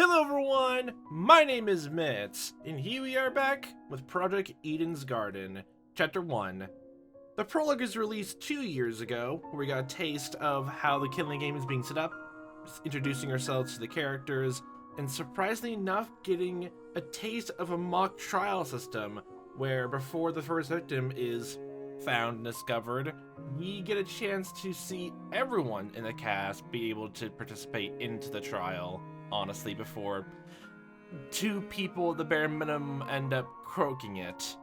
Hello everyone, my name is Mitz, and here we are back with Project Eden's Garden, Chapter 1. The prologue was released 2 years ago, where we got a taste of how the killing game is being set up, introducing ourselves to the characters, and surprisingly enough, getting a taste of a mock trial system, where before the first victim is found and discovered, we get a chance to see everyone in the cast be able to participate into the trial. Honestly, before 2 people at the bare minimum end up croaking it.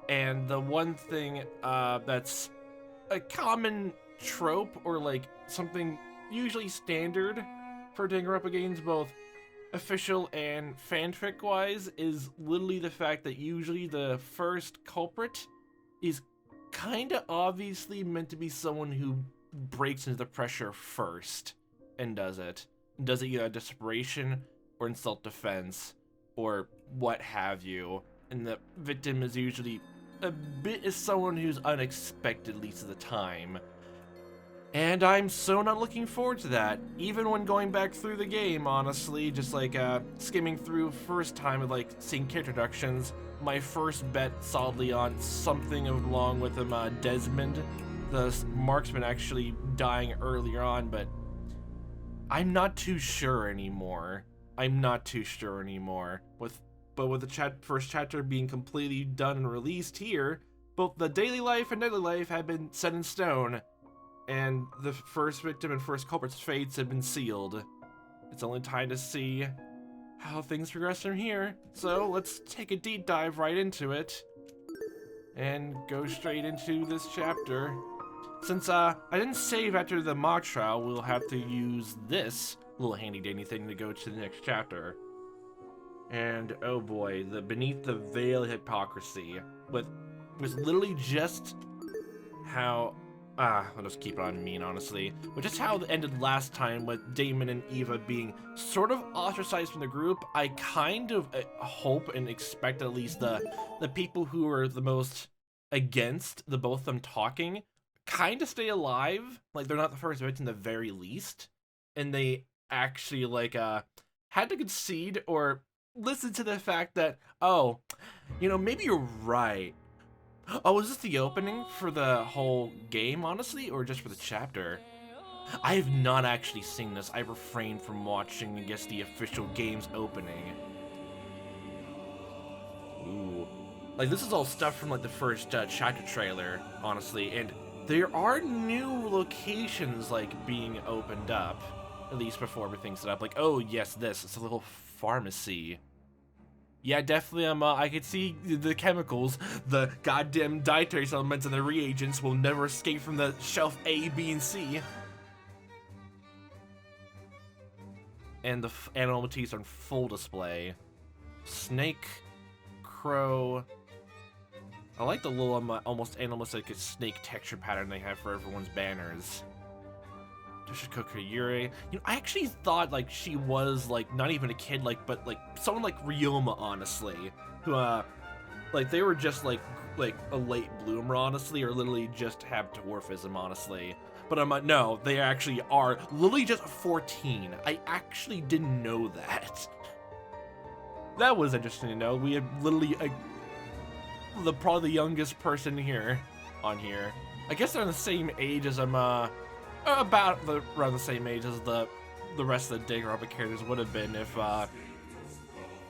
And the one thing that's a common trope, or like something usually standard for Danganronpa games, both official and fanfic wise, is literally the fact that usually the first culprit is kinda obviously meant to be someone who breaks into the pressure first and does it. Does it either out of desperation or in self-defense or what have you, and the victim is usually someone who's unexpected least of the time. And I'm so not looking forward to that, even when going back through the game, honestly, just like skimming through first time with like seeing character introductions. My first bet solidly on something along with Desmond, the marksman, actually dying earlier on, but I'm not too sure anymore. But with the first chapter being completely done and released here, both the daily life and nightly life have been set in stone, and the first victim and first culprit's fates have been sealed. It's only time to see how things progress from here. So let's take a deep dive right into it and go straight into this chapter. Since I didn't save after the mock trial, we'll have to use this little handy-dandy thing to go to the next chapter. And oh boy, the Beneath the Veil of Hypocrisy was literally just how I'll just keep it on mean, honestly. But just how it ended last time with Damon and Eva being sort of ostracized from the group. I kind of hope and expect at least the people who are the most against the both of them talking kind of stay alive. Like, they're not the first victim at the very least, and they actually like had to concede or listen to the fact that, oh, you know, maybe you're right. Oh, is this the opening for the whole game, honestly, or just for the chapter? I have not actually seen this. I refrained from watching, I guess, the official game's opening. Ooh. Like, this is all stuff from like the first chapter trailer, honestly, and there are new locations like being opened up, at least before everything's set up. Like, oh yes, it's a little pharmacy. Yeah, definitely. I could see the chemicals, the goddamn dietary supplements, and the reagents will never escape from the shelf A, B, and C. And the animal motifs are on full display. Snake, crow. I like the little almost like a snake texture pattern they have for everyone's banners. Toshiko Yuri. You know, I actually thought like she was like not even a kid, like, but like someone like Ryoma, honestly, who like they were just like a late bloomer, honestly, or literally just have dwarfism, honestly. But I'm like, no, they actually are literally just 14. I actually didn't know that. That was interesting to know. We had literally probably the youngest person here on here. I guess they're the same age as I'm about around the same age as the rest of the Danganronpa characters would have been if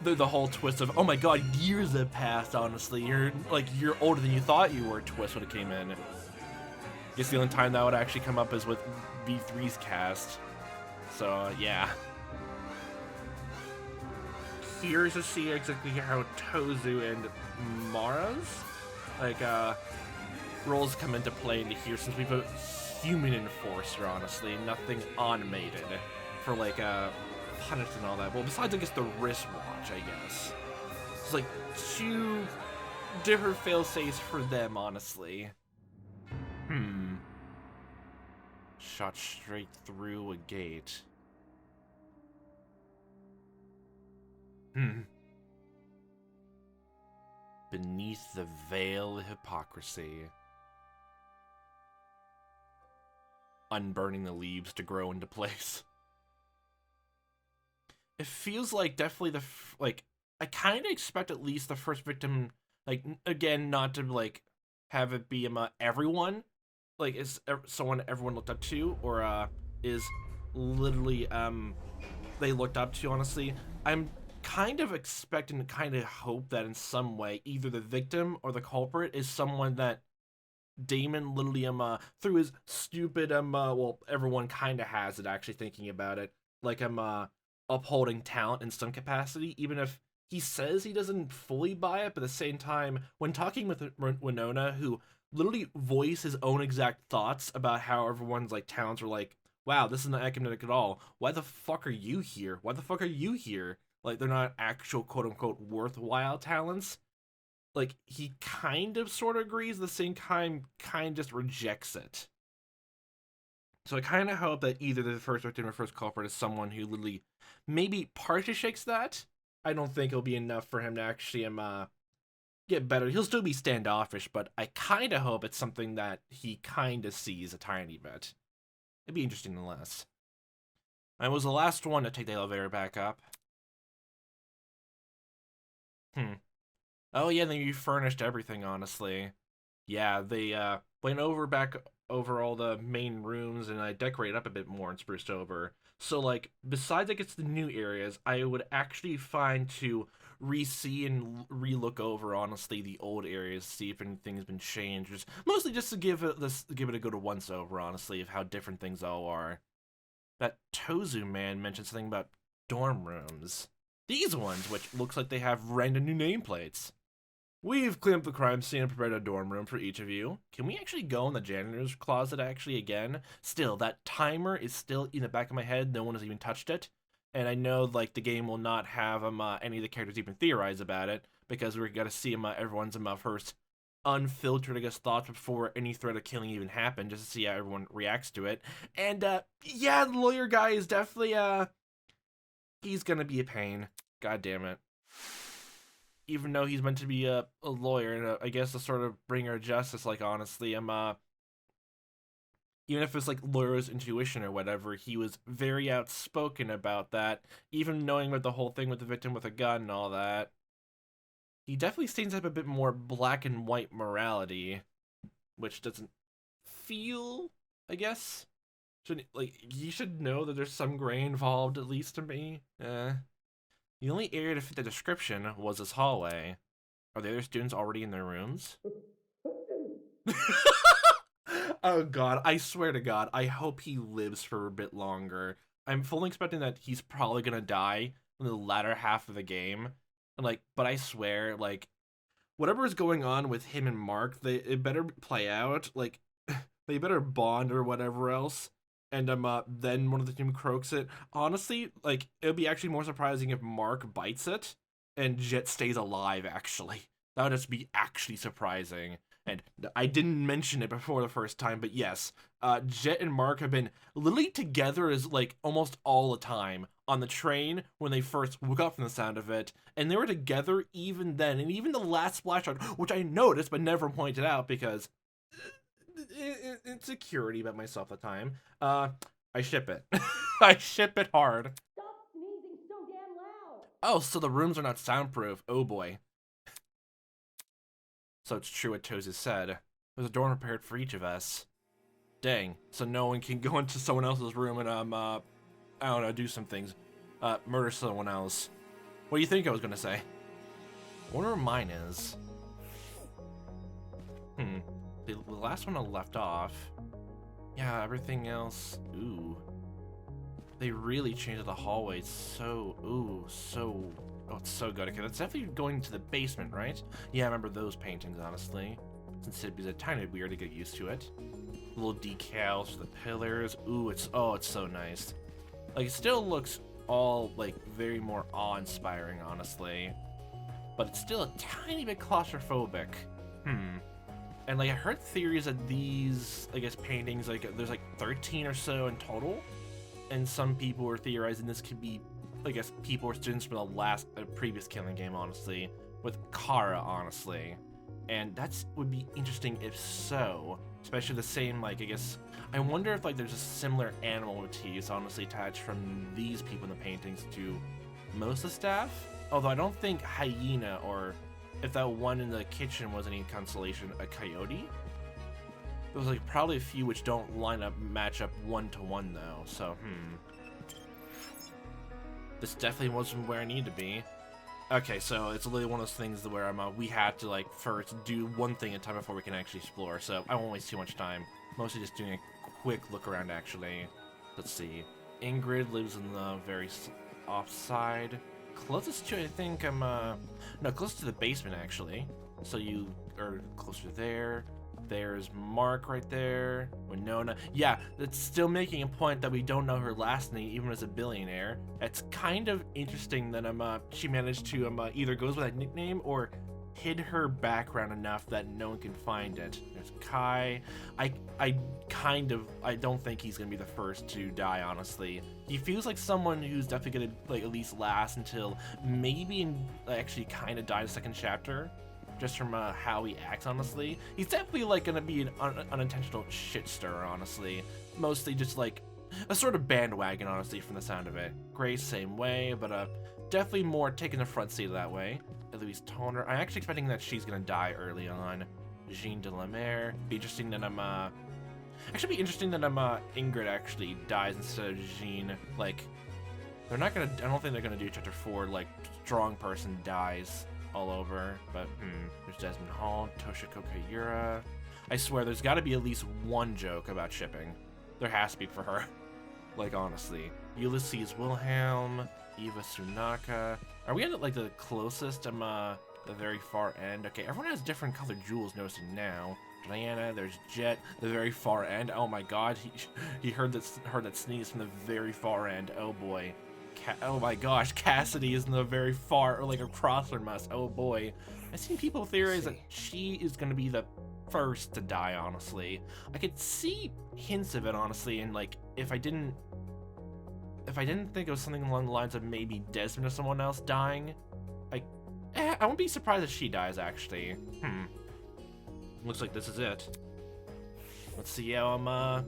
the whole twist of, oh my god, years have passed, honestly, you're older than you thought you were twist would have came in. I guess the only time that would actually come up is with V3's cast. So yeah. Here's to see exactly how Tozu and Mara's roles come into play into here, since we put human enforcer, honestly, nothing automated for like punish and all that. Well, besides I guess the wristwatch, I guess. It's like 2 different fail-safes for them, honestly. Shot straight through a gate. Beneath the Veil of Hypocrisy. Unburning the leaves to grow into place. it feels like definitely like, I kind of expect at least the first victim, like, again, not to, like, have it be everyone, like, is someone everyone looked up to, or is literally they looked up to, honestly. I'm kind of expecting to kind of hope that in some way either the victim or the culprit is someone that Damon literally through his stupid well, everyone kind of has it, actually, thinking about it, like upholding talent in some capacity, even if he says he doesn't fully buy it. But at the same time, when talking with Winona, who literally voiced his own exact thoughts about how everyone's like talents were like, wow, this isn't academic at all, why the fuck are you here, why the fuck are you here, like they're not actual quote-unquote worthwhile talents. Like, he kind of sort of agrees, at the same time kind of just rejects it. So I kind of hope that either the first victim or first culprit is someone who literally maybe partially shakes that. I don't think it'll be enough for him to actually get better. He'll still be standoffish, but I kind of hope it's something that he kind of sees a tiny bit. It'd be interesting nonetheless. I was the last one to take the elevator back up. Oh yeah, they refurnished everything, honestly. Yeah, they went back over all the main rooms, and I decorated up a bit more and spruced over. So, like, besides I guess the new areas, I would actually find to re-see and re-look over, honestly, the old areas, see if anything's been changed. Just, mostly just to give it a good once over, honestly, of how different things all are. That Tozu man mentioned something about dorm rooms. These ones, which looks like they have random new nameplates. We've cleaned up the crime scene and prepared a dorm room for each of you. Can we actually go in the janitor's closet actually again? Still, that timer is still in the back of my head. No one has even touched it. And I know, like, the game will not have any of the characters even theorize about it, because we're gonna see everyone's first unfiltered, I guess, thoughts before any threat of killing even happened, just to see how everyone reacts to it. And yeah, the lawyer guy is definitely he's gonna be a pain. God damn it. Even though he's meant to be a lawyer and I guess a sort of bringer of justice, like, honestly, even if it's like lawyer's intuition or whatever, he was very outspoken about that, even knowing about the whole thing with the victim with a gun and all that. He definitely seems to have a bit more black and white morality, which doesn't feel, I guess. He should know that there's some gray involved, at least to me. The only area to fit the description was this hallway. Are the other students already in their rooms? Oh god, I swear to god, I hope he lives for a bit longer. I'm fully expecting that he's probably gonna die in the latter half of the game. But I swear, like, whatever is going on with him and Mark, it better play out. Like, they better bond or whatever else. And then one of the team croaks it. Honestly, like, it would be actually more surprising if Mark bites it and Jet stays alive, actually. That would just be actually surprising. And I didn't mention it before the first time, but yes, Jet and Mark have been literally together as, like, almost all the time on the train when they first woke up from the sound of it, and they were together even then, and even the last splash shot, which I noticed but never pointed out because insecurity about myself at the time. I ship it. I ship it hard. Stop sneezing so damn loud! Oh, so the rooms are not soundproof. Oh boy. So it's true what Tozu said. There's a dorm prepared for each of us. Dang. So no one can go into someone else's room and I don't know, do some things. Murder someone else. What do you think I was gonna say? I wonder where mine is. The last one I left off. Yeah, everything else. Ooh. They really changed the hallway. So, ooh, so. Oh, it's so good. Okay, that's definitely going to the basement, right? Yeah, I remember those paintings, honestly. Since it'd be a tiny bit weird to get used to it. Little decals for the pillars. Ooh, it's so nice. Like, it still looks all, like, very more awe-inspiring, honestly. But it's still a tiny bit claustrophobic. And, like, I heard theories that these, I guess, paintings, like, there's, like, 13 or so in total. And some people were theorizing this could be, I guess, people or students from the previous Killing game, honestly. With Kara, honestly. And that would be interesting if so. Especially the same, like, I guess, I wonder if, like, there's a similar animal motifs, honestly, attached from these people in the paintings to most of the staff. Although I don't think hyena, or if that one in the kitchen was any consolation, a coyote. There's like probably a few which don't match up 1-to-1 though. So this definitely wasn't where I need to be. Okay, so it's literally one of those things where we had to like first do one thing at a time before we can actually explore. So I won't waste too much time. Mostly just doing a quick look around actually. Let's see. Ingrid lives in the very off side. Closest to, I think no, closest to the basement actually. So you are closer there. There's Mark right there. Winona. Yeah, it's still making a point that we don't know her last name, even as a billionaire. It's kind of interesting that she managed to either goes with that nickname or hid her background enough that no one can find it. There's Kai. I don't think he's gonna be the first to die, honestly. He feels like someone who's definitely gonna like at least last until maybe actually kind of die the second chapter. Just from how he acts, honestly. He's definitely like gonna be an unintentional shit stirrer, honestly. Mostly just like a sort of bandwagon, honestly, from the sound of it. Grace, same way, but definitely more taking the front seat that way. Eloise Toner. I'm actually expecting that she's gonna die early on. Jean de la Mer. Be interesting that actually be interesting that Ingrid actually dies instead of Jean. Like, they're not gonna. I don't think they're gonna do chapter 4 like strong person dies all over, but there's Desmond Hall, Toshiko Kayura. I swear there's got to be at least one joke about shipping. There has to be for her. Like, honestly. Ulysses Wilhelm, Eva Sunaka. Are we at like the closest? The very far end. Okay, everyone has different colored jewels. Noticing now. Diana, there's Jet, the very far end. Oh my God, he heard that sneeze from the very far end. Oh boy. Oh my gosh, Cassidy is in the very far, or like across from us. Oh boy. I've seen people theorize that she is going to be the first to die, honestly. I could see hints of it, honestly, and like, if I didn't think it was something along the lines of maybe Desmond or someone else dying, like, I wouldn't be surprised if she dies, actually. Looks like this is it. Let's see how,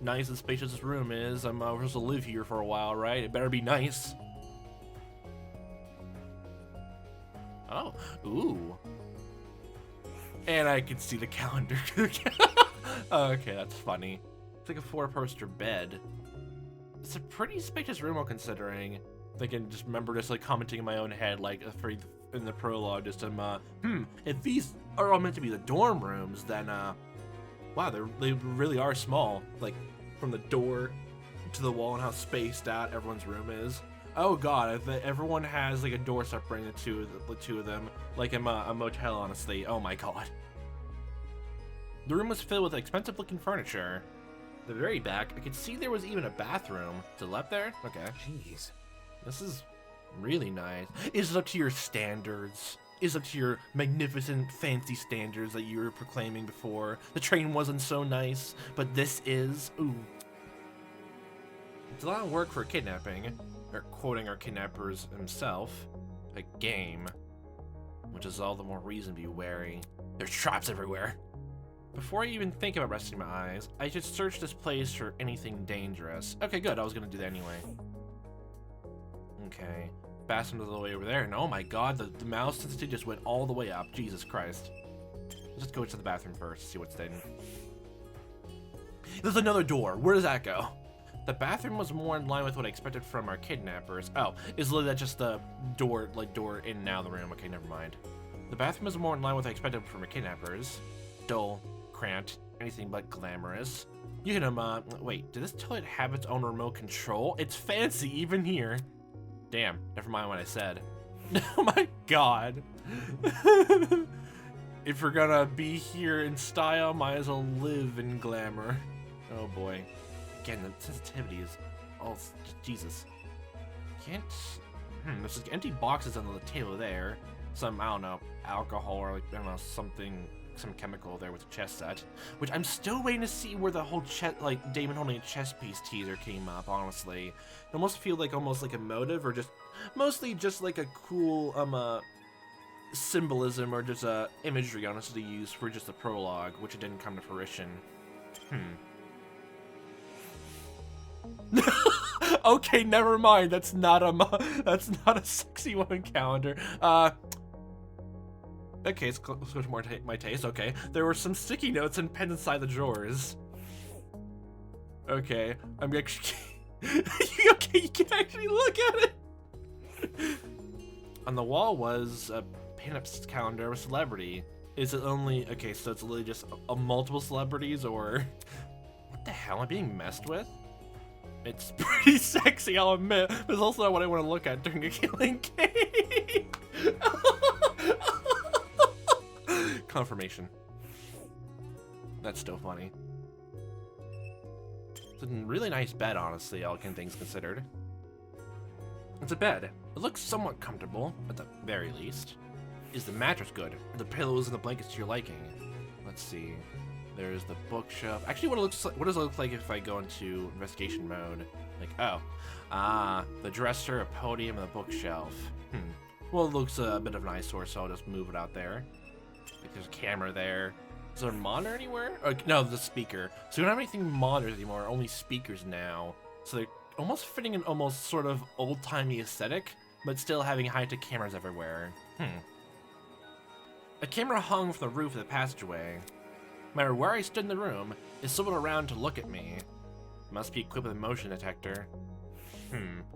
nice and spacious this room is. We're supposed to live here for a while, right? It better be nice. Oh, ooh. And I can see the calendar. Okay, that's funny. It's like a 4-poster bed. It's a pretty spacious room, all considering. I can just remember just like commenting in my own head, like in the prologue, just if these are all meant to be the dorm rooms, then wow, they really are small. Like, from the door to the wall and how spaced out everyone's room is. Oh God, everyone has like a door separating the two of them, like in a motel, honestly. Oh my God. The room was filled with expensive-looking furniture. The very back, I could see there was even a bathroom. Is it left there? Okay. Jeez. This is really nice. Is it up to your standards? Is up to your magnificent, fancy standards that you were proclaiming before? The train wasn't so nice, but this is. Ooh. It's a lot of work for kidnapping, or quoting our kidnappers himself, a game, which is all the more reason to be wary. There's traps everywhere. Before I even think about resting my eyes, I should search this place for anything dangerous. Okay, good. I was gonna do that anyway. Okay. Bathroom is all the way over there, and oh my God, the mouse sensitivity just went all the way up. Jesus Christ. Let's just go to the bathroom first, see what's there. There's another door. Where does that go? The bathroom was more in line with what I expected from our kidnappers. Oh, is literally that just the door, like door in and out of the room? Okay, never mind. The bathroom is more in line with what I expected from our kidnappers. Dull, cramped, anything but glamorous. You can wait, did this toilet have its own remote control? It's fancy even here. Damn, never mind what I said. Oh my God. If we're gonna be here in style, might as well live in glamour. Oh boy. Again, the sensitivity is all Jesus. Can't. There's just empty boxes on the table there. Some, I don't know, alcohol or like, I don't know, something, some chemical there with a chess set. Which I'm still waiting to see where the whole like Damon holding a chess piece teaser came up, honestly. It almost feels like almost like a motive, or just mostly just like a cool symbolism or just imagery, honestly, used for just the prologue, which it didn't come to fruition. Okay, never mind. That's not a sexy woman calendar. Okay, it's close to more my taste. Okay, there were some sticky notes and pens inside the drawers. Okay, I'm actually. Okay, you can actually look at it. On the wall was a pin-up calendar of a celebrity. Is it only okay? So it's literally just a multiple celebrities, or what the hell am I being messed with? It's pretty sexy, I'll admit, but it's also not what I want to look at during a killing game. Confirmation. That's still funny. It's a really nice bed, honestly, all things considered. It's a bed. It looks somewhat comfortable, at the very least. Is the mattress good? Are the pillows and the blankets to your liking? Let's see. There's the bookshelf. Actually, what does it look like if I go into investigation mode? Like, the dresser, a podium, and a bookshelf. Well, it looks a bit of an eyesore, so I'll just move it out there. Like, there's a camera there. Is there a monitor anywhere? No, the speaker. So we don't have anything monitors anymore, only speakers now. So they're almost fitting an almost sort of old-timey aesthetic, but still having high-tech cameras everywhere. A camera hung from the roof of the passageway. No matter where I stood in the room, it swiveled around to look at me. Must be equipped with a motion detector.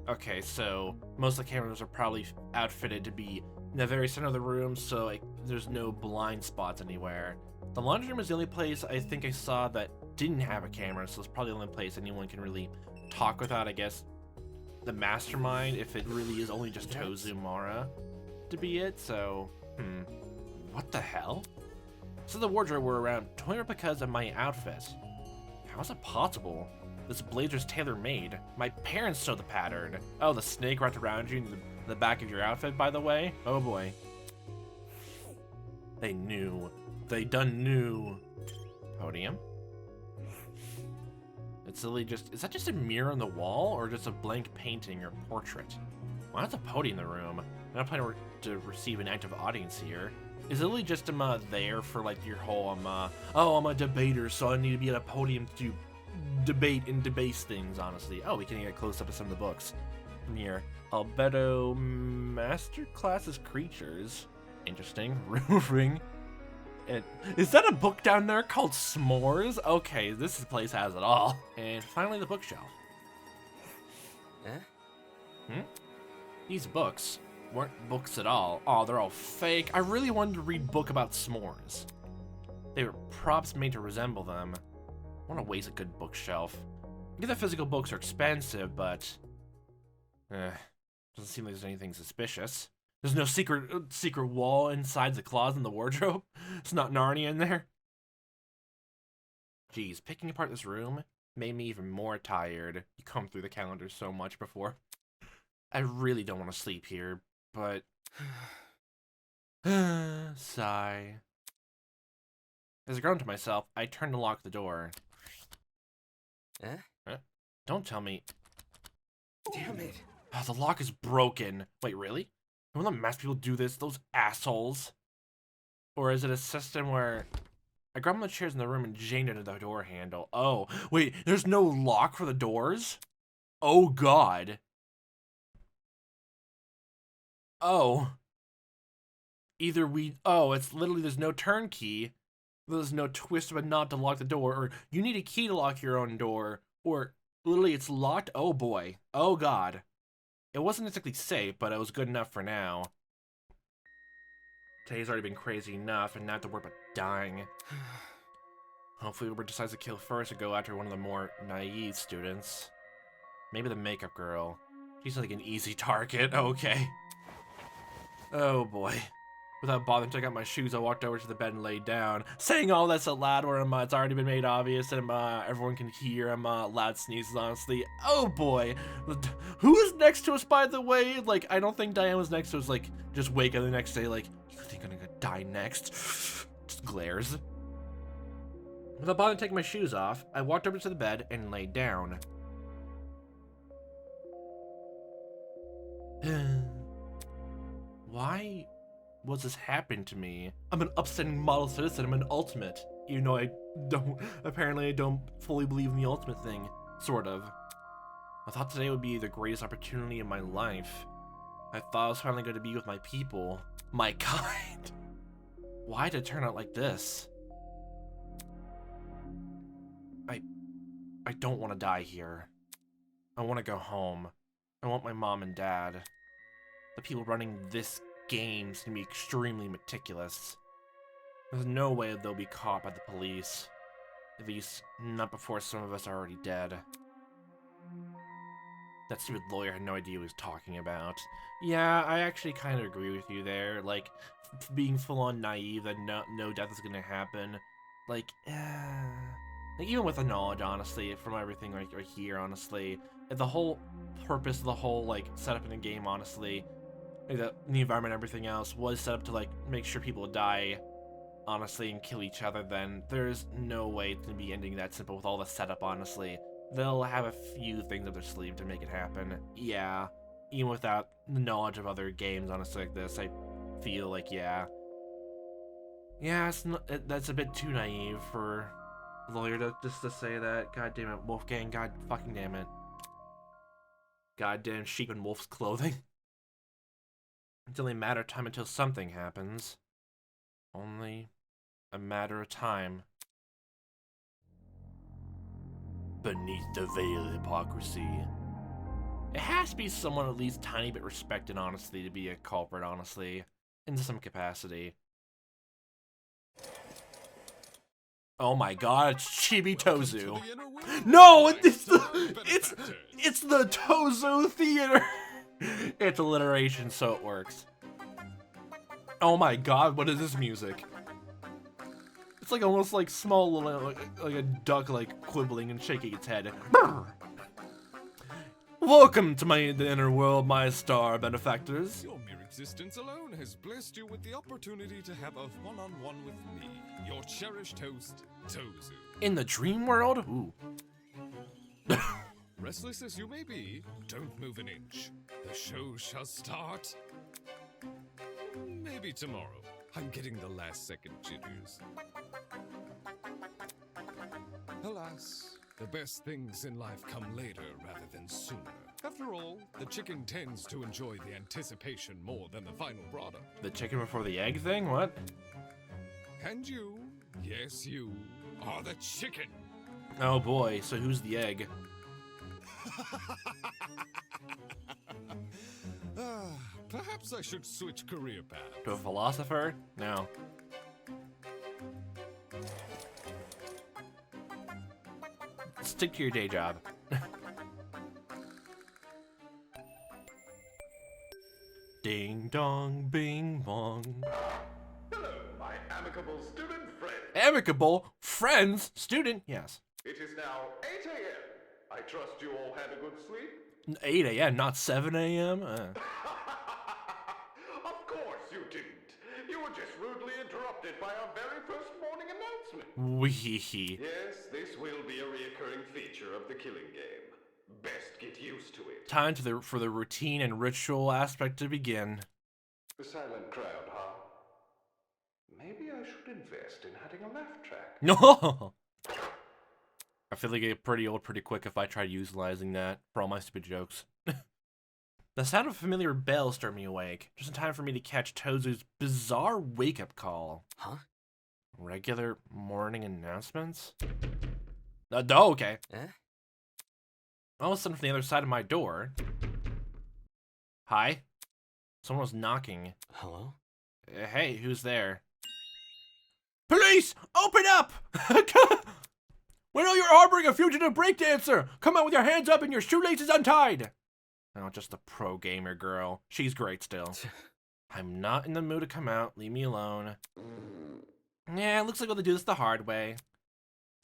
Okay, so most of the cameras are probably outfitted to be in the very center of the room, so like, there's no blind spots anywhere. The laundry room is the only place I think I saw that didn't have a camera, so it's probably the only place anyone can really talk without, I guess, the mastermind, if it really is only just Tozu Mara to be it, so, what the hell? So the wardrobe were around toy replicas of my outfit. How is it possible? This blazer's tailor-made. My parents sewed the pattern. Oh, the snake wrapped around you in the back of your outfit, by the way? Oh boy. They knew. They done knew. Podium? It's literally just, is that just a mirror on the wall, or just a blank painting or portrait? Why not a podium in the room? I'm not planning to receive an active audience here. Is it really just there for like your whole I'm a debater, so I need to be at a podium to debate and debase things, honestly. Oh, we can get close up to some of the books. From here. Albedo Masterclass's Creatures. Interesting. Roofing. Is that a book down there called S'mores? Okay, this place has it all. And finally the bookshelf. These books weren't books at all. Oh, they're all fake. I really wanted to read a book about s'mores. They were props made to resemble them. I want to waste a good bookshelf. I get that physical books are expensive, but doesn't seem like there's anything suspicious. There's no secret wall inside the closet in the wardrobe. It's not Narnia in there. Geez, picking apart this room made me even more tired. You come through the calendar so much before. I really don't want to sleep here, but sigh. As I groaned to myself, I turned to lock the door. Don't tell me. Damn it. Oh, the lock is broken. Wait, really? Don't the mask people do this? Those assholes? Or is it a system where I grabbed one of the chairs in the room and jammed into the door handle? Oh, wait, there's no lock for the doors? Oh, God. Oh. It's literally there's no turn key. There's no twist of a knot to lock the door, or you need a key to lock your own door, or literally it's locked. Oh boy. Oh God. It wasn't exactly safe, but it was good enough for now. Today's already been crazy enough, and now I have to worry about dying. Hopefully Wilbur decides to kill first or go after one of the more naive students. Maybe the makeup girl. She's like an easy target. Okay. Oh boy. Without bothering to take out my shoes, I walked over to the bed and laid down. Saying all this aloud where it's already been made obvious and everyone can hear loud sneezes, honestly. Oh boy. Who is next to us, by the way? Like, I don't think Diane was next to us, like, just wake up the next day, like, you think I'm gonna die next? Just glares. Without bothering to take my shoes off, I walked over to the bed and laid down. Why was this happening to me? I'm an upstanding model citizen. I'm an ultimate. Even though apparently I don't fully believe in the ultimate thing. Sort of. I thought today would be the greatest opportunity of my life. I thought I was finally going to be with my people. My kind. Why did it turn out like this? I don't want to die here. I want to go home. I want my mom and dad. The people running this game seem to be extremely meticulous. There's no way they'll be caught by the police. At least, not before some of us are already dead. That stupid lawyer had no idea what he was talking about. Yeah, I actually kind of agree with you there. Like, being full-on naive that no death is gonna happen. Like, even with the knowledge, honestly, from everything right here, honestly, the whole purpose of the whole, like, setup in the game, honestly, like the environment and everything else was set up to, like, make sure people die, honestly, and kill each other, then there's no way it's gonna be ending that simple with all the setup, honestly. They'll have a few things up their sleeve to make it happen. Yeah, even without the knowledge of other games, honestly, like this, I feel like, yeah, that's a bit too naive for a lawyer to just to say that. God damn it, Wolfgang, god fucking damn it. Goddamn sheep in wolf's clothing. It's only a matter of time until something happens. Only a matter of time. Beneath the veil of hypocrisy. It has to be someone at least tiny bit respected, honestly, to be a culprit, honestly. In some capacity. Oh my god, it's Chibi Tozu. No, it's the Tozu Theater. It's alliteration, so it works. Oh my god, what is this music? It's like almost like small little, like a duck, like quibbling and shaking its head. Welcome to the inner world, my star benefactors. Your mere existence alone has blessed you with the opportunity to have a one-on-one with me, your cherished host, Tozu. In the dream world? Ooh. Restless as you may be, don't move an inch. The show shall start. Maybe tomorrow. I'm getting the last-second jitters. Alas, the best things in life come later rather than sooner. After all, the chicken tends to enjoy the anticipation more than the final product. The chicken before the egg thing? What? And you, yes you, are the chicken. Oh boy, so who's the egg? Perhaps I should switch career paths. To a philosopher? No. Stick to your day job. Ding dong, bing bong. Hello, my amicable student friend. Amicable? Friends? Student? Yes. It is now 8 a.m. I trust you all had a good sleep? 8 a.m., not 7 a.m.? Of course you didn't. You were just rudely interrupted by our very first morning announcement. Wee. Yes, this will be a reoccurring feature of the killing game. Best get used to it. Time for the routine and ritual aspect to begin. The silent crowd, huh? Maybe I should invest in adding a laugh track. No! I feel like I get pretty old pretty quick if I try utilizing that for all my stupid jokes. The sound of a familiar bell stirred me awake, just in time for me to catch Tozu's bizarre wake-up call. Huh? Regular morning announcements? Oh, okay. Eh? All of a sudden from the other side of my door. Hi? Someone was knocking. Hello? Hey, who's there? Police! Open up! We know you're harboring a fugitive breakdancer! Come out with your hands up and your shoelaces untied! Oh, just a pro gamer girl. She's great still. I'm not in the mood to come out. Leave me alone. Yeah, it looks like we'll have to do this the hard way.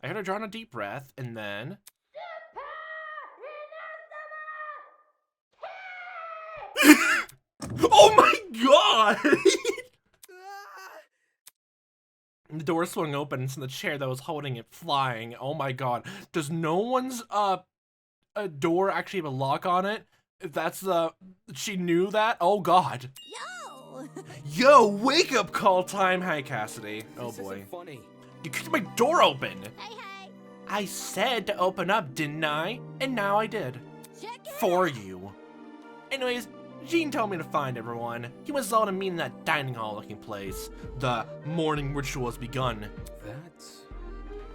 I heard her draw a deep breath, and then... Oh my god! The door swung open and the chair that was holding it flying. Oh my god. Does no one's a door actually have a lock on it? If that's she knew that? Oh god. Yo! Yo, wake up call time. Hi, Cassidy. Oh This boy. isn't funny. You kicked my door open. Hey, hey! I said to open up, didn't I? And now I did. Check it for you. Anyways, Jean told me to find everyone. He wants us all to meet in that dining hall looking place. The morning ritual has begun. That's...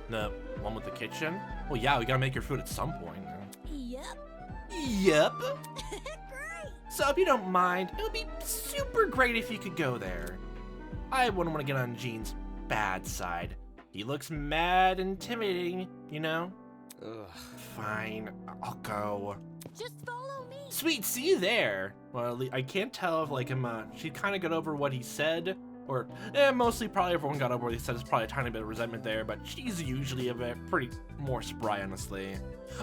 The one with the kitchen? Well, yeah, we gotta make your food at some point. Yep. Yep. Great. So if you don't mind, it would be super great if you could go there. I wouldn't want to get on Jean's bad side. He looks mad intimidating, you know? Ugh. Fine, I'll go. Just follow me. Sweet, see you there. Well, I can't tell if like she kind of got over what he said, or mostly probably everyone got over what he said. There's probably a tiny bit of resentment there, but she's usually a bit pretty more spry, honestly.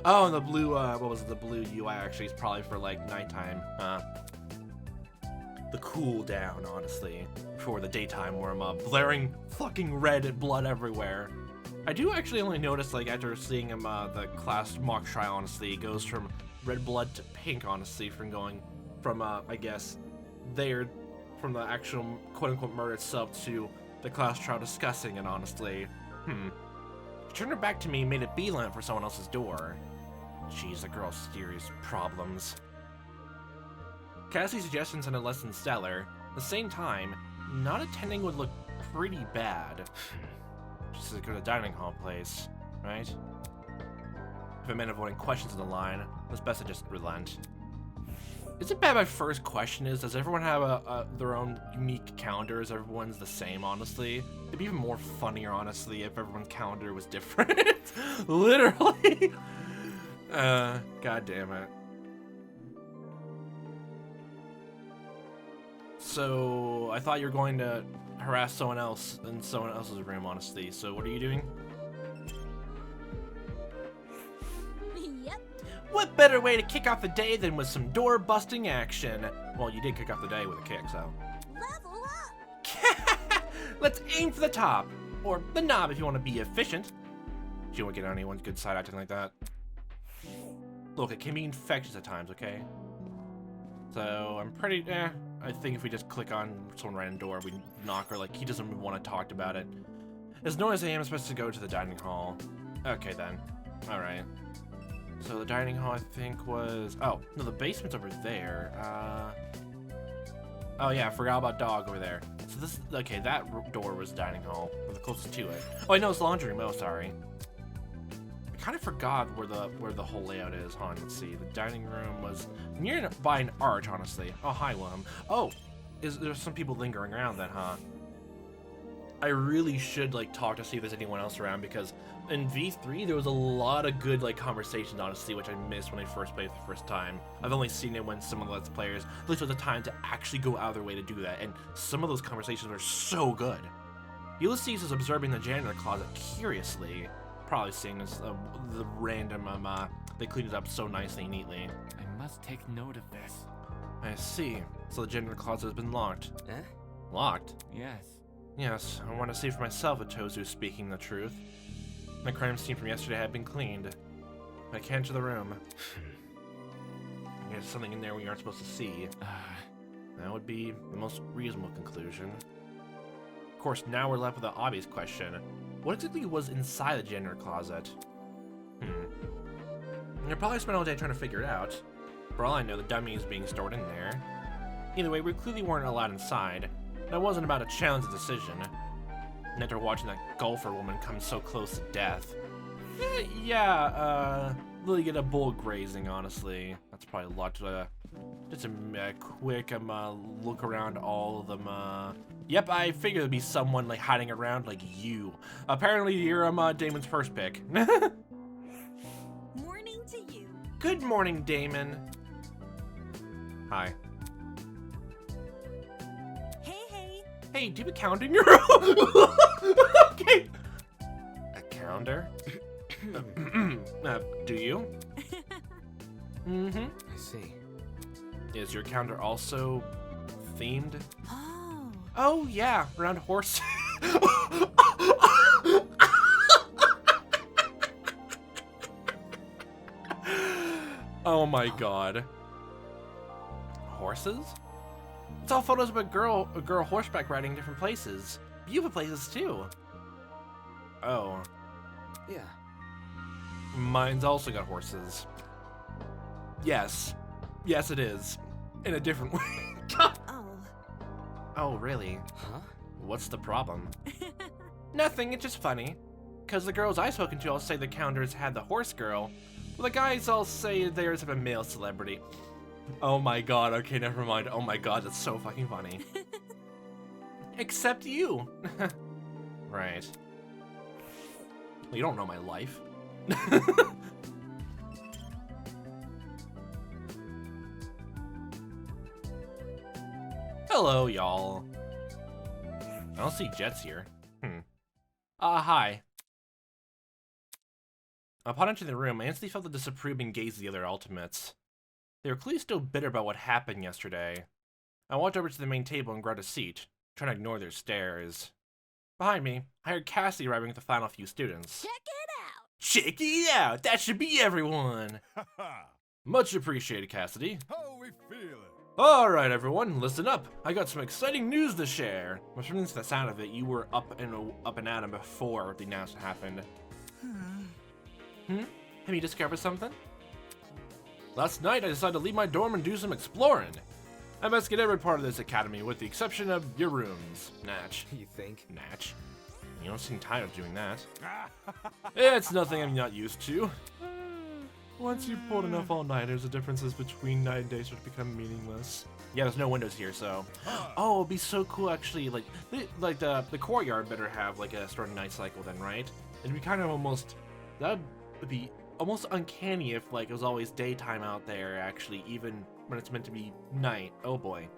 Oh, and the blue, what was it? The blue UI actually is probably for like nighttime. The cool down, honestly, for the daytime where I'm blaring fucking red blood everywhere. I do actually only notice, like, after seeing him, the class mock trial, honestly, it goes from red blood to pink, honestly, from going from, I guess, from the actual quote-unquote murder itself to the class trial discussing it, honestly. She turned her back to me and made a beeline for someone else's door. Jeez, the girl's serious problems. Cassie's suggestions sounded less than stellar. At the same time, not attending would look pretty bad. Just to go to the dining hall place, right? If it meant avoiding questions in the line, it's best to just relent. Is it bad my first question is, does everyone have their own unique calendars? Everyone's the same, honestly. It'd be even more funnier, honestly, if everyone's calendar was different. Literally. God damn it. So, I thought you were going to harass someone else in someone else's room, honestly. So, what are you doing? Yep. What better way to kick off the day than with some door-busting action? Well, you did kick off the day with a kick, so. Level up. Let's aim for the top. Or the knob if you want to be efficient. You won't get on anyone's good side acting like that. Look, it can be infectious at times, okay? So, I'm pretty, I think if we just click on someone right in the door, we knock her, like, he doesn't want to talk about it. As noisy as I am, I'm supposed to go to the dining hall. Okay, then. Alright. So the dining hall, I think, was... Oh, no, the basement's over there. Oh, yeah, I forgot about dog over there. So this... Okay, that door was dining hall, or the closest to it. Oh, I know it's laundry room. Oh, sorry. I kind of forgot where the whole layout is. Hold on, let's see. The dining room was near by an arch, honestly. Oh, hi, Willem. Oh, there's some people lingering around then, huh? I really should, like, talk to see if there's anyone else around, because in V3, there was a lot of good, like, conversations, honestly, which I missed when I first played it the first time. I've only seen it when some of the Let's Players at least took the time to actually go out of their way to do that, and some of those conversations are so good. Ulysses is observing the janitor closet curiously, probably seeing this, the random, they cleaned it up so nicely and neatly. I must take note of this. I see. So the janitor closet has been locked. Eh? Locked? Yes. Yes, I want to see for myself if Tozu's speaking the truth. The crime scene from yesterday had been cleaned. I can't enter the room. There's something in there we aren't supposed to see. That would be the most reasonable conclusion. Of course, now we're left with the obvious question. What exactly was inside the janitor closet? I probably spent all day trying to figure it out. For all I know, the dummy is being stored in there. Either way, we clearly weren't allowed inside. That wasn't about a challenge decision. And after watching that golfer woman come so close to death. Really get a bull grazing, honestly. That's probably a lot to, just a quick, look around all of them, Yep, I figured there'd be someone, like, hiding around like you. Apparently you're, Damon's first pick. Morning to you. Good morning, Damon. Hi. Hey, do you have a calendar in your room? Okay. A calendar? Do you? Mm-hmm. I see. Is your calendar also themed? Oh. Oh, yeah, around horses. Oh my god. Horses? It's all photos of a girl horseback riding in different places. Beautiful places too. Oh. Yeah. Mine's also got horses. Yes. Yes, it is. In a different way. Oh. Oh, really? Huh? What's the problem? Nothing, it's just funny. Because the girls I've spoken to all say the calendars had the horse girl. Well, the guys all say theirs have a male celebrity. Oh my god, okay, never mind. Oh my god, that's so fucking funny. Except you. Right. Well, you don't know my life. Hello, y'all. I don't see Jets here. Hi. Upon entering the room, I instantly felt the disapproving gaze of the other Ultimates. They were clearly still bitter about what happened yesterday. I walked over to the main table and grabbed a seat, trying to ignore their stares. Behind me, I heard Cassie arriving with the final few students. Check it out. Check it out! That should be everyone! Much appreciated, Cassidy. How we feeling? Alright, everyone, listen up. I got some exciting news to share. I'm assuming to the sound of it, you were up and at 'em before the announcement happened. Have you discovered something? Last night, I decided to leave my dorm and do some exploring. I investigated every part of this academy with the exception of your rooms. Natch. You think? Natch. You don't seem tired of doing that. It's nothing I'm not used to. Once you've pulled enough all-nighters, the differences between night and day start to become meaningless. Yeah, there's no windows here, so... Oh, it'd be so cool, actually, like the courtyard better have, like, a starting night cycle then, right? It'd be kind of almost... That would be almost uncanny if, like, it was always daytime out there, actually, even when it's meant to be night. Oh, boy.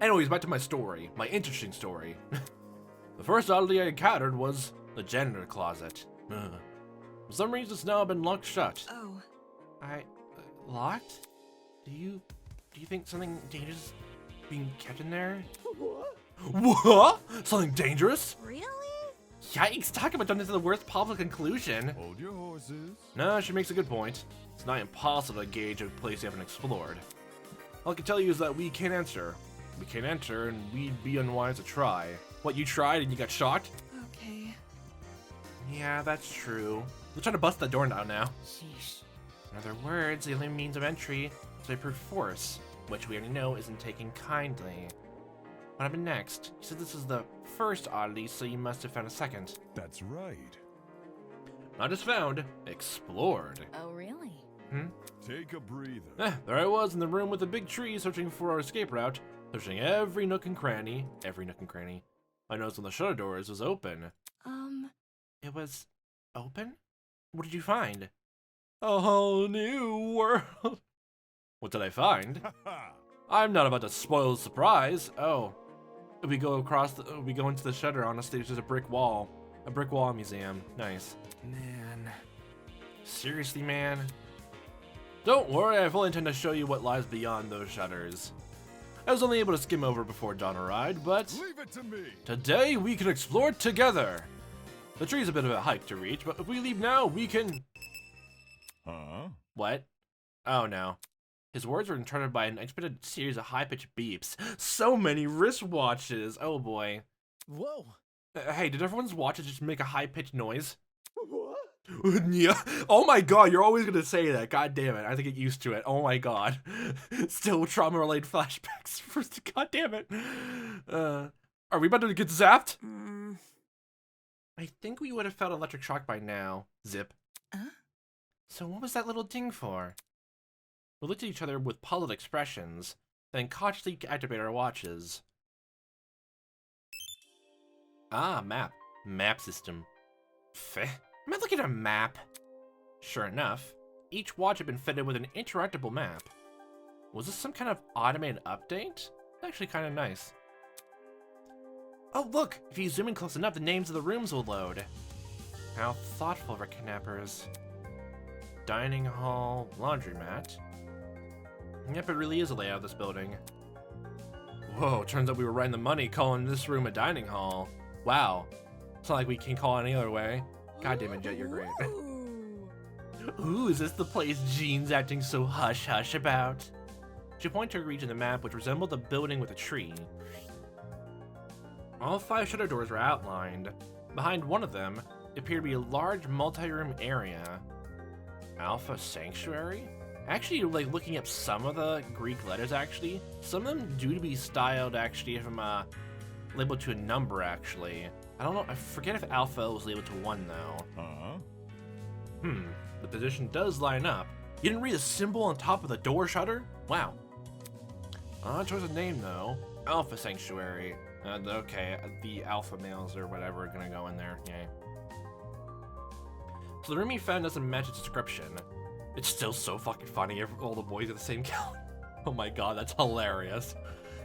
Anyways, back to my story. My interesting story. The first oddity I encountered was the janitor closet. For some reason, it's now been locked shut. Oh. Locked? Do you think something dangerous is being kept in there? What? Something dangerous? Really? Yikes, talk about jumping to the worst possible conclusion. Hold your horses. No, she makes a good point. It's not impossible to gauge a place you haven't explored. All I can tell you is that we can't enter. We can't enter, and we'd be unwise to try. What, you tried and you got shocked? Okay. Yeah, that's true. We're trying to bust the door down now. Sheesh. In other words, the only means of entry is by brute force, which we already know isn't taken kindly. What happened next? You said this is the first oddity, so you must have found a second. That's right. Not just found, explored. Oh, really? Take a breather. There I was in the room with the big tree, searching for our escape route, searching every nook and cranny. I noticed when the shutter doors was open. It was open? What did you find? A whole new world. What did I find? I'm not about to spoil the surprise. Oh, we go into the shutter. Honestly, there's just a brick wall museum. Nice. Man, seriously, man. Don't worry, I fully intend to show you what lies beyond those shutters. I was only able to skim over before dawn arrived, but Leave it to me. today we can explore together. The tree's a bit of a hike to reach, but if we leave now, we can... Huh? What? Oh no. His words were interrupted by an unexpected series of high-pitched beeps. So many wristwatches. Oh boy. Whoa. Hey, did everyone's watches just make a high-pitched noise? What? Yeah. Oh my god, you're always gonna say that. God damn it. I have to get used to it. Oh my god. Still trauma-related flashbacks. God damn it. Are we about to get zapped? I think we would have felt electric shock by now. Zip. So what was that little ding for? We looked at each other with puzzled expressions, then cautiously activated our watches. Ah, map. Map system. Feh. Am I looking at a map? Sure enough, each watch had been fitted with an interactable map. Was this some kind of automated update? Actually kind of nice. Oh look! If you zoom in close enough, the names of the rooms will load. How thoughtful of our kidnappers. Dining hall, laundromat. Yep, it really is a layout of this building. Whoa, turns out we were right in the money calling this room a dining hall. Wow. It's not like we can call it any other way. God damn it, Jet, you're great. Ooh, is this the place Jean's acting so hush-hush about? She pointed to a region of the map which resembled a building with a tree. All 5 shutter doors were outlined. Behind one of them appeared to be a large multi-room area. Alpha Sanctuary? Actually, like, looking up some of the Greek letters, actually, some of them do to be styled, actually, if I'm, labeled to a number, actually. I don't know, I forget if alpha was labeled to 1, though. The position does line up. You didn't read the symbol on top of the door shutter? Wow. Choice of name, though. Alpha Sanctuary. Okay, the alpha males or whatever are gonna go in there, yay. So the room he found doesn't match its description. It's still so fucking funny if all the boys are the same count. Oh my god, that's hilarious.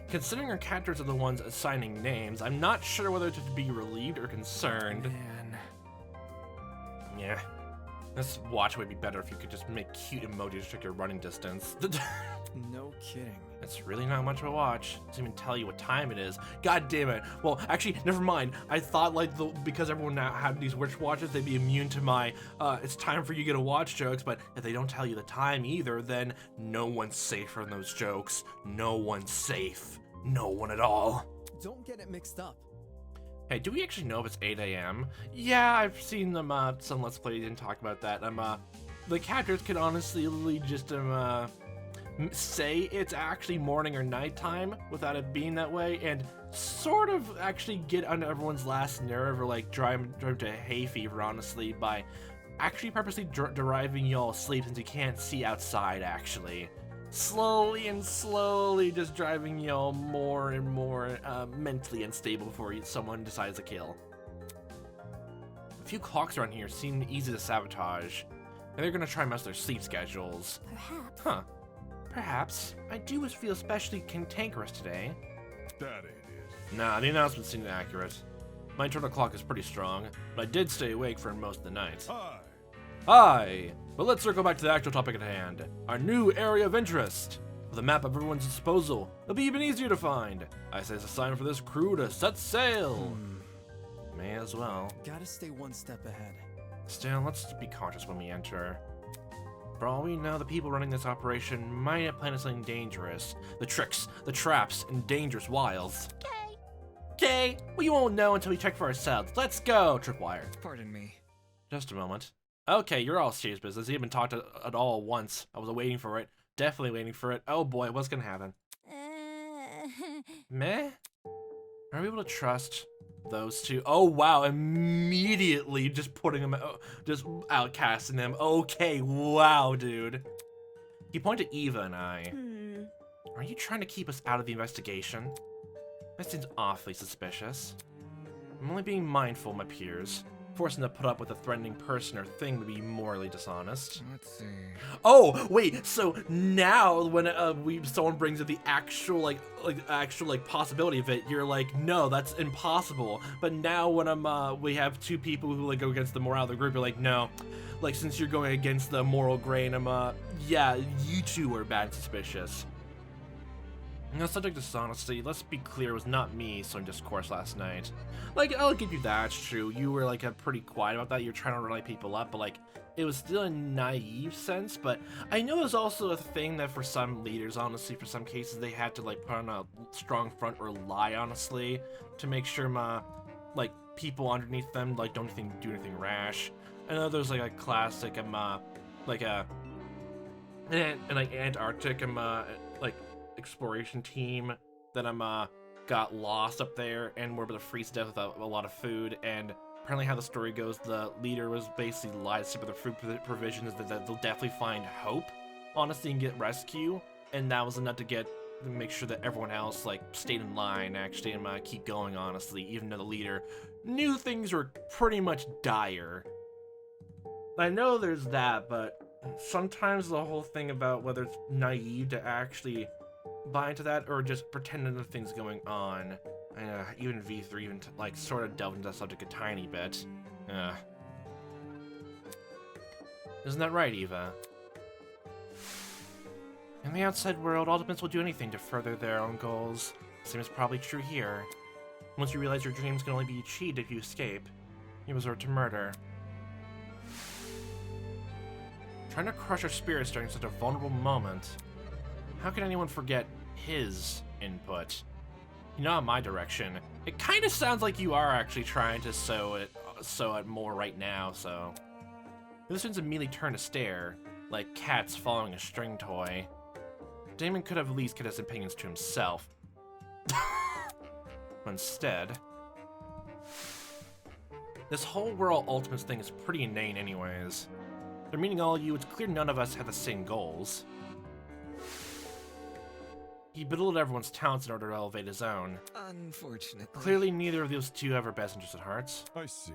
Considering our captors are the ones assigning names, I'm not sure whether to be relieved or concerned. Man. Yeah. This watch would be better if you could just make cute emojis to check your running distance. No kidding. It's really not much of a watch. It doesn't even tell you what time it is. God damn it. Well, actually, never mind. I thought like because everyone now had these wristwatches, they'd be immune to my it's time for you to get a watch jokes, but if they don't tell you the time either, then no one's safe from those jokes. No one's safe. No one at all. Don't get it mixed up. Hey, do we actually know if it's 8 a.m.? Yeah, I've seen them, some Let's Play didn't talk about that. The captors could honestly just, say it's actually morning or nighttime without it being that way, and sort of actually get under everyone's last nerve or, like, drive to hay fever, honestly, by actually purposely deriving y'all asleep since you can't see outside, actually. Slowly and slowly just driving y'all more and more mentally unstable before someone decides to kill. A few clocks around here seem easy to sabotage, and they're gonna try and mess their sleep schedules. Perhaps. Huh. Perhaps. I do feel especially cantankerous today. That ain't it. Nah, the announcement seemed accurate. My internal clock is pretty strong, but I did stay awake for most of the night. Hi. Aye, but let's circle back to the actual topic at hand. Our new area of interest. With a map at everyone's disposal, it'll be even easier to find. I say it's a sign for this crew to set sail. May as well. Gotta stay one step ahead. Still, let's be cautious when we enter. For all we know, the people running this operation might have planned something dangerous. The tricks, the traps, and dangerous wiles. Okay, well you won't know until we check for ourselves. Let's go, Tripwire. Pardon me. Just a moment. Okay, you're all serious business. You haven't talked at all once. I was waiting for it. Definitely waiting for it. Oh boy, what's gonna happen? Meh? Are we able to trust those two? Oh wow, immediately just putting them, just outcasting them. Okay, wow, dude. You point to Eva and I. Are you trying to keep us out of the investigation? That seems awfully suspicious. I'm only being mindful, my peers. Forcing to put up with a threatening person or thing would be morally dishonest. Let's see. Oh wait, so now when someone brings up the actual possibility of it, you're like, no, that's impossible. But now when we have two people who like go against the morale of the group, you're like, no, like since you're going against the moral grain, yeah, you two are bad and suspicious. Now, subject to dishonesty, let's be clear, it was not me sowing discourse last night. Like, I'll give you that, it's true. You were, like, pretty quiet about that. You're trying to relay people up, but, like, it was still a naive sense. But I know there's also a thing that for some leaders, honestly, for some cases, they had to, like, put on a strong front or lie, honestly, to make sure, like, people underneath them, like, don't do anything rash. I know there's, like, a classic, like, like, Antarctic, like, exploration team that got lost up there and were able to freeze to death without a lot of food, and apparently how the story goes, the leader was basically lied to with the food provisions that they'll definitely find hope, honestly, and get rescue, and that was enough to make sure that everyone else like stayed in line actually and keep going, honestly, even though the leader knew things were pretty much dire. I know there's that, but sometimes the whole thing about whether it's naive to actually buy into that or just pretend that nothing's going on. Even V3 even like sort of delved into that subject a tiny bit. Isn't that right, Eva? In the outside world, ultimates will do anything to further their own goals. Same is probably true here. Once you realize your dreams can only be achieved if you escape, you resort to murder. Trying to crush our spirits during such a vulnerable moment. How can anyone forget his input? Not in my direction. It kind of sounds like you are actually trying to sow it more right now, so. The students immediately turn to stare. like cats following a string toy. Damon could have at least kept his opinions to himself. Instead, this whole world ultimates thing is pretty inane anyways. They're meeting all of you, it's clear none of us have the same goals. He belittled everyone's talents in order to elevate his own. Unfortunately. Clearly neither of those two have our best interests at heart. I see.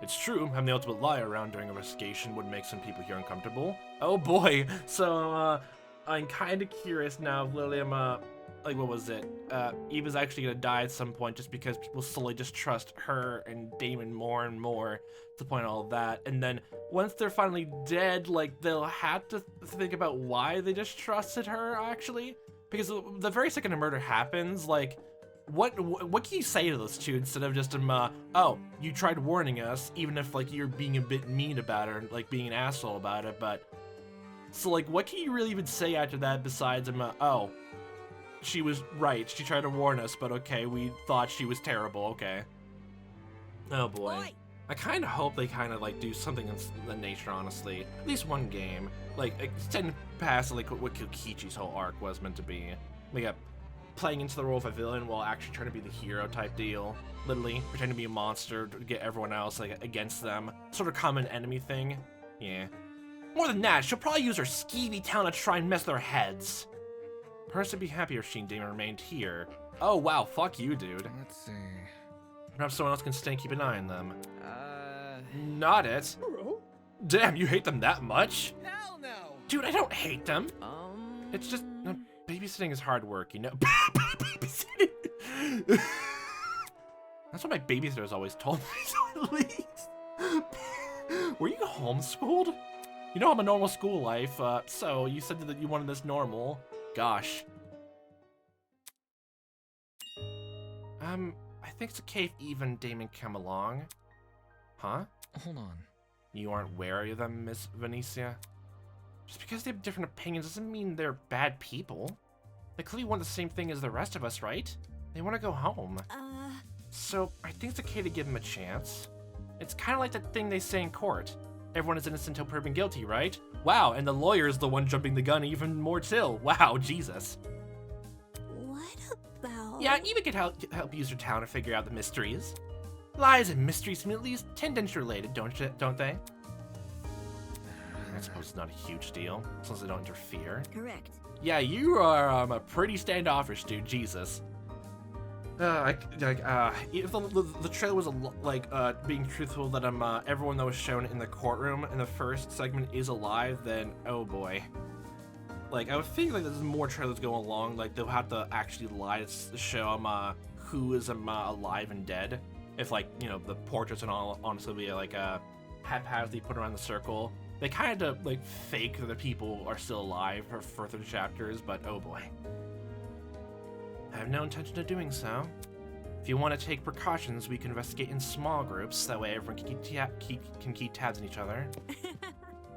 It's true, having the ultimate lie around during an investigation would make some people here uncomfortable. Oh boy, so I'm kinda curious now if Lilium, like what was it? Eva's actually gonna die at some point just because people slowly distrust her and Damon more and more to the point of all of that. And then once they're finally dead, like they'll have to think about why they distrusted her actually. Because the very second a murder happens, like what can you say to those two instead of just oh, you tried warning us, even if like you're being a bit mean about her, like being an asshole about it, but so like what can you really even say after that besides oh, she was right, she tried to warn us, but okay, we thought she was terrible, okay. Oh boy. Oi. I kind of hope they kind of like do something in the nature, honestly. At least one game, like extend past like what Kokichi's whole arc was meant to be. Like playing into the role of a villain while actually trying to be the hero type deal. Literally pretending to be a monster to get everyone else like against them. Sort of common enemy thing. Yeah. More than that, she'll probably use her skeevy talent to try and mess with their heads. Perhaps I'd be happier if she and Damon remained here. Oh wow, fuck you, dude. Let's see. Perhaps someone else can stay and keep an eye on them. Not it. Damn, you hate them that much? Hell no! Dude, I don't hate them. It's just, babysitting is hard work, you know? Babysitting! That's what my babysitter's always told me, so at least. Were you homeschooled? You know I'm a normal school life, so you said that you wanted this normal. Gosh. I think it's okay if Eva and Damon come along. Huh? Hold on. You aren't wary of them, Miss Venetia? Just because they have different opinions doesn't mean they're bad people. They clearly want the same thing as the rest of us, right? They want to go home. So, I think it's okay to give them a chance. It's kind of like that thing they say in court. Everyone is innocent until proven guilty, right? Wow, and the lawyer is the one jumping the gun even more till. Wow, Jesus. What about... Yeah, Eva could help use her talent to figure out the mysteries. Lies and mysteries seem at least tangentially related, don't they? I suppose it's not a huge deal, as long as they don't interfere. Correct. Yeah, you are a pretty standoffish dude, Jesus. If the trailer was being truthful that everyone that was shown in the courtroom in the first segment is alive, then oh boy. Like I would think like there's more trailers going along, like they'll have to actually lie to show who is alive and dead. If like you know the portraits and all honestly be like haphazardly put around the circle. They kind of like fake that the people are still alive for further chapters, but oh boy. I have no intention of doing so. If you want to take precautions, we can investigate in small groups. That way everyone can keep tabs on each other.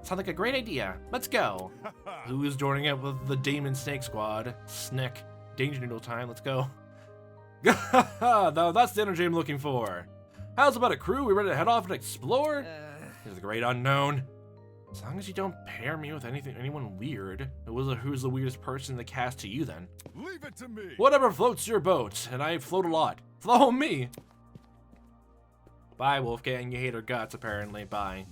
Sounds like a great idea. Let's go. Who's joining up with the Damon Snake Squad? Snick. Danger Noodle time. Let's go. That's the energy I'm looking for. How's about it, crew? We ready to head off and explore? Here's the great unknown. As long as you don't pair me with anyone weird. Who's the weirdest person in the cast to you then? Leave it to me. Whatever floats your boat, and I float a lot. Follow me. Bye, Wolfgang. You hate our guts, apparently. Bye.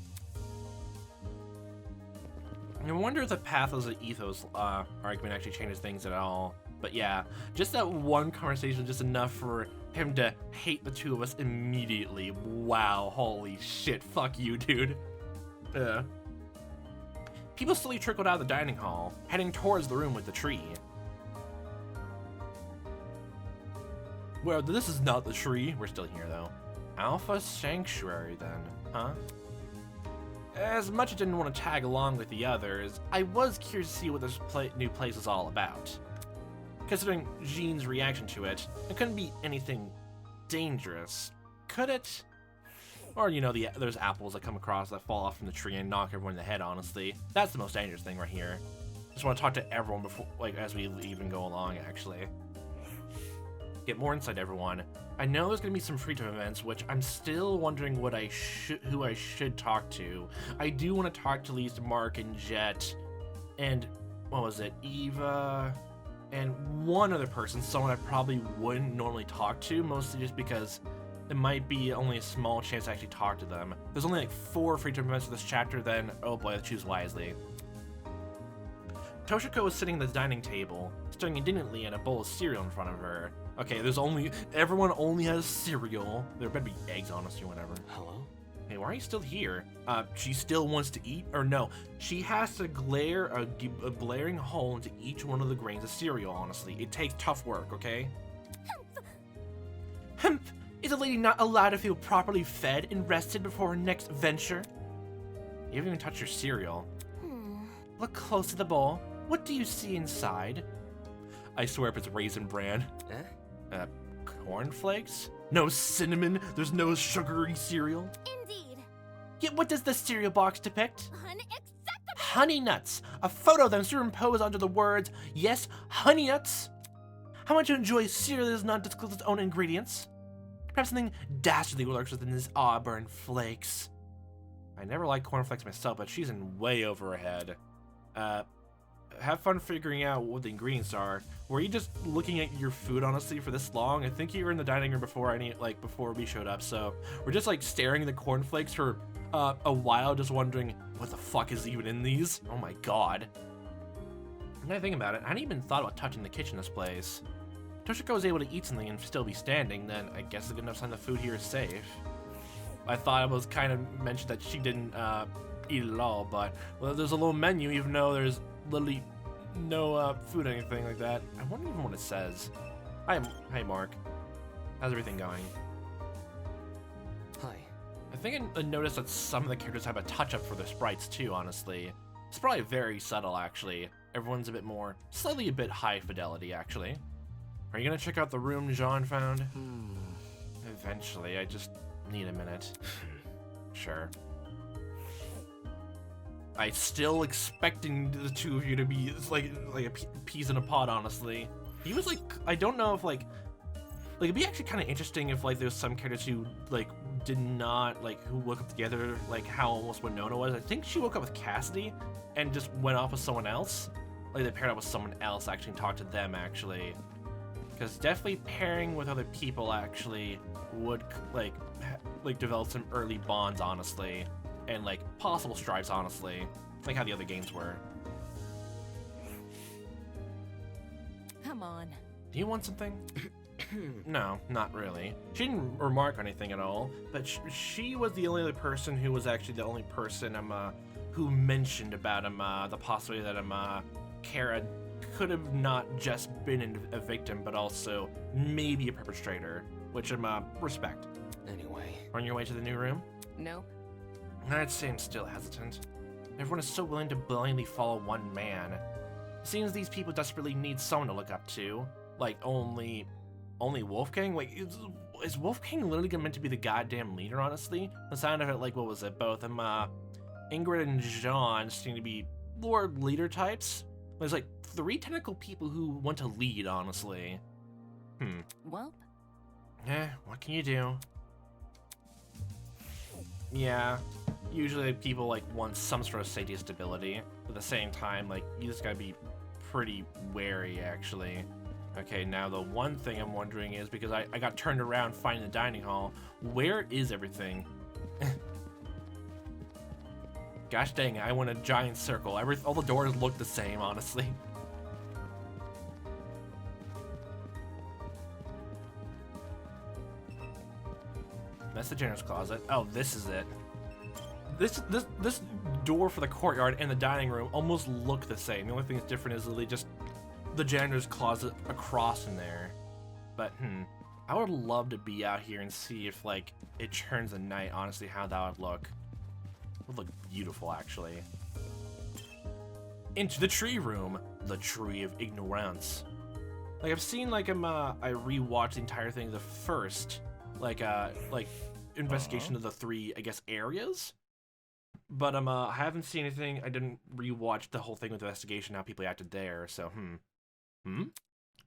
I wonder if the Pathos of Ethos argument actually changes things at all. But yeah, just that one conversation was just enough for him to hate the two of us immediately. Wow, holy shit. Fuck you, dude. People slowly trickled out of the dining hall, heading towards the room with the tree. Well, this is not the tree. We're still here, though. Alpha Sanctuary, then, huh? As much as I didn't want to tag along with the others, I was curious to see what this new place is all about. Considering Jean's reaction to it, it couldn't be anything dangerous, could it? Or, you know, there's apples that come across that fall off from the tree and knock everyone in the head, honestly. That's the most dangerous thing right here. Just want to talk to everyone before, like, as we even go along, actually. Get more insight, everyone. I know there's gonna be some free time events, which I'm still wondering who I should talk to. I do want to talk to at least Mark and Jet, and what was it, Eva, and one other person, someone I probably wouldn't normally talk to, mostly just because it might be only a small chance to actually talk to them. There's only like 4 free time events for this chapter, then oh boy, let's choose wisely. Toshiko was sitting at the dining table, staring indignantly at a bowl of cereal in front of her. Okay, everyone only has cereal. There better be eggs, honestly, or whatever. Hello? Hey, why are you still here? She still wants to eat? Or no, she has to glare a glaring hole into each one of the grains of cereal, honestly. It takes tough work, okay? Humph! Is a lady not allowed to feel properly fed and rested before her next venture? You haven't even touched your cereal. Look close at the bowl. What do you see inside? I swear if it's Raisin Bran. Cornflakes? No cinnamon? There's no sugary cereal? Indeed. Yet what does the cereal box depict? Unacceptable. Honey nuts! A photo of them superimposed onto the words, yes, honey nuts! How much you enjoy cereal that does not disclose its own ingredients? Perhaps something dastardly lurks within these auburn flakes. I never liked cornflakes myself, but she's in way over her head. Have fun figuring out what the ingredients are. Were you just looking at your food, honestly, for this long? I think you were in the dining room before before we showed up, so we're just like staring at the cornflakes for a while, just wondering what the fuck is even in these. Oh my god. Now I think about it, I hadn't even thought about touching the kitchen in this place. Toshiko was able to eat something and still be standing, then I guess it's a good enough sign the food here is safe. I thought it was kind of mentioned that she didn't eat it at all, but well, there's a little menu even though there's literally no food or anything like that. I wonder even what it says. Hi Mark. How's everything going? Hi. I think I noticed that some of the characters have a touch-up for their sprites too, honestly. It's probably very subtle, actually. Everyone's slightly a bit high fidelity, actually. Are you gonna check out the room Jean found? Eventually, I just need a minute. Sure. I'm still expecting the two of you to be like a peas in a pod, honestly. He was like, I don't know if like it'd be actually kind of interesting if like there's some characters who like did not who woke up together, like how almost Winona was. I think she woke up with Cassidy and just went off with someone else. Like they paired up with someone else actually and talked to them actually. Because definitely pairing with other people actually would like develop some early bonds, honestly. And like possible stripes, honestly, like how the other games were. Come on. Do you want something? No, not really. She didn't remark anything at all, but she was the only other person who was actually the only person who mentioned about the possibility that Kara could have not just been a victim, but also maybe a perpetrator, which respect. Anyway. On your way to the new room? Nope. I'd say I'm still hesitant. Everyone is so willing to blindly follow one man. It seems these people desperately need someone to look up to. Like, only Wolfgang? Like, is Wolfgang literally meant to be the goddamn leader, honestly? The sound of it, like, what was it? Both Ingrid and Jean seem to be Lord leader types. There's, like, 3 technical people who want to lead, honestly. Well? What can you do? Yeah, usually people like want some sort of safety and stability. But at the same time, like, you just gotta be pretty wary, actually. Okay, now the one thing I'm wondering is, because I got turned around finding the dining hall, where is everything? Gosh dang it, I went a giant circle. All the doors look the same, honestly. That's the janitor's closet. Oh, this is it. This door for the courtyard and the dining room almost look the same. The only thing that's different is literally just the janitor's closet across in there. But I would love to be out here and see if like it turns at night. Honestly, how that would look. It would look beautiful, actually. Into the tree room, the tree of ignorance. Like I've seen I rewatched the entire thing, the first investigation of the 3, I guess, areas. But I haven't seen anything. I didn't rewatch the whole thing with the investigation, how people acted there. So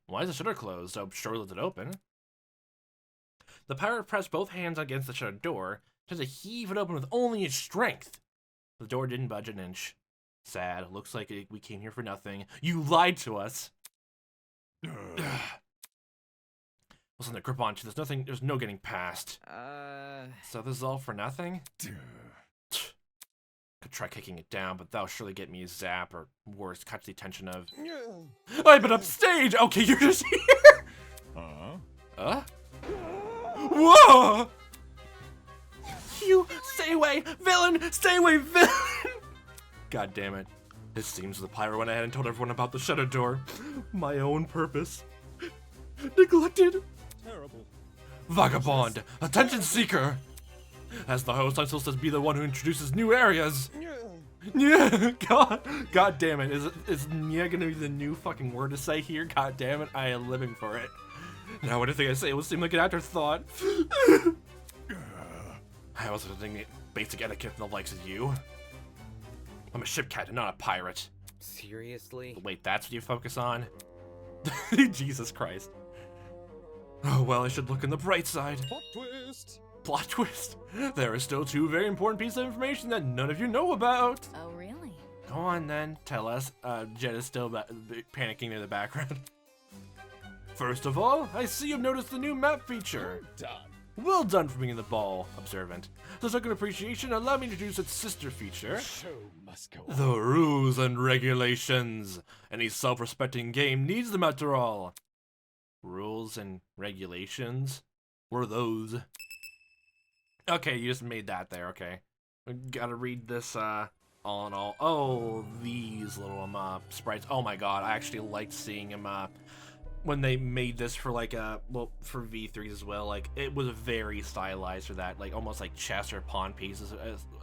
Why is the shutter closed? I'm sure it's open. The pirate pressed both hands against the shuttered door, tries to heave it open with only his strength. The door didn't budge an inch. Sad. Looks like we came here for nothing. You lied to us. Listen, grip onto. There's no getting past. So this is all for nothing? Could try kicking it down, but that'll surely get me a zap, or worse, catch the attention of... I've been upstage! Okay, you're just here! Huh? Whoa! You! Stay away! Villain! Stay away, villain! God damn it. It seems the pirate went ahead and told everyone about the shutter door. My own purpose. Neglected. Terrible. Vagabond. Attention seeker. As the host, I'm supposed to be the one who introduces new areas. Yeah, God damn it. Is yeah gonna be the new fucking word to say here? God damn it, I am living for it. Now anything I say will seem like an afterthought. I was thinking basic etiquette from the likes of you. I'm a ship captain, not a pirate. Seriously? Wait, that's what you focus on? Jesus Christ. Oh well, I should look on the bright side. Plot twist. Plot twist. There are still two very important pieces of information that none of you know about. Oh, really? Go on then, tell us. Jet is still panicking near the background. First of all, I see you've noticed the new map feature. Done. Well done for being the ball observant. The token appreciation, allow me to introduce its sister feature. Show must go on. The rules and regulations. Any self-respecting game needs them after all. Rules and regulations? What are those? Okay, you just made that there, okay. We gotta read this, all in all. Oh, these little, sprites. Oh my god, I actually liked seeing them, when they made this for, like, well, for V3s as well. Like, it was very stylized for that. Like, almost like chess or pawn pieces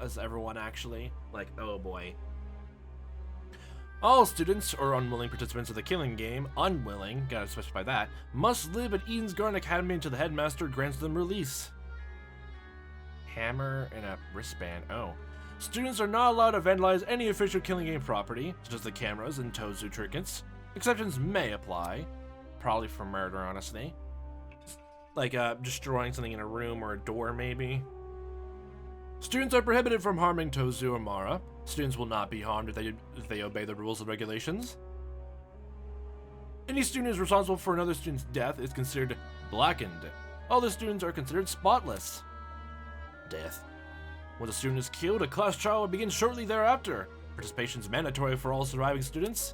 as everyone, actually. Like, oh boy. All students or unwilling participants of the killing game, unwilling, gotta specify that, must live at Eden's Garden Academy until the headmaster grants them release. Hammer and a wristband. Oh. Students are not allowed to vandalize any official killing game property, such as the cameras and Tozu trinkets. Exceptions may apply. Probably for murder, honestly. Like, destroying something in a room or a door, maybe. Students are prohibited from harming Tozu or Mara. Students will not be harmed if they obey the rules and regulations. Any student who is responsible for another student's death is considered blackened. All the students are considered spotless. Death. When a student is killed, a class trial will begin shortly thereafter. Participation is mandatory for all surviving students.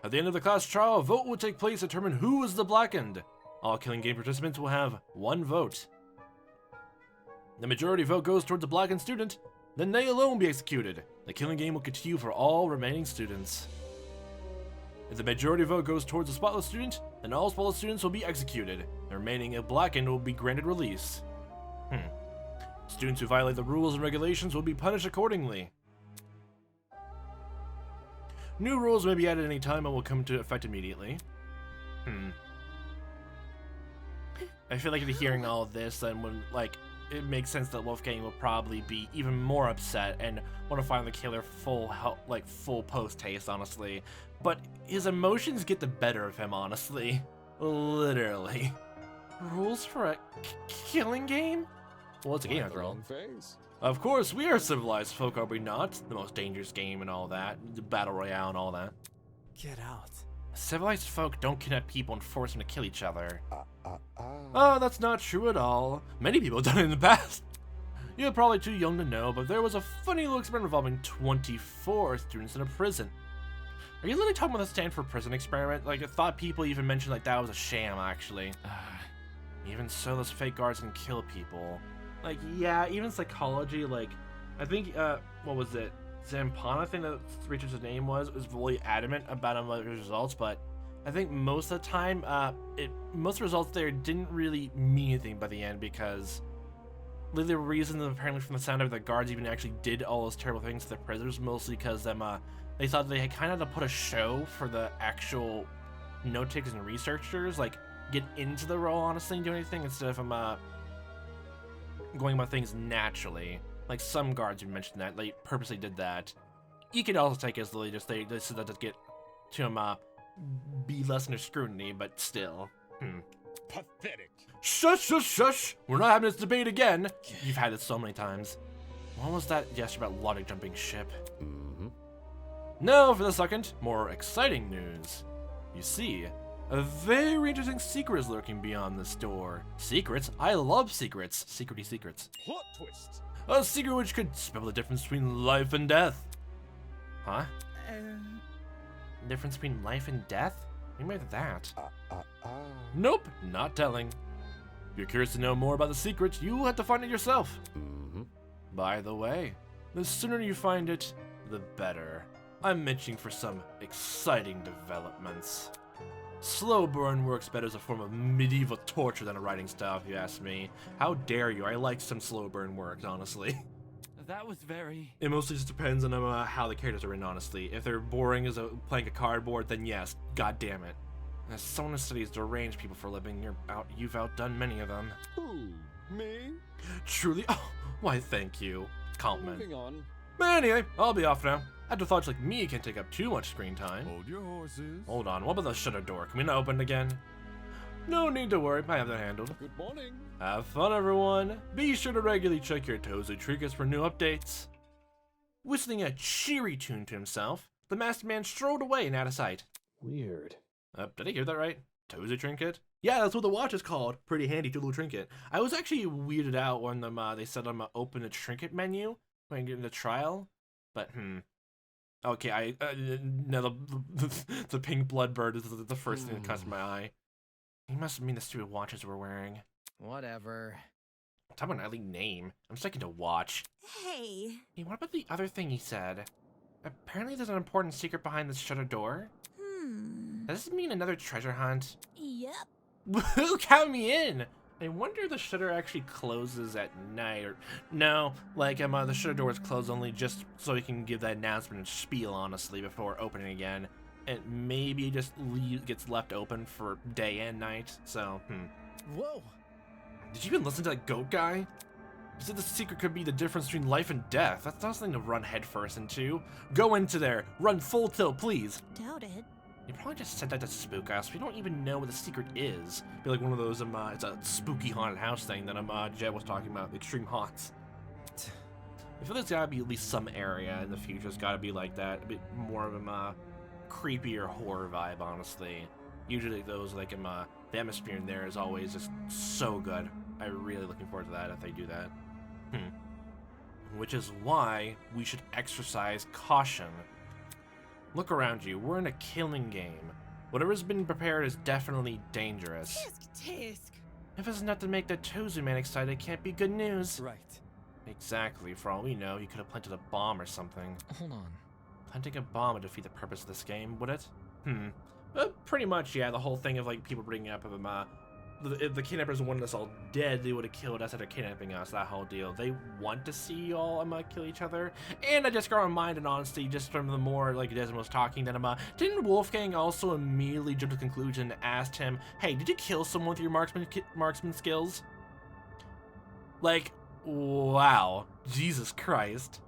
At the end of the class trial, a vote will take place to determine who is the blackened. All killing game participants will have one vote. The majority vote goes towards the blackened student, then they alone will be executed. The killing game will continue for all remaining students. If the majority vote goes towards the spotless student, then all spotless students will be executed. The remaining blackened will be granted release. Students who violate the rules and regulations will be punished accordingly. New rules may be added any time and will come into effect immediately. I feel like after hearing all of this, then when, like, it makes sense that Wolfgang will probably be even more upset and want to find the killer full post-haste, honestly. But his emotions get the better of him, honestly. Literally. Rules for a killing game? Well, it's a game after all. Phase. Of course, we are civilized folk, are we not? The most dangerous game and all that. The Battle Royale and all that. Get out. Civilized folk don't kidnap people and force them to kill each other. Oh, that's not true at all. Many people have done it in the past. You're probably too young to know, but there was a funny little experiment involving 24 students in a prison. Are you literally talking about the Stanford prison experiment? Like, I thought people even mentioned like that was a sham, actually. Even so, those fake guards can kill people. Like, yeah, even psychology, like, I think, what was it? Zampana, I think that Richard's name was really adamant about his results, but I think most of the time, most results there didn't really mean anything by the end, because the reason, apparently from the sound of it, the guards even actually did all those terrible things to the prisoners, mostly because they thought they had kind of to put a show for the actual note takers and researchers, like, get into the role, honestly, and do anything, instead of going about things naturally. Like, some guards you mentioned that they purposely did that. You could also take it as literally just they said that to get to him be less under scrutiny, but still. pathetic. Shush, shush, shush! We're not having this debate again. You've had it so many times. What was that gesture about logic jumping ship? Now for the second, more exciting news. You see, a very interesting secret is lurking beyond this door. Secrets? I love secrets. Secrety secrets. Plot twist. A secret which could spell the difference between life and death. Huh? Difference between life and death? What do you mean by that? Nope, not telling. If you're curious to know more about the secret, you'll have to find it yourself. By the way, the sooner you find it, the better. I'm itching for some exciting developments. Slow burn works better as a form of medieval torture than a writing style, if you ask me. How dare you? I like some slow burn work, honestly. That was very... It mostly just depends on how the characters are written, honestly. If they're boring as playing a cardboard, then yes, god damn it. As someone who studies deranged people for a living, you've outdone many of them. Who? Me? Truly? Oh, why thank you. Compliment. Moving on. But anyway, I'll be off now. Afterthoughts like me can't take up too much screen time. Hold your horses. Hold on, what about the shutter door? Can we not open it again? No need to worry, I have that handled. Good morning. Have fun, everyone. Be sure to regularly check your Tozu trinkets for new updates. Whistling a cheery tune to himself, the masked man strode away and out of sight. Weird. Did I hear that right? Tozu trinket? Yeah, that's what the watch is called. Pretty handy little trinket. I was actually weirded out when they said I'm gonna open the trinket menu when I get into trial. But, Okay, no, the pink blood bird is the first thing that comes to my eye. He must mean the stupid watches we're wearing. Whatever. Talk about an ugly name. I'm sticking to watch. Hey. Hey, what about the other thing he said? Apparently there's an important secret behind this shutter door. Does this mean another treasure hunt? Yep. Woohoo, count me in! I wonder if the shutter actually closes at night, or... No, like, the shutter door is closed only just so he can give that announcement and spiel, honestly, before opening again. And maybe it just gets left open for day and night, so, Whoa! Did you even listen to that goat guy? He said the secret could be the difference between life and death. That's not something to run headfirst into. Go into there. Run full tilt, please. Doubt it. You probably just said that to spook us. We don't even know what the secret is. Be like one of those, it's a spooky haunted house thing that Jed was talking about, Extreme Haunts. I feel there's gotta be at least some area in the future that's gotta be like that. A bit more of a creepier horror vibe, honestly. Usually those, like, the atmosphere in there is always just so good. I'm really looking forward to that if they do that. Which is why we should exercise caution. Look around you, we're in a killing game. Whatever's been prepared is definitely dangerous. Tisk. If it's not to make the Tozu man excited, it can't be good news. Right. Exactly, for all we know, he could have planted a bomb or something. Hold on. Planting a bomb would defeat the purpose of this game, would it? Pretty much, yeah, the whole thing of, like, people bringing up of him, if the kidnappers wanted us all dead, they would have killed us after kidnapping us, that whole deal. They want to see you all kill each other. And I just got reminded, and honestly, just from the more, like, Desmond was talking, that didn't Wolfgang also immediately jump to the conclusion and asked him, hey, did you kill someone with your marksman skills? Like, wow. Jesus Christ.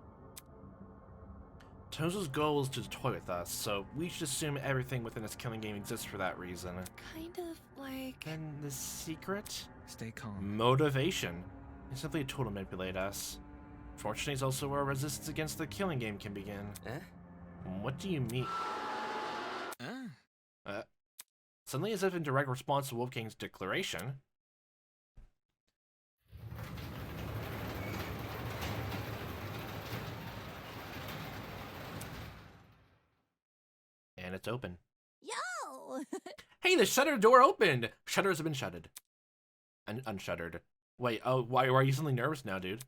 Tozu's goal is to toy with us, so we should assume everything within this killing game exists for that reason. Kind of like... Then the secret? Stay calm. Motivation. It's simply a tool to manipulate us. Fortunately, it's also where resistance against the killing game can begin. What do you mean? Suddenly, as if in direct response to Wolfgang's declaration. And it's open. Yo! Hey, the shutter door opened! Shutters have been shuttered. Unshuttered. Wait, oh, why are you suddenly nervous now, dude?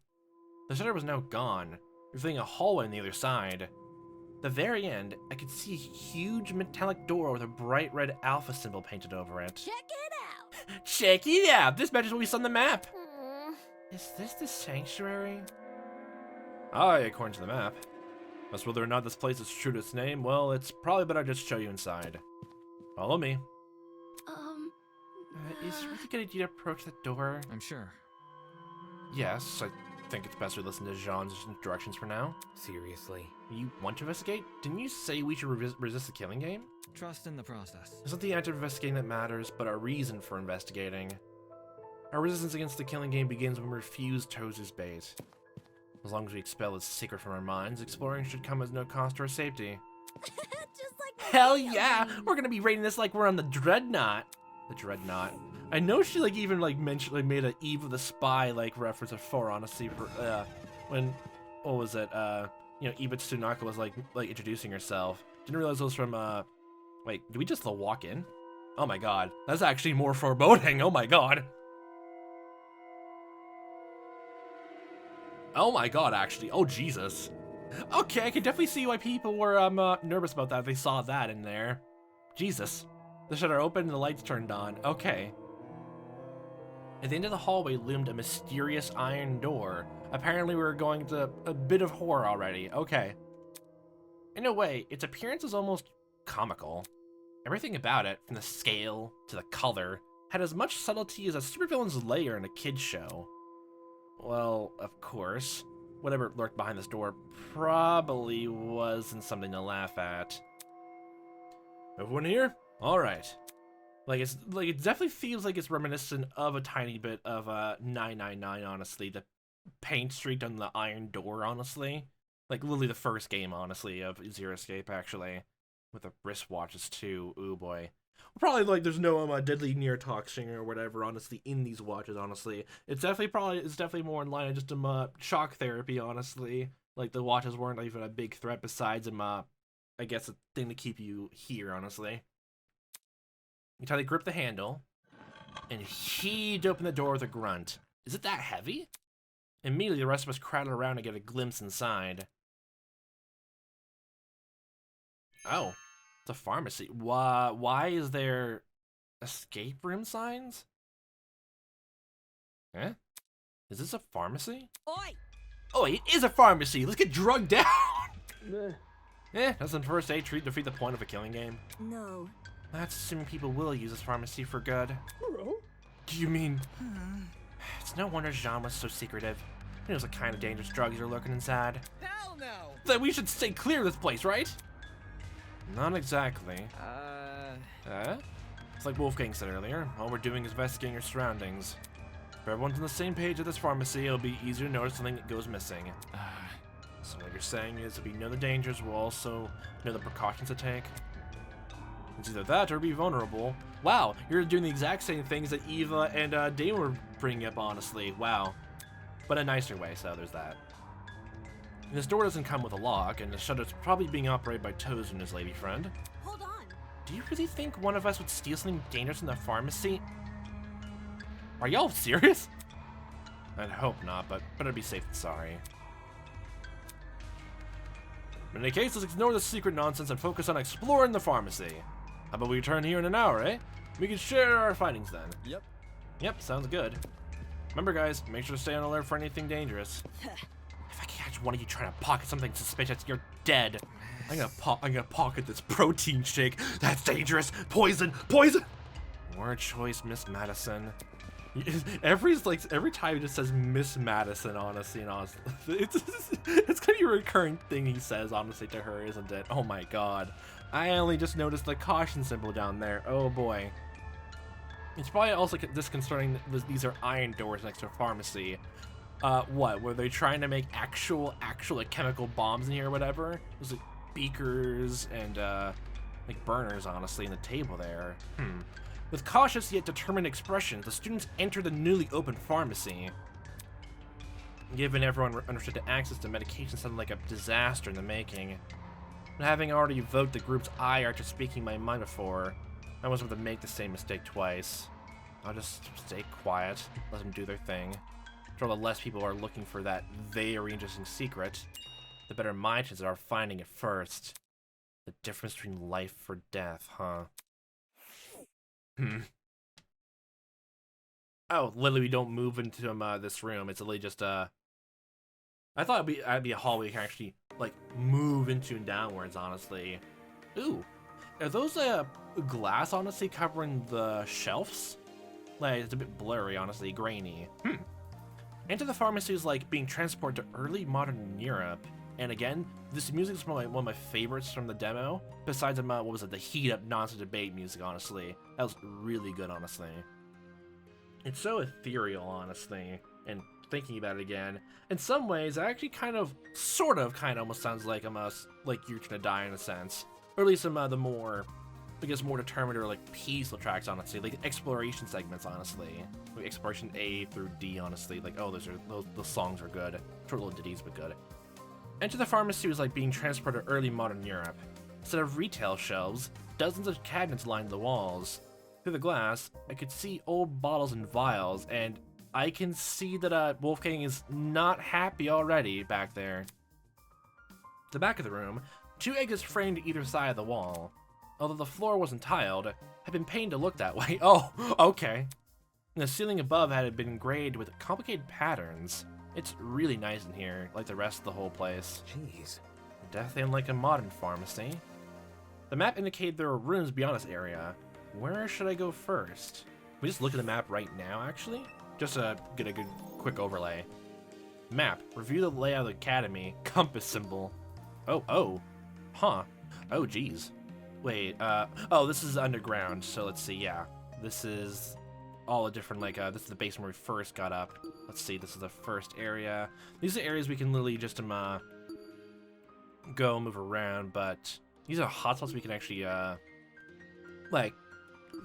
The shutter was now gone, revealing a hallway on the other side. At the very end, I could see a huge metallic door with a bright red alpha symbol painted over it. Check it out! Check it out! This matches what we saw on the map! Is this the sanctuary? Aye, according to the map. As whether or not this place is true to its name, well, it's probably better I just show you inside. Follow me. Is it really a good idea to approach the door? I'm sure. Yes, think it's best we listen to Jean's directions for now. Seriously? You want to investigate? Didn't you say we should resist the killing game? Trust in the process. It's not the act of investigating that matters, but our reason for investigating. Our resistance against the killing game begins when we refuse Tozu's bait. As long as we expel his secret from our minds, exploring should come as no cost to our safety. Just like the Hell video yeah! game. We're gonna be rating this like we're on the Dreadnought. The Dreadnought. I know she like even like mentioned like made a Eva the Spy like reference before, honestly, for when what was it? You know, Eva Tsunaka was like introducing herself. Didn't realize it was from wait, did we just walk in? Oh my god. That's actually more foreboding. Oh my god. Oh my god, actually. Oh Jesus. Okay, I can definitely see why people were nervous about that if they saw that in there. Jesus. The shutter opened and the lights turned on. Okay. At the end of the hallway loomed a mysterious iron door. Apparently we were going to a bit of horror already. Okay. In a way, its appearance was almost comical. Everything about it, from the scale to the color, had as much subtlety as a supervillain's lair in a kid's show. Well, of course, whatever lurked behind this door probably wasn't something to laugh at. Everyone here? All right. It definitely feels like it's reminiscent of a tiny bit of 999, honestly. The paint streaked on the iron door, honestly. Like literally the first game, honestly, of Zero Escape, actually, with the wristwatches too. Ooh boy. Probably like there's no deadly near toxin or whatever, honestly, in these watches, honestly. It's definitely more in line with just shock therapy, honestly. Like the watches weren't even a big threat besides I guess a thing to keep you here, honestly. You tightly grip the handle and heaved open the door with a grunt. Is it that heavy? Immediately the rest of us crowded around to get a glimpse inside. Oh. It's a pharmacy. Why is there escape room signs? Eh? Is this a pharmacy? Oi! Oh, it is a pharmacy! Let's get drugged down! Meh. Doesn't first aid treat defeat the point of a killing game? No. That's assuming people will use this pharmacy for good. Bro? Do you mean... It's no wonder Jean was so secretive. He knows the kind of dangerous drugs are lurking inside. Hell no! Then we should stay clear of this place, right? Not exactly. It's like Wolfgang said earlier, all we're doing is investigating your surroundings. If everyone's on the same page at this pharmacy, it'll be easier to notice something that goes missing. So what you're saying is if we know the dangers, we'll also know the precautions to take? It's either that or be vulnerable. Wow, you're doing the exact same things that Eva and Damon were bringing up, honestly. Wow. But a nicer way, so there's that. And this door doesn't come with a lock, and the shutter's probably being operated by Tozu and his lady friend. Hold on. Do you really think one of us would steal something dangerous from the pharmacy? Are y'all serious? I'd hope not, but better be safe than sorry. In any case, let's ignore the secret nonsense and focus on exploring the pharmacy. How about we return here in an hour, eh? We can share our findings then. Yep. Yep, sounds good. Remember guys, make sure to stay on alert for anything dangerous. If I catch one of you trying to pocket something suspicious, you're dead. I'm gonna pocket this protein shake. That's dangerous. Poison. Poison. Word choice, Miss Madison. Every time he just says Miss Madison, honestly, it's gonna be a recurring thing he says, honestly, to her, isn't it? Oh my god. I only just noticed the caution symbol down there. Oh boy. It's probably also disconcerting that these are iron doors next to a pharmacy. What? Were they trying to make actual like chemical bombs in here or whatever? There's like beakers and like burners, honestly, in the table there. With cautious yet determined expressions, the students enter the newly opened pharmacy. Given everyone unrestricted access to medication sounded like a disaster in the making. But having already evoked the group's ire after speaking my mind before, I wasn't able to make the same mistake twice. I'll just stay quiet, let them do their thing. For the less people are looking for that very interesting secret, the better my chances are finding it first. The difference between life or death, huh? Oh, literally we don't move into this room. It's literally just I thought it'd be a hallway you can actually like move into and downwards, honestly. Ooh. Are those glass honestly covering the shelves? Like it's a bit blurry, honestly, grainy. Enter the Pharmacy is like being transported to early modern Europe. And again, this music is one of my favorites from the demo. Besides, what was it, the heat up nonsense debate music, honestly. That was really good, honestly. It's so ethereal, honestly. And thinking about it again, in some ways, it actually sort of almost sounds like like You're Gonna Die in a sense. Or at least some the more, I guess, more determined or like peaceful tracks, honestly. Like exploration segments, honestly. Like exploration A through D, honestly. Like, oh, those songs are good. Short little ditties, but good. Enter the Pharmacy was like being transported to early modern Europe. Instead of retail shelves, dozens of cabinets lined the walls. Through the glass, I could see old bottles and vials, and I can see that Wolfgang is not happy already back there. At the back of the room, 2 exits framed either side of the wall. Although the floor wasn't tiled, it had been painted to look that way. Oh, okay. And the ceiling above had been engraved with complicated patterns. It's really nice in here, like the rest of the whole place. Jeez. Definitely unlike a modern pharmacy. The map indicated there were rooms beyond this area. Where should I go first? We just look at the map right now, actually? Just to get a good quick overlay. Map. Review the layout of the academy. Compass symbol. Oh. Huh. Oh, geez. Wait, oh, this is underground, so let's see, yeah. This is all the different, like, this is the basement where we first got up. Let's see, this is the first area. These are areas we can literally just, go move around, but these are hotspots we can actually, like,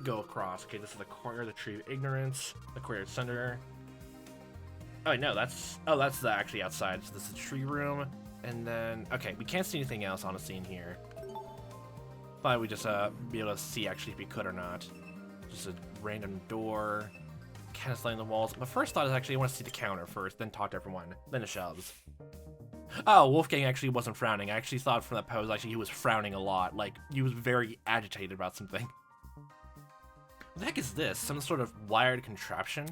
go across. Okay, this is the corner, the Tree of Ignorance, the Quarrier Center. Oh, no, that's actually outside, so this is the tree room. And then, okay, we can't see anything else, honestly, in here. Thought we'd just, be able to see, actually, if we could or not. Just a random door. Canister lining the walls. My first thought is actually I want to see the counter first, then talk to everyone, then the shelves. Oh, Wolfgang actually wasn't frowning. I actually thought from that pose, actually, he was frowning a lot. Like, he was very agitated about something. What the heck is this? Some sort of wired contraption?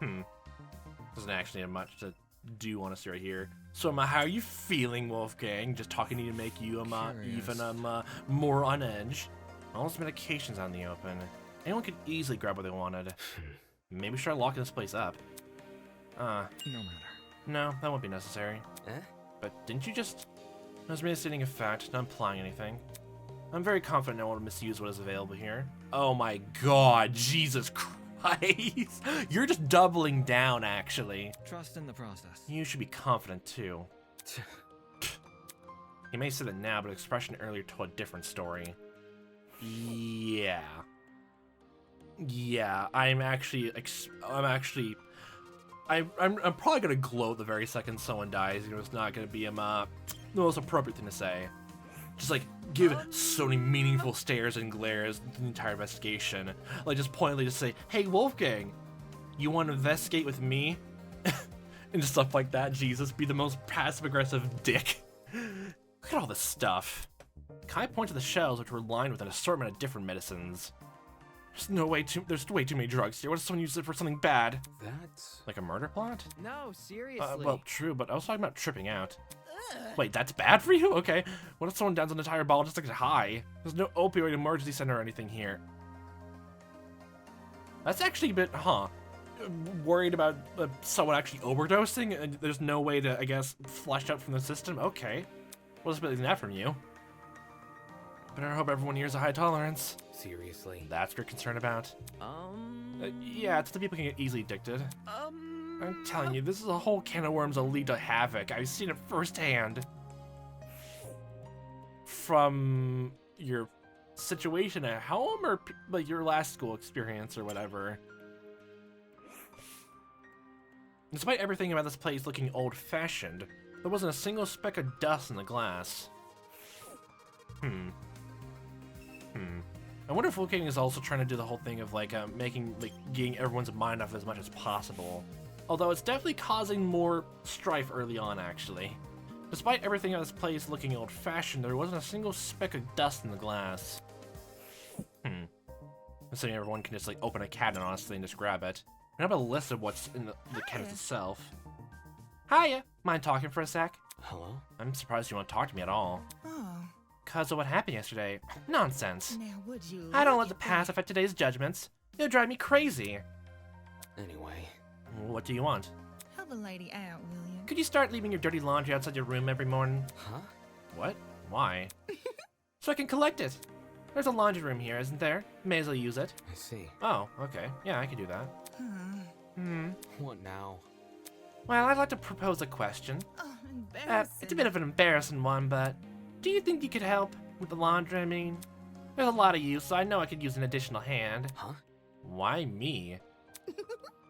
Doesn't actually have much to do, honestly, right here. So, how are you feeling, Wolfgang? Just talking to you to make you, even, more on edge. All those medications out in the open. Anyone could easily grab what they wanted. Maybe we should try locking this place up. No matter. No, that won't be necessary. But didn't you just... I was merely stating a fact, not implying anything. I'm very confident no one will misuse what is available here. Oh my god, Jesus Christ! You're just doubling down, actually. Trust in the process. You should be confident, too. You may say that now, but expression earlier told a different story. Yeah, I'm probably gonna gloat the very second someone dies. You know, it's not gonna be the most appropriate thing to say. Just like give so many meaningful stares and glares the entire investigation. Like just pointedly just say, "Hey Wolfgang, you want to investigate with me?" And just stuff like that. Jesus, be the most passive-aggressive dick. Look at all this stuff. Kai pointed to the shelves, which were lined with an assortment of different medicines. There's way too many drugs here. What if someone uses it for something bad? That's... Like a murder plot? No, seriously. Well, true, but I was talking about tripping out. Wait, that's bad for you? Okay. What if someone downs an entire bottle just to get high? There's no opioid emergency center or anything here. That's actually a bit, worried about someone actually overdosing, and there's no way to, I guess, flush out from the system? Okay. Wasn't expecting that from you. Better hope everyone here has a high tolerance. Seriously. That's what you're concerned about? Yeah, it's the people who can get easily addicted. I'm telling you, this is a whole can of worms that'll lead to havoc. I've seen it firsthand. From your situation at home or like your last school experience or whatever. Despite everything about this place looking old-fashioned, there wasn't a single speck of dust in the glass. I wonder if Wolfgang is also trying to do the whole thing of like getting everyone's mind off as much as possible. Although it's definitely causing more strife early on, actually. Despite everything about this place looking old-fashioned, there wasn't a single speck of dust in the glass. So everyone can just like open a cabinet honestly and just grab it. I have a list of what's in the cabinet itself. Hiya! Mind talking for a sec? Hello? I'm surprised you want to talk to me at all. Oh, Cause of what happened yesterday. Nonsense. now would you I don't look let the at past that? affect today's judgments. It'll drive me crazy. Anyway. What do you want? Help a lady out, will you? Could you start leaving your dirty laundry outside your room every morning? Huh? What? Why? So I can collect it. There's a laundry room here, isn't there? May as well use it. I see. Oh, okay. Yeah, I can do that. What now? Well, I'd like to propose a question. Oh, embarrassing. It's a bit of an embarrassing one, but do you think you could help with the laundry? I mean, there's a lot of you, so I know I could use an additional hand. Huh? Why me?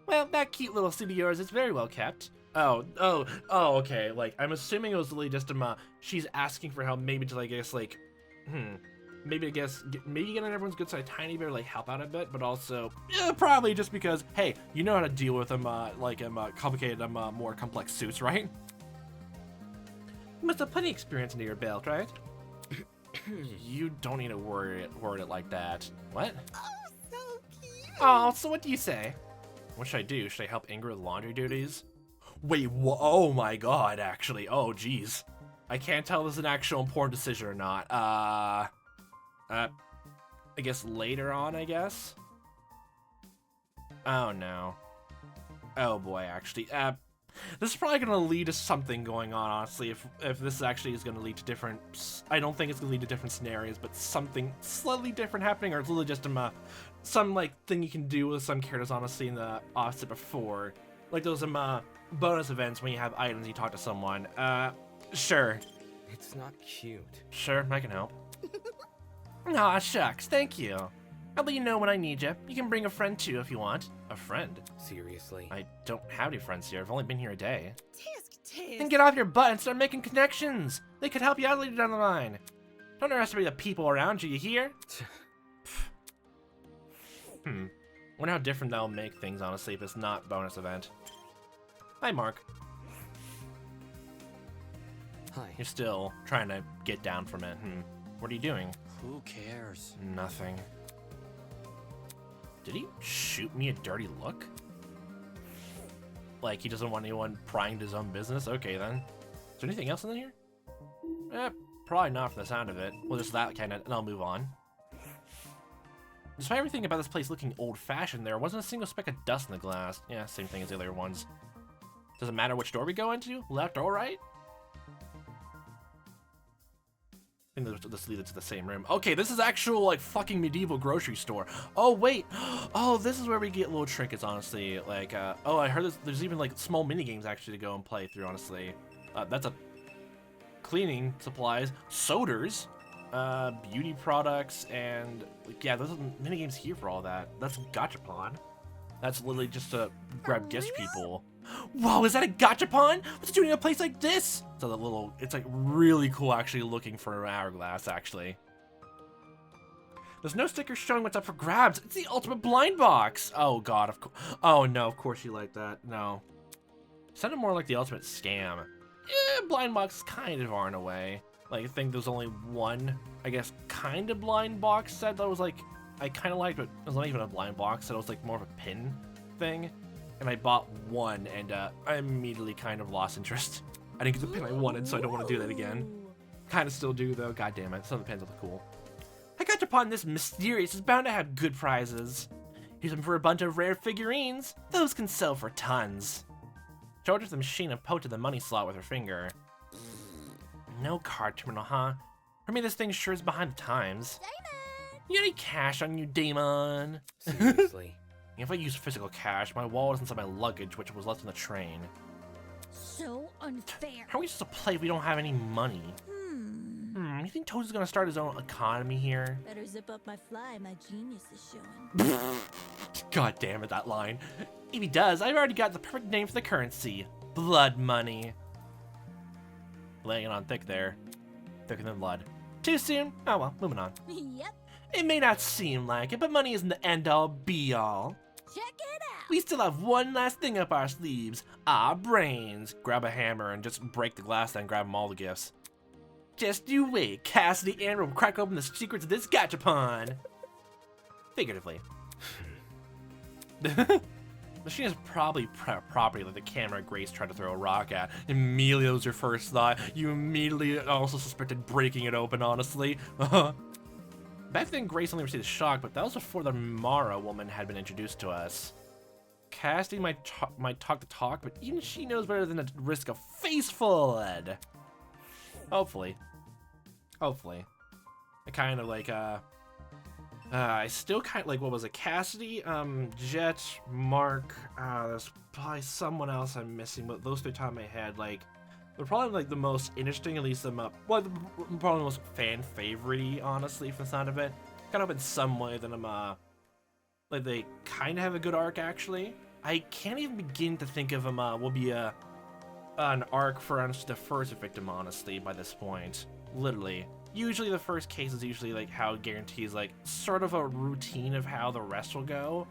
Well, that cute little suit of yours is very well kept. Oh, okay. Like, I'm assuming it was really just she's asking for help, maybe to, I guess, like, maybe getting on everyone's good side a tiny bit, or, like, help out a bit, but also, probably just because, hey, you know how to deal with complicated, more complex suits, right? You must have plenty of experience under your belt, right? You don't need to word it like that. What? Oh, so cute. Oh, so what do you say? What should I do? Should I help Ingrid with laundry duties? Wait, oh my god, actually. Oh, jeez. I can't tell if this is an actual important decision or not. I guess later on, I guess? Oh, no. Oh, boy, actually. This is probably going to lead to something going on, honestly, if this actually is going to lead to different... I don't think it's going to lead to different scenarios, but something slightly different happening, or it's literally just some, like, thing you can do with some characters, honestly, in the offset before. Like those, bonus events when you have items and you talk to someone. Sure. It's not cute. Sure, I can help. Aw, shucks, thank you. I'll let you know when I need you. You can bring a friend too if you want. A friend? Seriously? I don't have any friends here. I've only been here a day. Tisk. Then get off your butt and start making connections. They could help you out later down the line. Don't underestimate the people around you, you hear? Wonder how different that'll make things, honestly, if it's not bonus event. Hi, Mark. Hi. You're still trying to get down from it. What are you doing? Who cares? Nothing. Did he shoot me a dirty look? Like he doesn't want anyone prying into his own business? Okay, then. Is there anything else in here? Probably not from the sound of it. Well, just that kind of, and I'll move on. Despite everything about this place looking old-fashioned, there wasn't a single speck of dust in the glass. Yeah, same thing as the other ones. Does it matter which door we go into? Left or right? I think this leads to the same room. Okay, this is actual, like, fucking medieval grocery store. Oh, wait. Oh, this is where we get little trinkets, honestly. Like, oh, I heard there's even, like, small mini-games, actually, to go and play through, honestly. That's a... Cleaning supplies. Soders. Beauty products, and yeah, there's minigames here for all that. That's Gachapon. That's literally just to grab gifts people. Whoa, is that a Gachapon? What's it doing in a place like this? So the little, it's like really cool actually looking for an hourglass, actually. There's no stickers showing what's up for grabs. It's the ultimate blind box. Oh god, of course. Oh no, of course you like that. No. Sounded more like the ultimate scam. Blind boxes kind of are in a way. Like, I think there's only one, I guess, kind of blind box set that was like, I kind of liked, but it was not even a blind box set. It was like more of a pin thing. And I bought one, and I immediately kind of lost interest. I didn't get the pin I wanted, so I don't want to do that again. Kind of still do, though. God damn it. Some of the pins look cool. I got upon this mysterious is bound to have good prizes. Here's them for a bunch of rare figurines. Those can sell for tons. Showed her to the machine and poked to the money slot with her finger. No card terminal, huh? For me, this thing sure is behind the times. Damon! You got any cash on you, Damon? Seriously? If I use physical cash, my wallet is inside my luggage, which was left on the train. So unfair. How are we supposed to play if we don't have any money? You think Tozu's gonna start his own economy here? Better zip up my fly, my genius is showing. God damn it, that line. If he does, I've already got the perfect name for the currency. Blood money. Laying it on thick there. Thicker than blood. Too soon? Oh well, moving on. Yep. It may not seem like it, but money isn't the end-all, be-all. Check it out. We still have one last thing up our sleeves. Our brains. Grab a hammer and just break the glass, then grab them all the gifts. Just you wait. Cassidy and will crack open the secrets of this gachapon. Figuratively. The machine is probably property that the camera Grace tried to throw a rock at. Immediately was your first thought. You immediately also suspected breaking it open, honestly. Back then, Grace only received a shock, but that was before the Mara woman had been introduced to us. Cassidy might talk the talk, but even she knows better than to risk a face full of lead. Hopefully. Hopefully. I kind of like, I still kind of like, what was it? Cassidy, Jet, Mark, there's probably someone else I'm missing, but those three top of my head, like, they're probably like the most interesting, at least them up. Well, probably the most fan favorite, honestly, from the sound of it. Kind of in some way that I'm, like they kind of have a good arc actually. I can't even begin to think of them. Will be an arc for the first victim, honestly, by this point. Literally, usually the first case is usually like how it guarantees like sort of a routine of how the rest will go.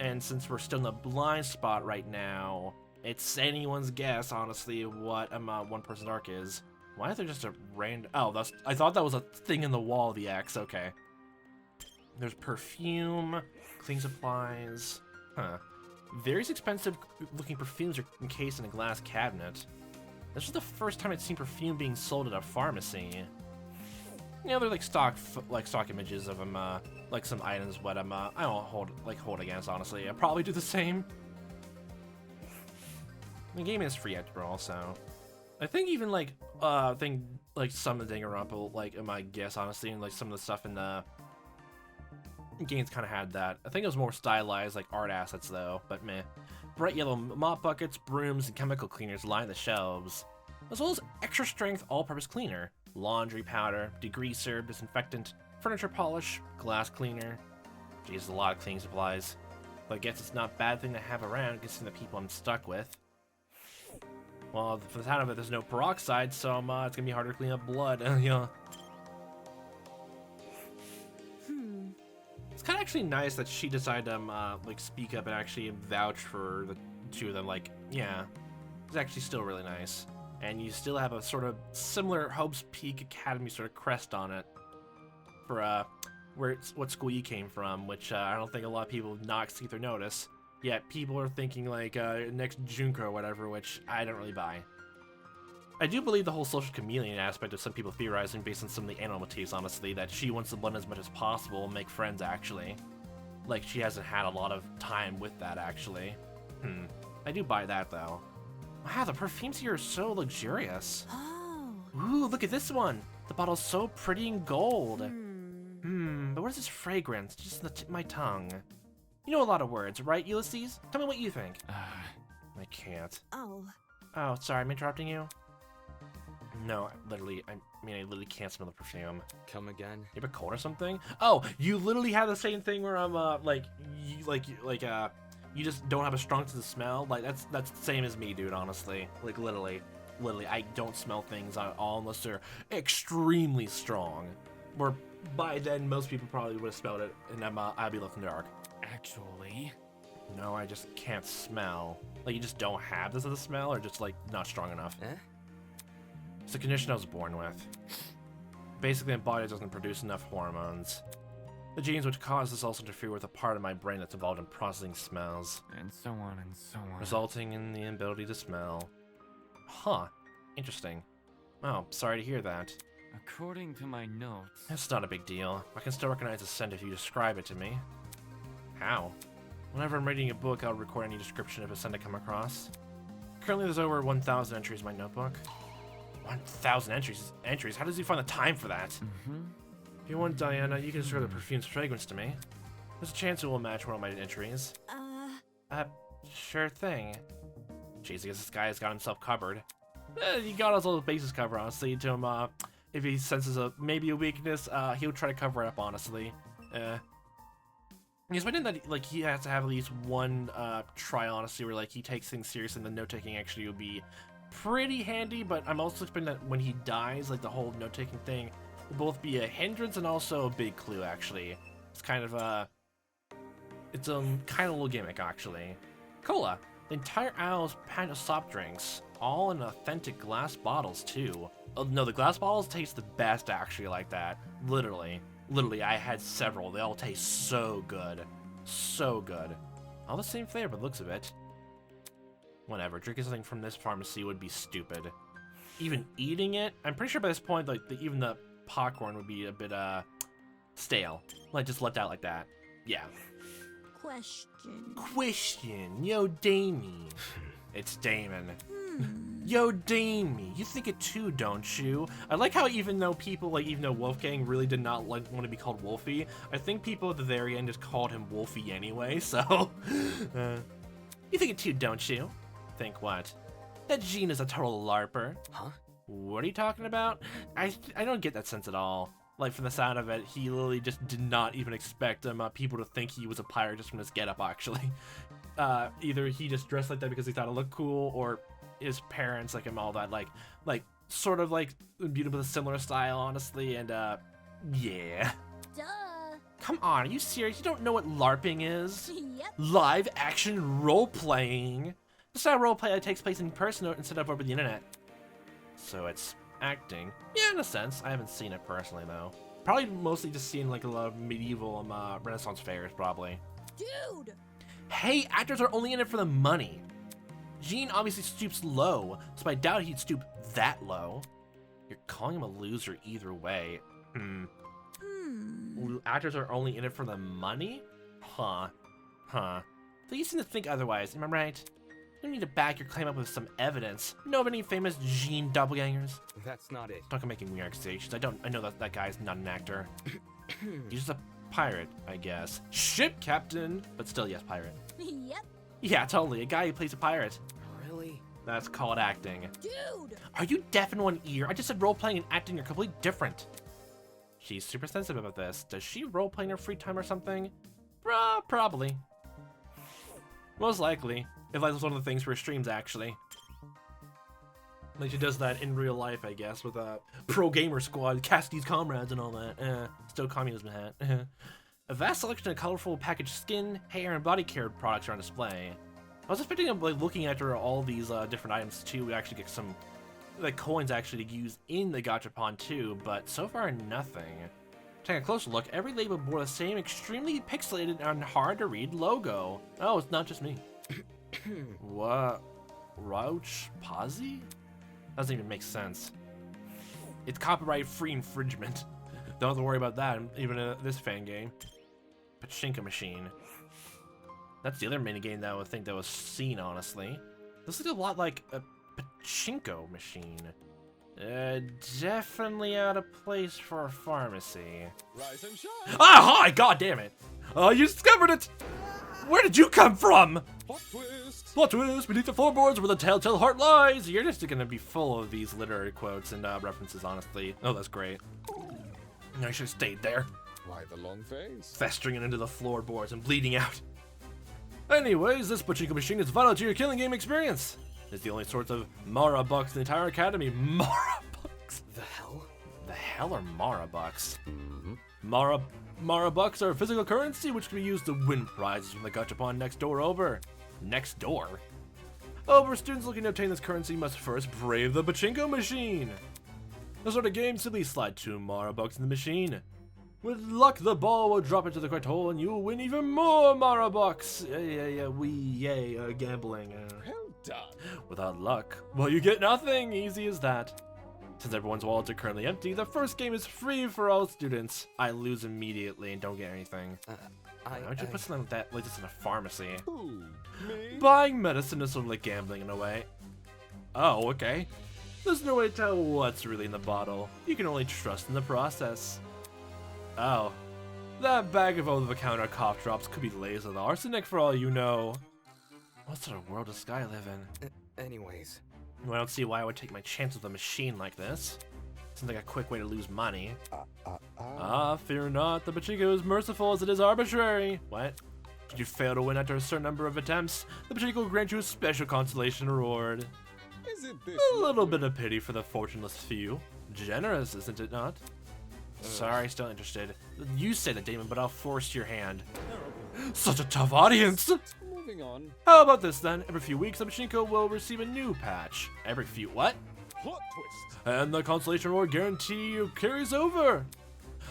And since we're still in the blind spot right now, it's anyone's guess, honestly, what one person's arc is. Why is there just a random? Oh, I thought that was a thing in the wall. The X. Okay. There's perfume, cleaning supplies. Huh. Various expensive looking perfumes are encased in a glass cabinet. This was the first time I'd seen perfume being sold at a pharmacy. You know, they're like stock images of them, like some items, but I don't hold against, honestly. I'll probably do the same. The game is free after all, so I think even like some of the Danganronpa, like my guess, honestly, and like some of the stuff in the games kind of had that. I think it was more stylized, like art assets though, but meh. Bright yellow mop buckets, brooms, and chemical cleaners line the shelves, as well as extra strength all-purpose cleaner, laundry powder, degreaser, disinfectant, furniture polish, glass cleaner. Jeez, a lot of cleaning supplies. But I guess it's not a bad thing to have around considering the people I'm stuck with. Well, for the sound of it, there's no peroxide, so it's gonna be harder to clean up blood. Yeah. It's kind of actually nice that she decided to like speak up and actually vouch for the two of them. Like, yeah, it's actually still really nice, and you still have a sort of similar Hope's Peak Academy sort of crest on it for what school you came from, which I don't think a lot of people not see their notice. Yet people are thinking like next Junko or whatever, which I don't really buy. I do believe the whole social chameleon aspect of some people theorizing based on some of the animal motifs, honestly, that she wants to blend as much as possible and make friends, actually. Like, she hasn't had a lot of time with that, actually. I do buy that, though. Wow, the perfumes here are so luxurious. Oh. Ooh, look at this one. The bottle's so pretty and gold. But what is this fragrance? Just on the tip of my tongue. You know a lot of words, right, Ulysses? Tell me what you think. I can't. Oh. Oh, sorry, I'm interrupting you. No, I literally can't smell the perfume. Come again? You have a cold or something? Oh, you literally have the same thing where I'm you just don't have a strong sense of smell. Like that's the same as me, dude. Honestly, like literally, I don't smell things at all unless they're extremely strong. Where by then most people probably would have smelled it, and I'd be left in the dark. Actually, no, I just can't smell. Like you just don't have this as a smell, or just like not strong enough. It's a condition I was born with. Basically, my body doesn't produce enough hormones. The genes which cause this also interfere with a part of my brain that's involved in processing smells. and so on and so on. Resulting in the inability to smell. Huh. Interesting. Oh, sorry to hear that. According to my notes, It's not a big deal. I can still recognize the scent if you describe it to me. How? Whenever I'm reading a book, I'll record any description of a scent I come across. Currently, there's over 1,000 entries in my notebook. 1,000 entries? How does he find the time for that? If you want, Diana, you can describe the perfume's fragrance to me. There's a chance it will match one of my entries. Sure thing. Jeez, I guess this guy has got himself covered. He got his little bases covered, honestly, to him, if he senses maybe a weakness, he'll try to cover it up, honestly. He's finding that, like, he has to have at least one, try, honestly, where, like, he takes things seriously, and the note-taking actually will be pretty handy, but I'm also expecting that when he dies, like, the whole note-taking thing will both be a hindrance and also a big clue, actually. It's kind of, it's a kind of little gimmick, actually. Cola. The entire aisle's packed of soft drinks, all in authentic glass bottles, too. Oh, no, the glass bottles taste the best, actually, like that. Literally, I had several. They all taste so good. So good. All the same flavor, but looks of it. Whatever, drinking something from this pharmacy would be stupid. Even eating it, I'm pretty sure by this point, like, even the popcorn would be a bit, stale. Like, just left out like that. Yeah. Question. Yo, Damie. It's Damon. Yo, Damie, you think it too, don't you? I like how even though people, like, even though Wolfgang really did not want to be called Wolfie, I think people at the very end just called him Wolfie anyway, so... you think it too, don't you? Think what? That Jean is a total LARPer. Huh? What are you talking about? I don't get that sense at all. Like, from the sound of it, he literally just did not even expect people to think he was a pirate just from his getup, actually. Either he just dressed like that because he thought it looked cool, or his parents like him all that, like sort of like imbued with a similar style, honestly, and yeah. Duh. Come on, are you serious? You don't know what LARPing is? Yep. Live action role-playing. The style of role-play that takes place in person instead of over the internet. So it's acting. Yeah, in a sense. I haven't seen it personally, though. Probably mostly just seen like a lot of medieval Renaissance fairs, probably. Dude. Hey, actors are only in it for the money. Jean obviously stoops low, so I doubt he'd stoop that low. You're calling him a loser either way. Actors are only in it for the money? Huh. So you seem to think otherwise, am I right? You need to back your claim up with some evidence. Know of any famous Jean doppelgangers? That's not it. Don't go making weird accusations. I know that guy's not an actor. He's just a pirate, I guess. Ship captain! But still, yes, pirate. Yep. Yeah, totally. A guy who plays a pirate. Really? That's called acting. Dude. Are you deaf in one ear? I just said role-playing and acting are completely different. She's super sensitive about this. Does she role-play in her free time or something? Probably. Most likely. If that was one of the things for her streams, actually. Like, she does that in real life, I guess, with Pro Gamer Squad, Cassidy's comrades and all that. Still communism hat. A vast selection of colorful packaged skin, hair, and body care products are on display. I was expecting, like, looking after all these different items, too, we actually get some, like, coins actually to use in the gachapon, too, but so far, nothing. Taking a closer look, every label bore the same extremely pixelated and hard-to-read logo. Oh, it's not just me. What? Rouch Pazzi? Doesn't even make sense. It's copyright-free infringement. Don't have to worry about that, even in this fan game. Pachinko machine. That's the other minigame that I would think that was seen, honestly. This looks a lot like a pachinko machine. Definitely out of place for a pharmacy. Rise and shine. Ah, hi! God damn it! Oh, you discovered it! Where did you come from? Plot twist. Plot twist beneath the floorboards where the telltale heart lies. You're just gonna be full of these literary quotes and references, honestly. Oh, that's great. I should have stayed there, Why the long face? festering it into the floorboards and bleeding out. Anyways, this pachinko machine is vital to your killing game experience. It's the only source of Mara bucks in the entire academy. Mara bucks? The hell? The hell are Mara bucks? Mm-hmm. Mara bucks are physical currency which can be used to win prizes from the gachapon next door over. Next door? However, students looking to obtain this currency must first brave the pachinko machine. To start a game, simply slide 2 Mara bucks in the machine. With luck, the ball will drop into the correct hole and you will win even more Mara bucks. Gambling. Well done. Without luck, well, you get nothing. Easy as that. Since everyone's wallets are currently empty, the first game is free for all students. I lose immediately and don't get anything. Why don't you put something like this in a pharmacy? Who? Me? Buying medicine is sort of like gambling in a way. Oh, okay. There's no way to tell what's really in the bottle. You can only trust in the process. Oh. That bag of over-the-counter cough drops could be laced with arsenic for all you know. What sort of world does Sky live in? Anyways. Well, I don't see why I would take my chance with a machine like this. Seems like a quick way to lose money. Fear not. The pachinko is merciful as it is arbitrary. What? Should you fail to win after a certain number of attempts, the pachinko will grant you a special consolation reward. Isn't this A little bit of pity for the fortuneless few. Generous, isn't it not? Sorry, still interested. You say that, Damon, but I'll force your hand. Such a tough audience! moving on? How about this then? Every few weeks, the pachinko will receive a new patch. Every few what? Plot twist. And the consolation reward guarantee carries over.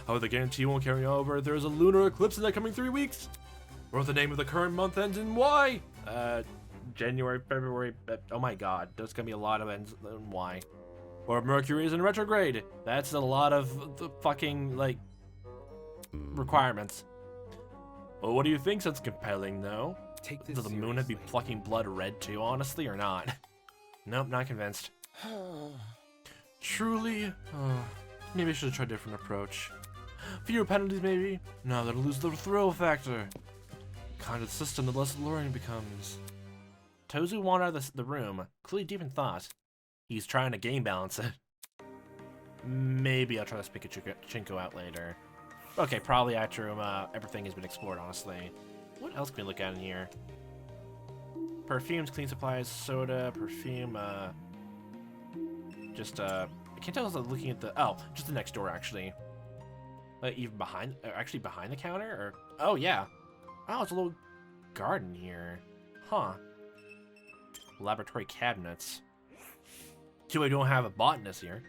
However, the guarantee won't carry over if there is a lunar eclipse in the coming 3 weeks. Or if the name of the current month ends in Y. January, February, oh my god, there's gonna be a lot of ends in Y. Or Mercury is in retrograde. That's a lot of the fucking, like, requirements. Well, what do you think sounds compelling, though? Take this Does the moon have to be seriously. plucking blood red too, honestly, or not? Nope, not convinced. Truly? Maybe I should try a different approach. Fewer penalties, maybe? No, that'll lose the thrill factor. The kinder the system, the less alluring it becomes. Tozu wandered out of the room, clearly deep in thought. He's trying to game balance it. Maybe I'll try to speak a Chinko out later. Okay, probably after everything has been explored, honestly. What else can we look at in here? Perfumes, cleaning supplies, soda, perfume, I can't tell if I was looking at just the next door, actually. Even behind, actually behind the counter, or, oh yeah. Oh, it's a little garden here. Huh. Laboratory cabinets. Too bad we don't have a botanist here.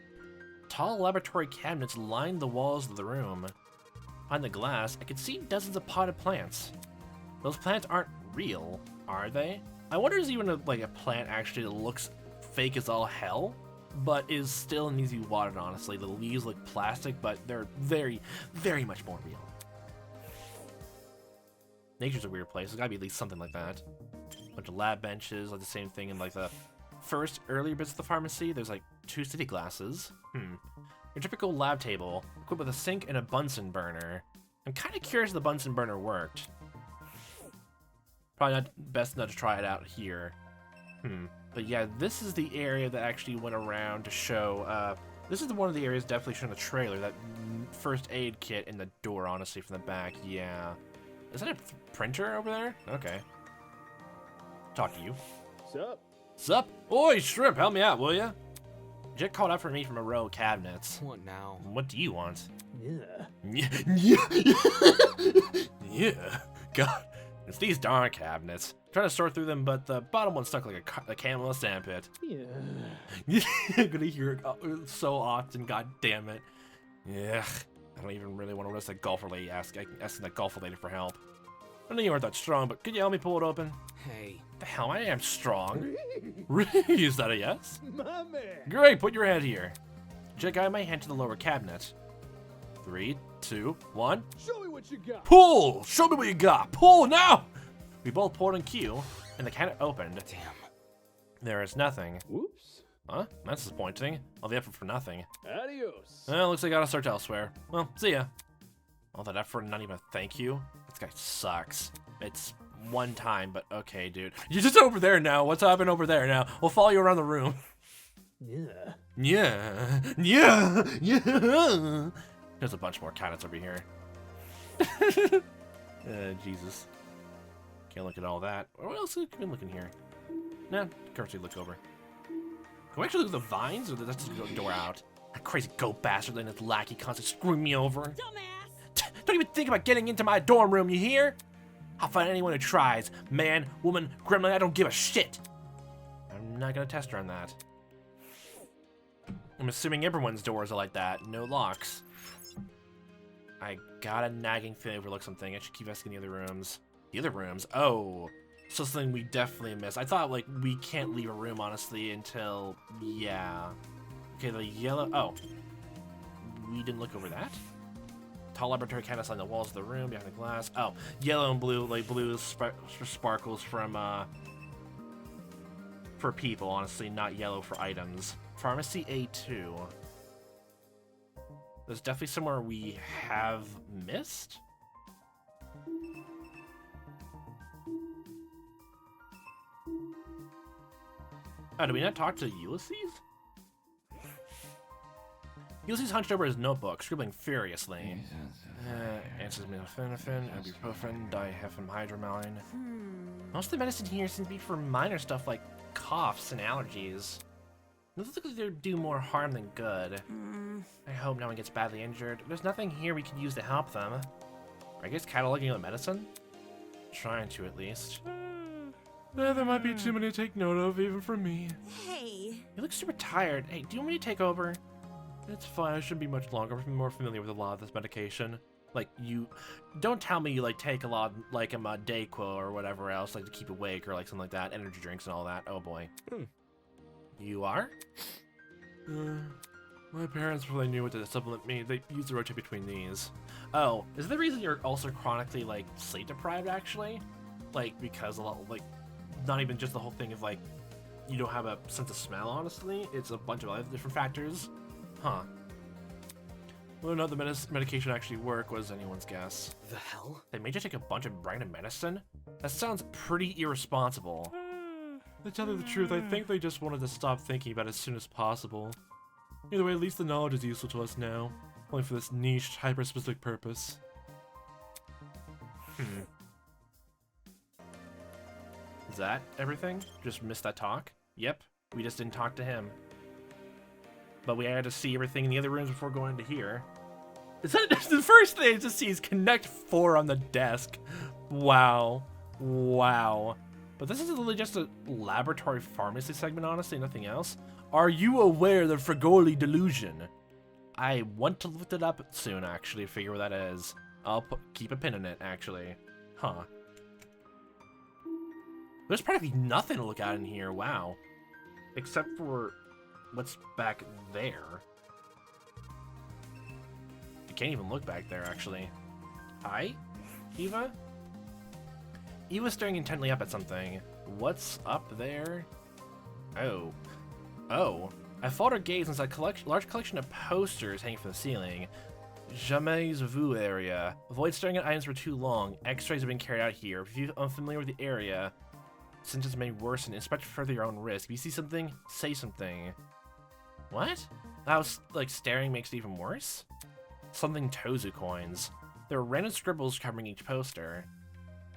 Tall laboratory cabinets line the walls of the room. Behind the glass, I could see dozens of potted plants. Those plants aren't real, are they? I wonder if there's even a plant actually that looks fake as all hell, but is still needs to be watered, honestly. The leaves look plastic, but they're very, very much more real. Nature's a weird place. There's gotta be at least something like that. Bunch of lab benches, like the same thing in the first earlier bits of the pharmacy. There's 2 city glasses. Your typical lab table, equipped with a sink and a Bunsen burner. I'm kind of curious if the Bunsen burner worked. Probably not best not to try it out here. But yeah, this is the area that actually went around to show, this is one of the areas definitely shown in the trailer, that first aid kit in the door, honestly, from the back, yeah. Is that a printer over there? Okay. Talk to you. Sup? Sup? Oi, shrimp, help me out, will ya? Jet called out for me from a row of cabinets. What now? What do you want? Yeah. Yeah. God. It's these darn cabinets. I'm trying to sort through them, but the bottom one's stuck like a camel in a sandpit. Yeah. I'm gonna hear it so often, god damn it. Yeah. I don't even really want to risk that golfer lady asking that golfer lady for help. I know you aren't that strong, but could you help me pull it open? Hey. The hell, I am strong. Really? Is that a yes? My man. Great, put your hand here. Jet guided my hand to the lower cabinet. 3, 2, 1. Show me what you got. Pull! Show me what you got! Pull now! We both pulled in cue, and the cabinet opened. Damn. There is nothing. Whoops. Huh? That's disappointing. All the effort for nothing. Adios. Well, looks like I gotta search elsewhere. Well, see ya. All that effort and not even a thank you? This guy sucks. It's one time, but okay, dude. You're just over there now. What's happening over there now? We'll follow you around the room. Yeah. Yeah. Yeah. Yeah. There's a bunch more cabinets over here. Jesus. Can't look at all that. What else can we look in here? Nah, can't actually look over. Can we actually look at the vines, or that's just the door out? That crazy goat bastard and his lackey constantly screwing me over. Dumbass! Don't even think about getting into my dorm room, you hear? I'll find anyone who tries. Man, woman, gremlin, I don't give a shit. I'm not gonna test her on that. I'm assuming everyone's doors are like that. No locks. I got a nagging feeling overlook something. I should keep asking the other rooms. The other rooms? Oh. So something we definitely missed. I thought, we can't leave a room, honestly, until... Yeah. Okay, the yellow... Oh. We didn't look over that? Tall laboratory cabinets on the walls of the room, behind the glass. Oh. Yellow and blue, blue sparkles from, for people, honestly, not yellow for items. Pharmacy A2. There's definitely somewhere we have missed? Oh, did we not talk to Ulysses? Ulysses hunched over his notebook, scribbling furiously. Answers methamphetamine, ibuprofen, dihephenhydramine. Most of the medicine here seems to be for minor stuff like coughs and allergies. It looks like they do more harm than good. I hope no one gets badly injured. There's nothing here we could use to help them. I guess cataloging the medicine? Trying to, at least. There might be too many to take note of, even for me. Hey. You look super tired. Hey, do you want me to take over? It's fine, I shouldn't be much longer. I'm more familiar with a lot of this medication. Don't tell me you, take a lot, Dayquil or whatever else, to keep awake, or, something like that. Energy drinks and all that. Oh, boy. You are? My parents probably knew what the supplement mean. They used to rotate between these. Oh, is that the reason you're also chronically, like, sleep deprived, actually? Like, because a lot, like, not even just the whole thing of, like, you don't have a sense of smell, honestly. It's a bunch of other different factors. Huh. Whether or not the medication actually work was anyone's guess. The hell? They made you take a bunch of random medicine? That sounds pretty irresponsible. To tell you the truth, I think they just wanted to stop thinking about it as soon as possible. Either way, at least the knowledge is useful to us now. Only for this niche, hyper-specific purpose. Is that everything? Just missed that talk? Yep, we just didn't talk to him. But we had to see everything in the other rooms before going to here. Is that the first thing I just see is Connect 4 on the desk? Wow. Wow. But this is literally just a laboratory pharmacy segment, honestly, nothing else. Are you aware of the Frigoli delusion? I want to look it up soon, actually, figure what that is. I'll keep a pin in it, actually. Huh. There's practically nothing to look at in here, wow. Except for what's back there. You can't even look back there, actually. Hi, Eva? Eva's staring intently up at something. What's up there? Oh. Oh. I followed her gaze inside a large collection of posters hanging from the ceiling. Jamais vu area. Avoid staring at items for too long. X-rays have been carried out here. If you're unfamiliar with the area, symptoms may worsen. Inspect further your own risk. If you see something, say something. What? How, like, staring makes it even worse? Something Tozu coins. There are random scribbles covering each poster.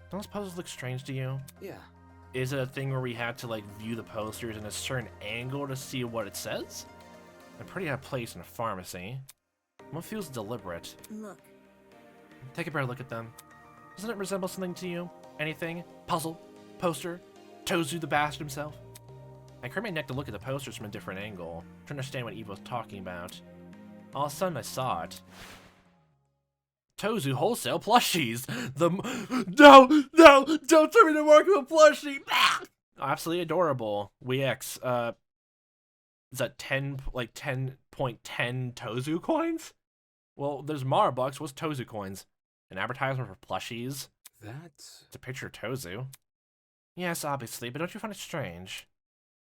Don't those posters look strange to you? Yeah. Is it a thing where we had to, like, view the posters in a certain angle to see what it says? They're pretty out of place in a pharmacy. What feels deliberate? Look. Take a better look at them. Doesn't it resemble something to you? Anything? Puzzle? Poster? Tozu the bastard himself? I craned my neck to look at the posters from a different angle, to understand what Eva was talking about. All of a sudden I saw it. Tozu wholesale plushies! No! Don't turn me to market with plushie! Absolutely adorable. Is that 10.10 Tozu coins? Well, there's Marabucks. What's Tozu coins? An advertisement for plushies? That's... It's a picture of Tozu. Yes, obviously, but don't you find it strange?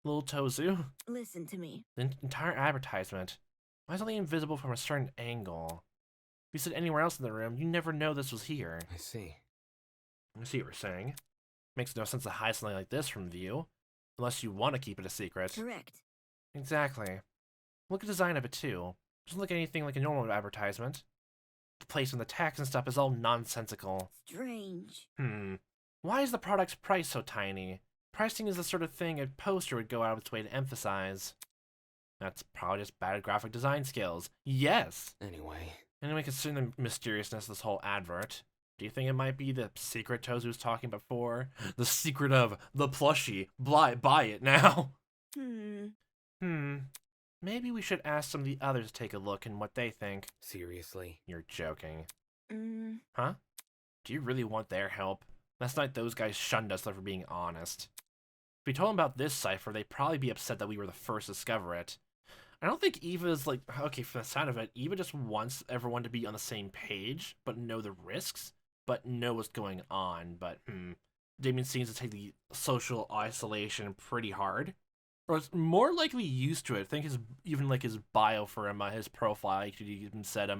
Little Tozu? Listen to me. The entire advertisement. Why is it only invisible from a certain angle? If you sit anywhere else in the room, you never know this was here. I see. I see what you're saying. Makes no sense to hide something like this from view. Unless you want to keep it a secret. Correct. Exactly. Look at the design of it, too. Doesn't look anything like a normal advertisement. The place and the text and stuff is all nonsensical. Strange. Why is the product's price so tiny? Pricing is the sort of thing a poster would go out of its way to emphasize. That's probably just bad graphic design skills. Yes! Anyway, considering the mysteriousness of this whole advert, do you think it might be the secret Tozu was talking about before? The secret of the plushie. Buy it now. Maybe we should ask some of the others to take a look and what they think. seriously. You're joking. Huh? Do you really want their help? Last night those guys shunned us for being honest. If we told them about this cipher, they'd probably be upset that we were the first to discover it. I don't think Eva's like, okay, from the sound of it, Eva just wants everyone to be on the same page, but know the risks, but know what's going on. But, Damon seems to take the social isolation pretty hard. Or is more likely used to it. I think even his bio for him, his profile, he even said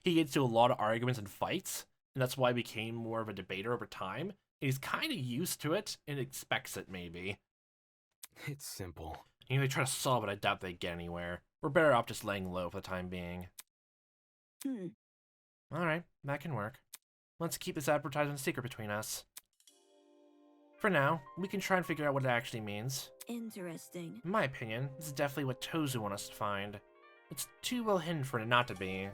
he gets into a lot of arguments and fights, and that's why he became more of a debater over time. And he's kind of used to it and expects it, maybe. It's simple. You know, they try to solve it, I doubt they get anywhere. We're better off just laying low for the time being. Alright, that can work. Let's keep this advertisement secret between us. For now, we can try and figure out what it actually means. Interesting. In my opinion, this is definitely what Tozu wants us to find. It's too well hidden for it not to be.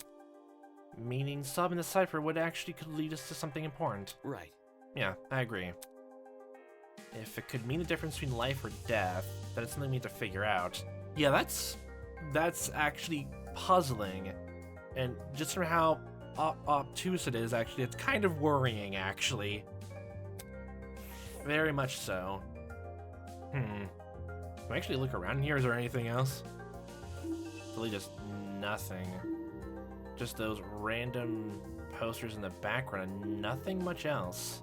Meaning, solving the cipher would actually could lead us to something important. Right. Yeah, I agree. If it could mean the difference between life or death, then it's something we need to figure out. Yeah, that's actually puzzling. And just from how obtuse it is, actually, it's kind of worrying, actually. Very much so. Can I actually look around here? Is there anything else? Really just nothing. Just those random posters in the background and nothing much else.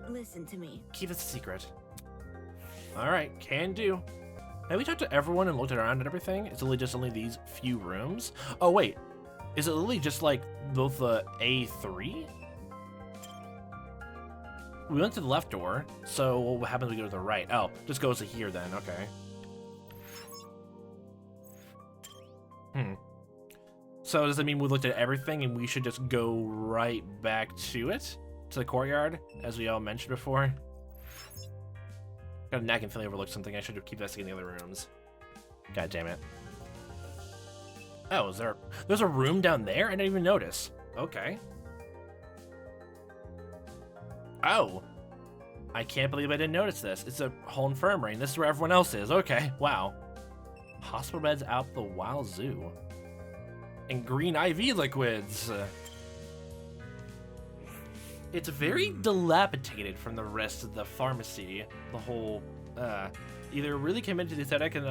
Listen to me. Keep it a secret. Alright, can do. Have we talked to everyone and looked around at everything? It's only just these few rooms? Oh wait, is it literally just like both the A3? We went to the left door, so what happens when we go to the right? Oh, just goes to here then, okay. So does that mean we looked at everything and we should just go right back to it? To the courtyard, as we all mentioned before? Got a knack and feeling overlooked something. I should keep investigating the other rooms. God damn it. Oh, there's a room down there? I didn't even notice. Okay. Oh. I can't believe I didn't notice this. It's a whole infirmary, and this is where everyone else is. Okay, wow. Hospital beds out the wazoo. And green IV liquids. It's very dilapidated from the rest of the pharmacy. The whole, either really committed to the aesthetic and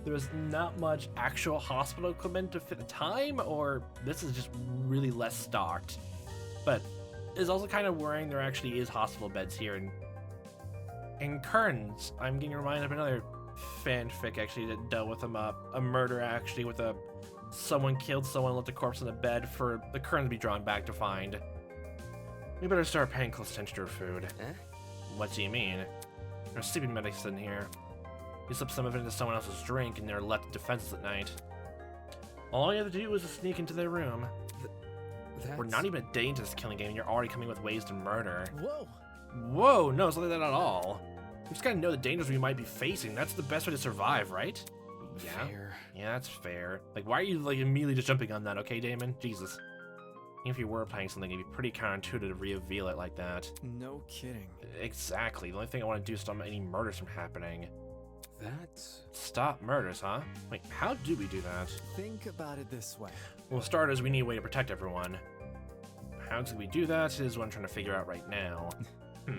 there was not much actual hospital equipment to fit the time, or this is just really less stocked. But it's also kind of worrying there actually is hospital beds here. In Kearns, I'm getting reminded of another fanfic actually that dealt with a murder actually with someone killed someone and left a corpse in a bed for the Kearns to be drawn back to find. We better start paying close attention to our food. Eh? What do you mean? There's sleeping medics in here. We slip some of it into someone else's drink and they're left defenseless at night. All you have to do is just sneak into their room. We're not even a day into this killing game and you're already coming with ways to murder. Whoa. Whoa, no, it's not like that at all. We just gotta know the dangers we might be facing. That's the best way to survive, right? Yeah. Fair. Yeah, that's fair. Like, why are you like immediately just jumping on that, okay, Damon? Jesus. Even if you were playing something, it'd be pretty counterintuitive to reveal it like that. No kidding. Exactly. The only thing I want to do is stop any murders from happening. That's... Stop murders, huh? Wait, how do we do that? Think about it this way. Well, starters, we need a way to protect everyone. How do we do that is what I'm trying to figure out right now.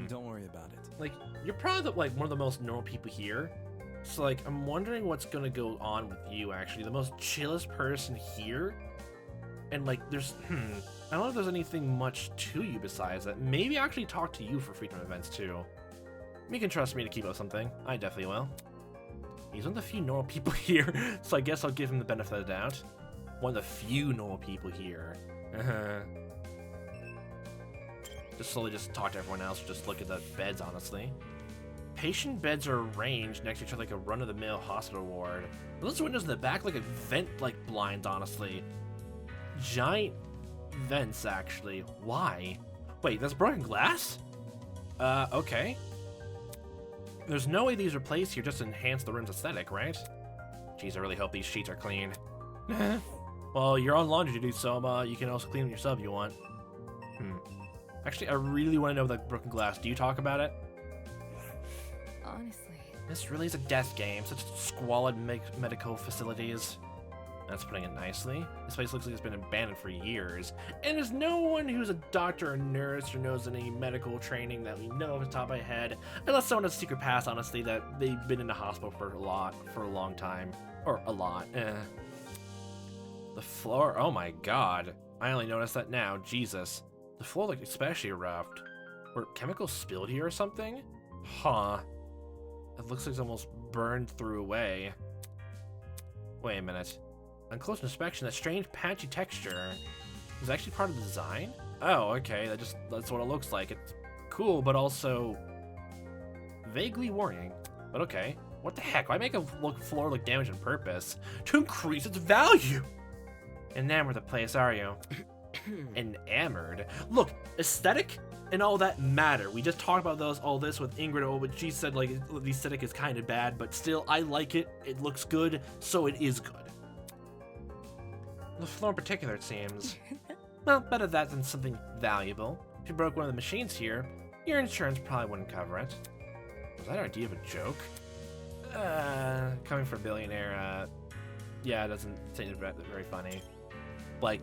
Don't worry about it. Like, you're probably one of the most normal people here. So, like, I'm wondering what's gonna go on with you, actually. The most chillest person here. And, like, there's, I don't know if there's anything much to you besides that. Maybe I actually talk to you for freedom events, too. You can trust me to keep up something. I definitely will. He's one of the few normal people here, so I guess I'll give him the benefit of the doubt. One of the few normal people here. Just slowly just talk to everyone else, just look at the beds, honestly. Patient beds are arranged next to each other like a run-of-the-mill hospital ward. Those windows in the back like a vent, like blinds, honestly. Giant vents, actually. Why? Wait, that's broken glass? Okay. There's no way these are placed here just to enhance the room's aesthetic, right? Jeez, I really hope these sheets are clean. Well, you're on laundry duty, so you can also clean them yourself if you want. Actually, I really want to know that broken glass. Do you talk about it? Honestly. This really is a death game. Such squalid medical facilities. That's putting it nicely. This place looks like it's been abandoned for years. And there's no one who's a doctor or nurse or knows any medical training that we know off the top of my head. Unless someone has a secret past, honestly, that they've been in the hospital for a long time. Or a lot. The floor, oh my god. I only noticed that now, Jesus. The floor looked especially rough. Were chemicals spilled here or something? Huh. It looks like it's almost burned through away. Wait a minute. On close inspection, that strange patchy texture is actually part of the design? Oh, okay, that's what it looks like. It's cool, but also vaguely worrying. But okay, what the heck? Why make a floor look damaged on purpose? To increase its value! Enamored the place, are you? Enamored? Look, aesthetic and all that matter. We just talked about all this with Ingrid, but she said like the aesthetic is kind of bad, but still I like it. It looks good, so it is good. The floor in particular, it seems. Well, better that than something valuable. If you broke one of the machines here, your insurance probably wouldn't cover it. Was that idea of a joke? Coming from a billionaire, yeah, it doesn't seem very funny. Like,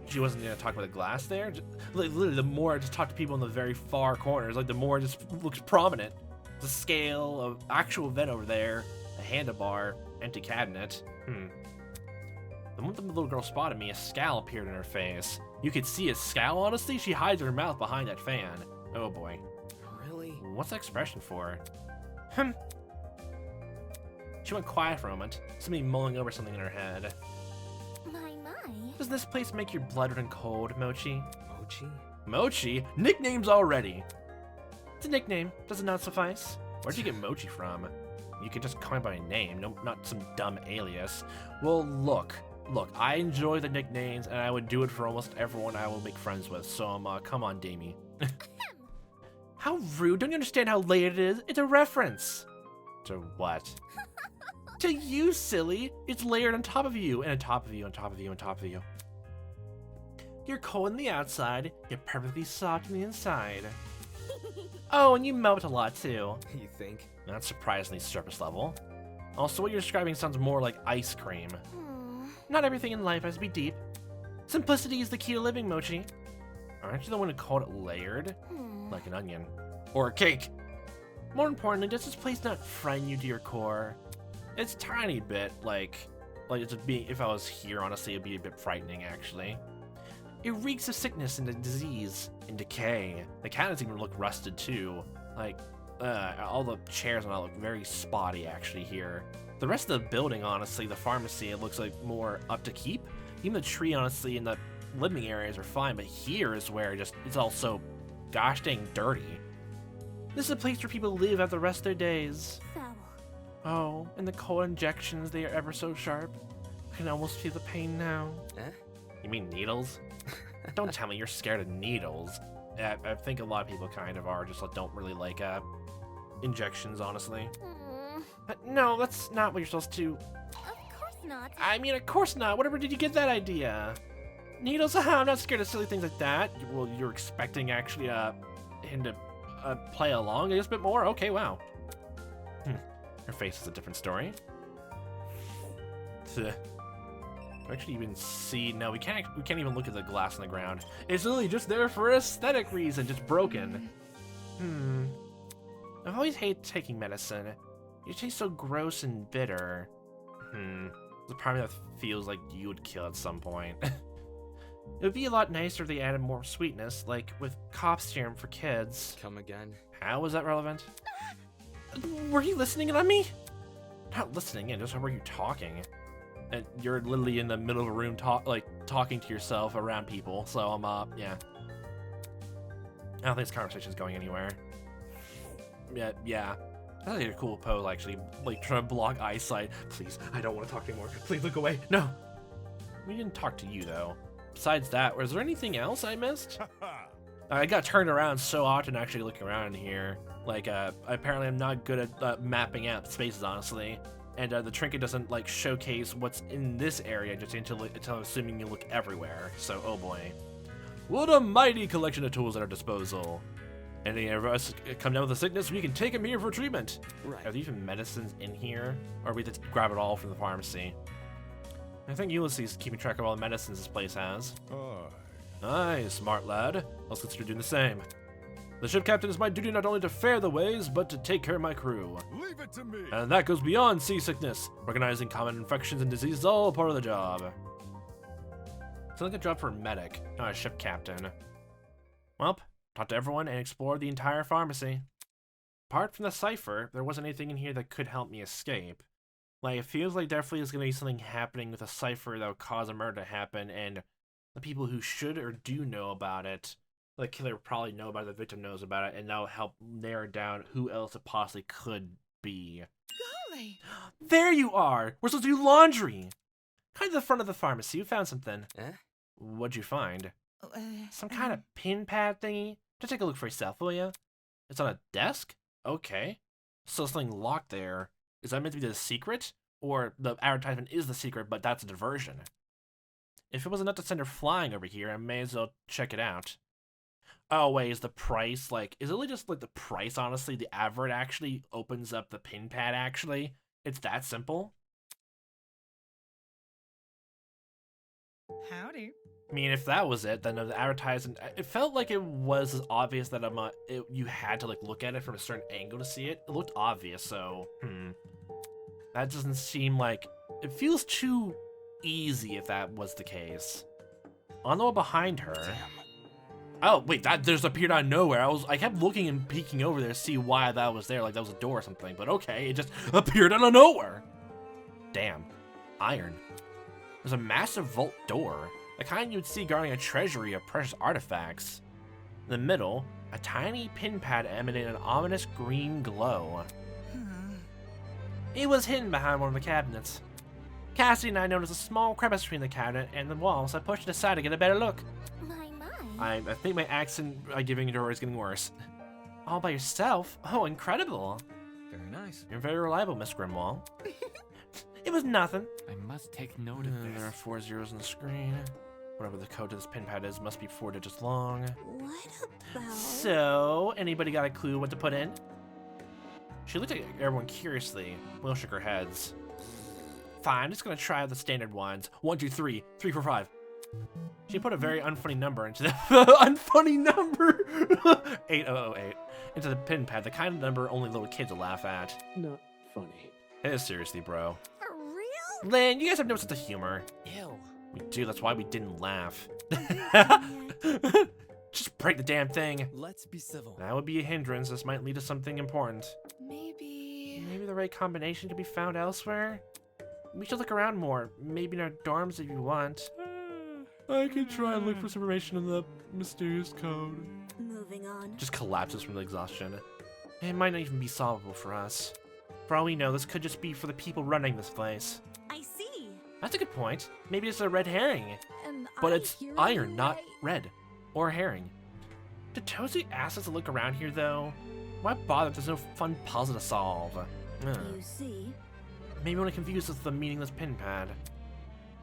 she wasn't gonna talk about the glass there. Literally, the more I just talk to people in the very far corners, like the more it just looks prominent. The scale of actual vent over there, a handlebar, empty cabinet. The moment the little girl spotted me, a scowl appeared in her face. You could see a scowl, honestly? She hides her mouth behind that fan. Oh boy. Really? What's that expression for? She went quiet for a moment, somebody mulling over something in her head. My. Does this place make your blood run cold, Mochi? Mochi? Mochi? Nicknames already! It's a nickname. Does it not suffice? Where'd you get Mochi from? You can just call me by name, no, not some dumb alias. Well, look, I enjoy the nicknames, and I would do it for almost everyone I will make friends with, so come on, Damie. How rude, don't you understand how late it is? It's a reference. To what? To you, silly. It's layered on top of you, and on top of you, on top of you, on top of you. You're cold on the outside, you're perfectly soft on the inside. Oh, and you melt a lot too. You think? That's surprisingly surface level. Also, what you're describing sounds more like ice cream. Not everything in life has to be deep. Simplicity is the key to living, Mochi. Aren't you the one who called it layered? Like an onion. Or a cake. More importantly, does this place not frighten you to your core? It's a tiny bit, like it's being, if I was here, honestly, it'd be a bit frightening, actually. It reeks of sickness and disease and decay. The cabinets even look rusted, too. Like, all the chairs and all look very spotty, actually, here. The rest of the building, honestly, the pharmacy, it looks like more up to keep. Even the tree, honestly, and the living areas are fine, but here is where it's all so gosh dang dirty. This is a place where people live out the rest of their days. Foul. Oh, and the cold injections, they are ever so sharp. I can almost feel the pain now. Eh? You mean needles? Don't tell me you're scared of needles. I think a lot of people kind of are, just don't really like injections, honestly. But no, that's not what you're supposed to. Of course not. I mean, of course not. Whatever did you get that idea? Needles? I'm not scared of silly things like that. Well, you're expecting actually him to play along a bit more? Okay, wow. Her face is a different story. Actually even see, no, we can't even look at the glass on the ground. It's literally just there for aesthetic reason, just broken. I've always hated taking medicine. It tastes so gross and bitter. The part of me that feels like you would kill at some point. It would be a lot nicer if they added more sweetness, like with cough serum for kids. Come again? How is that relevant? Were you listening in on me? Not listening in, just were you talking? And you're literally in the middle of a room talking to yourself around people, so yeah. I don't think this conversation's going anywhere. Yeah. That's like a cool pose, actually, like trying to block eyesight. Please, I don't want to talk anymore. Please look away. No. We didn't talk to you, though. Besides that, was there anything else I missed? I got turned around so often actually looking around in here. Like, apparently I'm not good at mapping out spaces, honestly. And the trinket doesn't, like, showcase what's in this area just until assuming you look everywhere. So, oh boy. What a mighty collection of tools at our disposal. Any of us come down with a sickness, we can take them here for treatment. Right. Are there even medicines in here? Or we just grab it all from the pharmacy? I think Ulysses is keeping track of all the medicines this place has. Aye, smart lad. Let's consider doing the same. The ship captain is my duty not only to fare the ways, but to take care of my crew. Leave it to me. And that goes beyond seasickness. Recognizing common infections and diseases is all part of the job. Sounds like a job for a medic, not a ship captain. Well, talk to everyone and explore the entire pharmacy. Apart from the cipher, there wasn't anything in here that could help me escape. Like, it feels like definitely there's gonna be something happening with a cipher that would cause a murder to happen, and the people who should or do know about it, the killer probably know about it, the victim knows about it, and that'll help narrow down who else it possibly could be. Golly. There you are! We're supposed to do laundry! Kind of the front of the pharmacy, you found something. Eh? What'd you find? Some kind of pin pad thingy? Just take a look for yourself, will ya? It's on a desk? Okay. So something locked there. Is that meant to be the secret? Or the advertisement is the secret, but that's a diversion? If it was enough to send her flying over here, I may as well check it out. Oh, wait, is the price, like, is it really just, like, the price, honestly? The advert actually opens up the pin pad, actually? It's that simple? Howdy. I mean, if that was it, then the advertisement, it felt like it was as obvious that you had to, like, look at it from a certain angle to see it. It looked obvious, so, That doesn't seem like... It feels too easy if that was the case. On the wall behind her... Damn. Oh, wait, that just appeared out of nowhere. I kept looking and peeking over there to see why that was there, like that was a door or something. But okay, it just appeared out of nowhere. Damn. Iron. There's a massive vault door. The kind you'd see guarding a treasury of precious artifacts. In the middle, a tiny pin pad emanated an ominous green glow. It was hidden behind one of the cabinets. Cassie and I noticed a small crevice between the cabinet and the wall, so I pushed it aside to get a better look. I think my accent giving it to her is getting worse. All by yourself? Oh, incredible. Very nice. You're very reliable, Miss Grimwall. It was nothing. I must take note of There are this. 4 zeros on the screen. Whatever the code to this pin pad is must be 4 digits long. What about... So, anybody got a clue what to put in? She looked at everyone curiously. Will shook her heads. Fine, just gonna try out the standard ones. 1, 2, 3, 3, 4, 5. She put a very unfunny number into the unfunny number 8008 into the pin pad, the kind of number only little kids will laugh at. Not funny. It is seriously, bro. For real? Lynn, you guys have no sense of humor. Ew. We do, that's why we didn't laugh. Yeah. Just break the damn thing. Let's be civil. That would be a hindrance. This might lead to something important. Maybe... Maybe the right combination could be found elsewhere? We should look around more. Maybe in our dorms if you want. I can try and look for some information in the mysterious code. Moving on. Just collapses from the exhaustion. It might not even be solvable for us. For all we know, this could just be for the people running this place. I see. That's a good point. Maybe it's a red herring. But I it's hear iron, you not right? red. Or herring. Did Tozu ask us to look around here, though? Why bother if there's no fun puzzle to solve? You see? Maybe when it confuses us with the meaningless pin pad.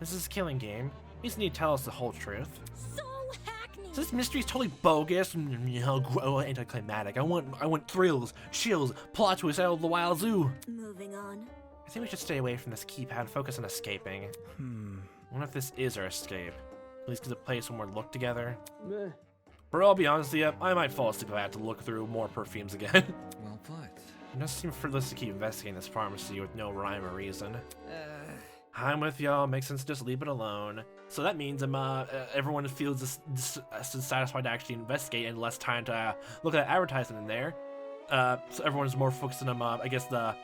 This is a killing game. You just need to tell us the whole truth. So hackneyed. So this mystery's totally bogus and, you know, anticlimactic. I want thrills, chills, plot twists out of the wild zoo. Moving on. I think we should stay away from this keypad and focus on escaping. What if this is our escape? At least get a place when we're look together. Meh. But I'll be honest with you, I might fall asleep if I have to look through more perfumes again. Well put. It doesn't seem fruitless to keep investigating this pharmacy with no rhyme or reason. I'm with y'all. Makes sense to just leave it alone. So that means everyone feels dissatisfied to actually investigate and less time to look at advertising in there. So everyone's more focused on I guess the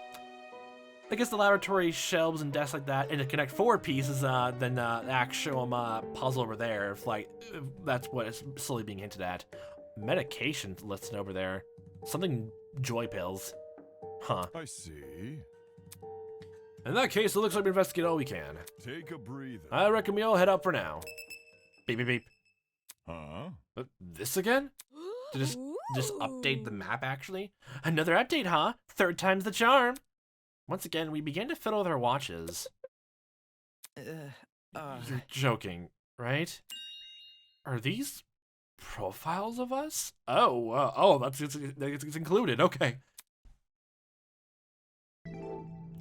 laboratory shelves and desks like that, and the Connect Forward pieces than the actual puzzle over there. If that's what is slowly being hinted at. Medication listed over there. Something joy pills. Huh. I see. In that case, it looks like we investigate all we can. Take a breather. I reckon we all head out for now. Beep, beep, beep. Huh? This again? To just update the map, actually? Another update, huh? 3rd time's the charm. Once again, we began to fiddle with our watches. You're joking, right? Are these profiles of us? Oh, it's included. Okay.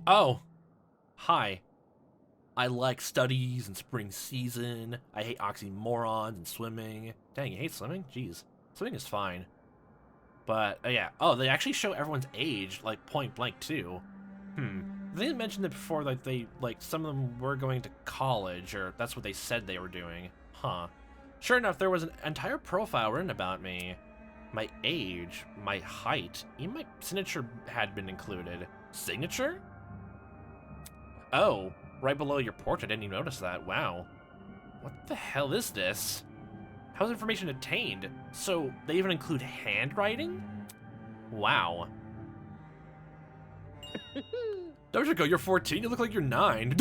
Oh. Hi. I like studies and spring season. I hate oxymorons and swimming. Dang, you hate swimming? Jeez. Swimming is fine. But, yeah. Oh, they actually show everyone's age, like, point blank, too. They didn't mention it before, like, some of them were going to college, or that's what they said they were doing. Huh. Sure enough, there was an entire profile written about me. My age, my height, even my signature had been included. Signature? Oh, right below your portrait, I didn't even notice that. Wow. What the hell is this? How's information obtained? So, they even include handwriting? Wow. Dojiko, you're 14? You look like you're 9.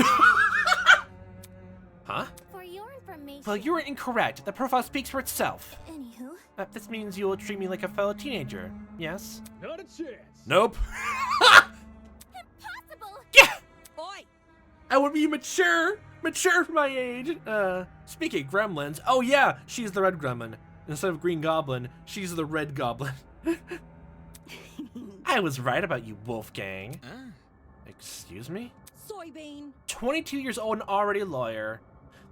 Huh? For your information. Well, you're incorrect. The profile speaks for itself. Anywho. This means you will treat me like a fellow teenager. Yes? Not a chance. Nope. Impossible. Yeah! Oi. I would be mature for my age. Speaking of gremlins, oh yeah, she's the red gremlin. Instead of green goblin, she's the red goblin. I was right about you, Wolfgang. Excuse me? Soybean. 22 years old and already a lawyer.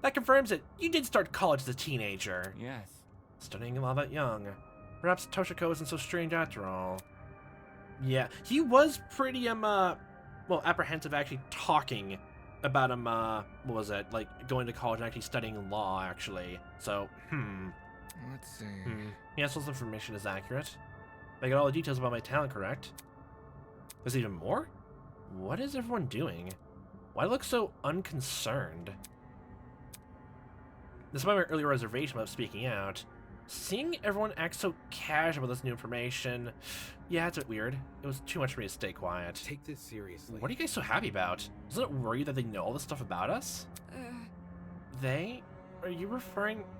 That confirms it. You did start college as a teenager. Yes. Studying while that young. Perhaps Toshiko isn't so strange after all. Yeah, he was pretty, well, apprehensive actually talking about him, what was it, like, going to college and actually studying law, actually. So, Let's see. Yes, this information is accurate. I got all the details about my talent correct. There's even more? What is everyone doing? Why look so unconcerned? Despite my earlier reservation about speaking out, seeing everyone act so casual with this new information, yeah, it's a bit weird. It was too much for me to stay quiet. Take this seriously. What are you guys so happy about? Doesn't it worry you that they know all this stuff about us? They? Are you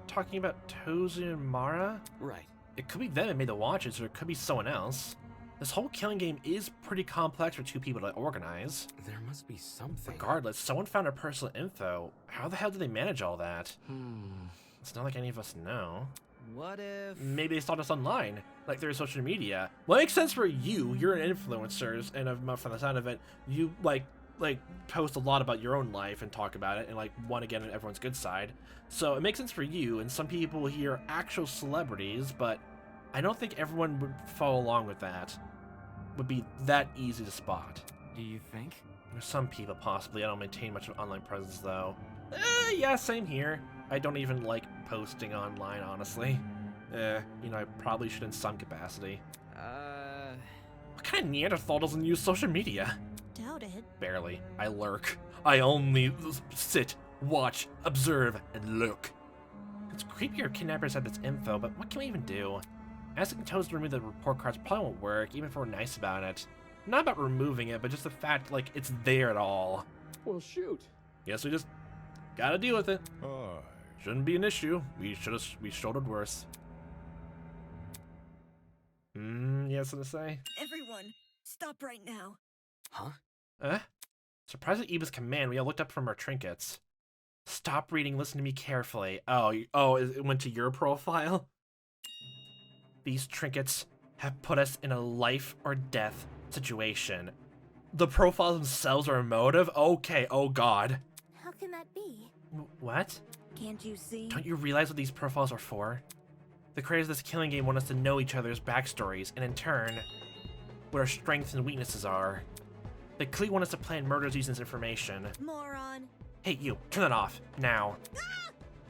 talking about Tozu and Mara? Right. It could be them that made the watches, or it could be someone else. This whole killing game is pretty complex for two people to organize. There must be something. Regardless, someone found our personal info. How the hell did they manage all that? It's not like any of us know. What if... Maybe they saw us online, like through social media. Well, it makes sense for you. You're an influencer, and from the sound of it, you like post a lot about your own life and talk about it, and like want to get on everyone's good side. So it makes sense for you. And some people here are actual celebrities, but I don't think everyone would follow along with that. Would be that easy to spot. Do you think? There's some people possibly. I don't maintain much of an online presence though. Yeah, same here. I don't even like posting online, honestly. You know, I probably should in some capacity. What kind of Neanderthal doesn't use social media? Doubt it. Barely. I lurk. I only sit, watch, observe, and look. It's creepy our kidnappers had this info, but what can we even do? Asking Tozu to remove the report cards probably won't work, even if we're nice about it. Not about removing it, but just the fact, like, it's there at all. Well, shoot. Guess we just gotta deal with it. Aye. Shouldn't be an issue. We shouldered worse. Yes, what to say? Everyone, stop right now. Huh? Surprised at Eva's command, we all looked up from our trinkets. Stop reading, listen to me carefully. Oh, it went to your profile? These trinkets have put us in a life or death situation. The profiles themselves are emotive? Okay, oh god. How can that be? What? Can't you see? Don't you realize what these profiles are for? The creators of this killing game want us to know each other's backstories, and in turn, what our strengths and weaknesses are. They clearly want us to plan murders using this information. Moron. Hey, you, turn that off, now.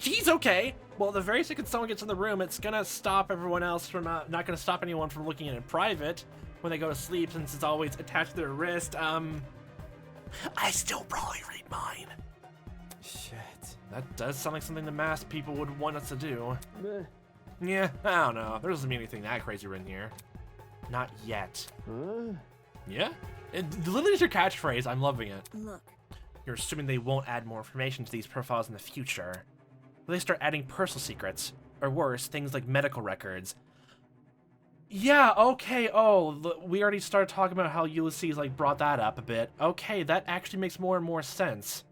Jeez, okay! Well, the very second someone gets in the room, it's gonna stop everyone else from, not gonna stop anyone from looking in private when they go to sleep, since it's always attached to their wrist. I still probably read mine. Shit. That does sound like something the masked people would want us to do. Meh. Yeah, I don't know. There doesn't be anything that crazy written here. Not yet. Huh? Yeah? It literally is your catchphrase. I'm loving it. Look. You're assuming they won't add more information to these profiles in the future. Will they start adding personal secrets? Or worse, things like medical records? Yeah, okay, we already started talking about how Ulysses, like, brought that up a bit. Okay, that actually makes more and more sense.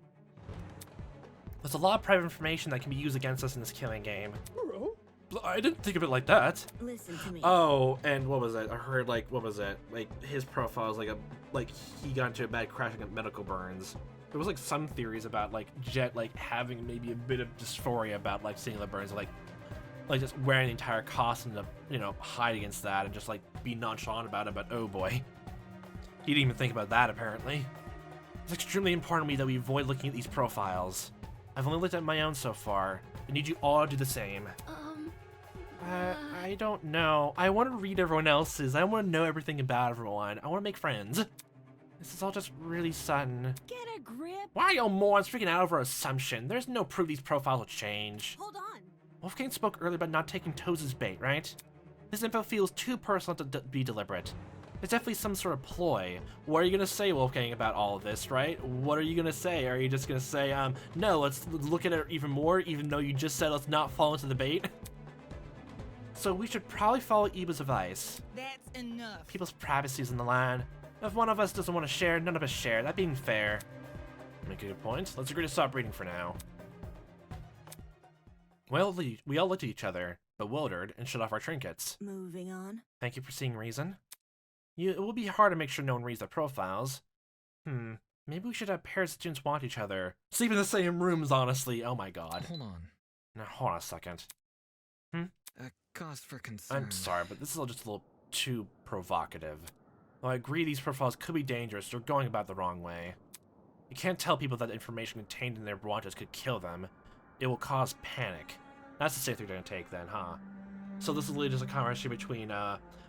There's a lot of private information that can be used against us in this killing game. Bro? I didn't think of it like that. Listen to me. Oh, and what was it? I heard, like, what was it? Like, his profile is like he got into a bad crash and got medical burns. There was, like, some theories about, like, Jet, like, having maybe a bit of dysphoria about, like, seeing the burns, like just wearing the entire costume to, you know, hide against that and just, like, be nonchalant about it, but oh boy. He didn't even think about that, apparently. It's extremely important to me that we avoid looking at these profiles. I've only looked at my own so far. I need you all to do the same. I don't know. I want to read everyone else's. I want to know everything about everyone. I want to make friends. This is all just really sudden. Get a grip. Why are you morons freaking out over assumption? There's no proof these profiles will change. Hold on. Wolfgang spoke earlier about not taking Tozu's bait, right? This info feels too personal to be deliberate. It's definitely some sort of ploy. What are you gonna say, Wolfgang, about all of this, right? What are you gonna say? Are you just gonna say, no, let's look at it even more, even though you just said let's not fall into the bait? So we should probably follow Eva's advice. That's enough. People's privacy is in the line. If one of us doesn't want to share, none of us share. That being fair. Make a good point. Let's agree to stop reading for now. Well, we all looked at each other, bewildered, and shut off our trinkets. Moving on. Thank you for seeing reason. It will be hard to make sure no one reads their profiles. Maybe we should have pairs of students watch each other. Sleep in the same rooms, honestly. Oh my god. Hold on. Now, hold on a second. A cause for concern. I'm sorry, but this is all just a little too provocative. While I agree these profiles could be dangerous, they're going about it the wrong way. You can't tell people that the information contained in their watches could kill them. It will cause panic. That's the safe they're going to take then, huh? So this is really just a conversation between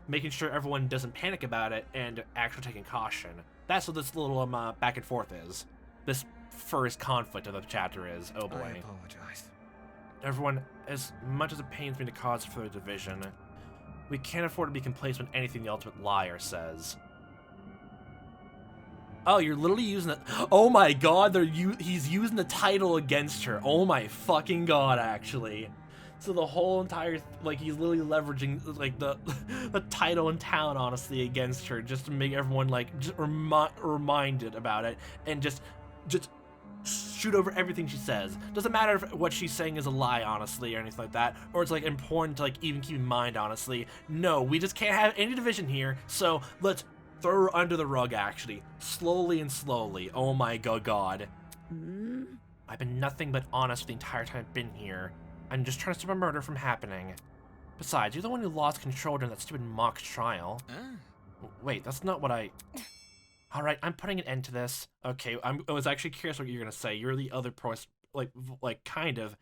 making sure everyone doesn't panic about it and actually taking caution. That's what this little back and forth is. This first conflict of the chapter is. Oh boy. I apologize. Everyone, as much as it pains me to cause further division, we can't afford to be complacent with anything the ultimate liar says. Oh, you're literally using it. Oh my god, he's using the title against her. Oh my fucking god, actually. So the whole entire, like, he's literally leveraging, like, the title in town, honestly, against her, just to make everyone, like, just reminded about it, and just shoot over everything she says. Doesn't matter if what she's saying is a lie, honestly, or anything like that, or it's, like, important to, like, even keep in mind, honestly. No, we just can't have any division here, so let's throw her under the rug, actually. Slowly and slowly. Oh my god. I've been nothing but honest the entire time I've been here. I'm just trying to stop a murder from happening. Besides, you're the one who lost control during that stupid mock trial. Wait, that's not what I... Alright, I'm putting an end to this. Okay, I was actually curious what you're gonna say. You're the other like kind of,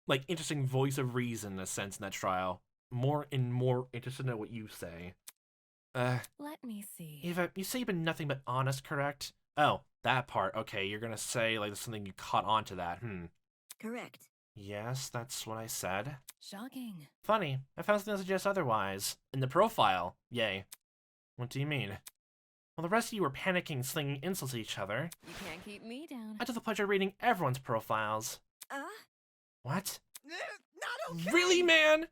like, interesting voice of reason in a sense in that trial. More interested in what you say. Let me see. Eva, you say you've been nothing but honest, correct? Oh, that part. Okay, you're gonna say, like, something you caught on to that. Correct. Yes, that's what I said. Shocking. Funny, I found something that suggests otherwise. In the profile. Yay. What do you mean? Well, the rest of you were panicking, slinging insults at each other. You can't keep me down. I took the pleasure of reading everyone's profiles. What? Not okay. Really, man?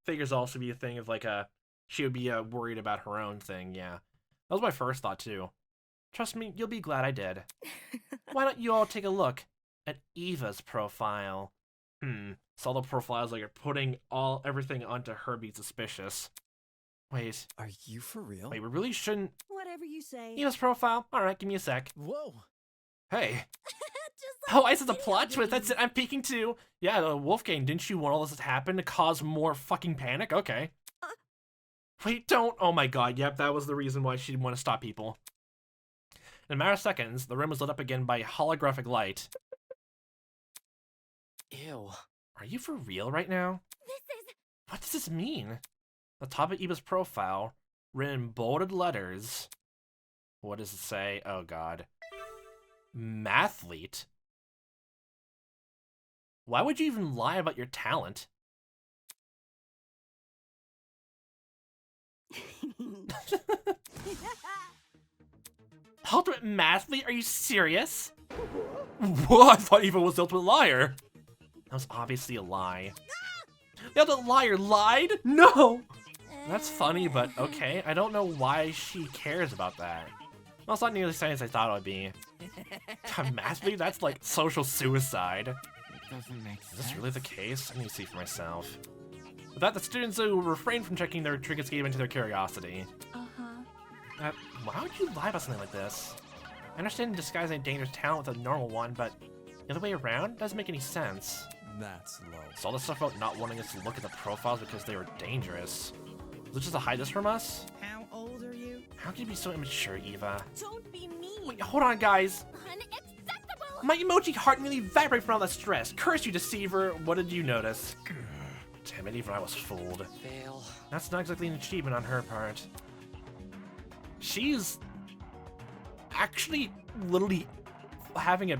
Figures also be a thing of, like, she would be worried about her own thing, yeah. That was my first thought, too. Trust me, you'll be glad I did. Why don't you all take a look at Eva's profile? So all the profiles, like, are putting everything onto her being suspicious. Wait. Are you for real? Wait, we really shouldn't... Whatever you say. Eva's profile? Alright, give me a sec. Whoa. Hey. Just Oh, like I said the plot twist. That's it. I'm peeking too. Yeah, Wolfgang, didn't you want all this to happen to cause more fucking panic? Okay. Wait, don't. Oh my god. Yep, that was the reason why she didn't want to stop people. In a matter of seconds, the room was lit up again by holographic light. Ew. Are you for real right now? This is... What does this mean? The top of Eva's profile, written in bolded letters. What does it say? Oh god. Mathlete? Why would you even lie about your talent? Ultimate mathlete? Are you serious? What? I thought Eva was the ultimate liar. That was obviously a lie. The ultimate liar lied? No! That's funny, but okay. I don't know why she cares about that. Well, it's not nearly as funny as I thought it would be. Mathlete? That's like social suicide. It doesn't make sense. Is this really the case? I need to see for myself. With that, the students who refrain from checking their trinkets gave into their curiosity. Why would you lie about something like this? I understand disguising a dangerous talent with a normal one, but the other way around doesn't make any sense. That's low. So all this stuff about not wanting us to look at the profiles because they were dangerous. Was it just to hide this from us? How old are you? How can you be so immature, Eva? Don't be mean. Wait, hold on, guys. Unacceptable. My emoji heart nearly evaporated from all that stress. Curse you, deceiver. What did you notice? Damn it, even I was fooled. Fail. That's not exactly an achievement on her part. She's actually literally having a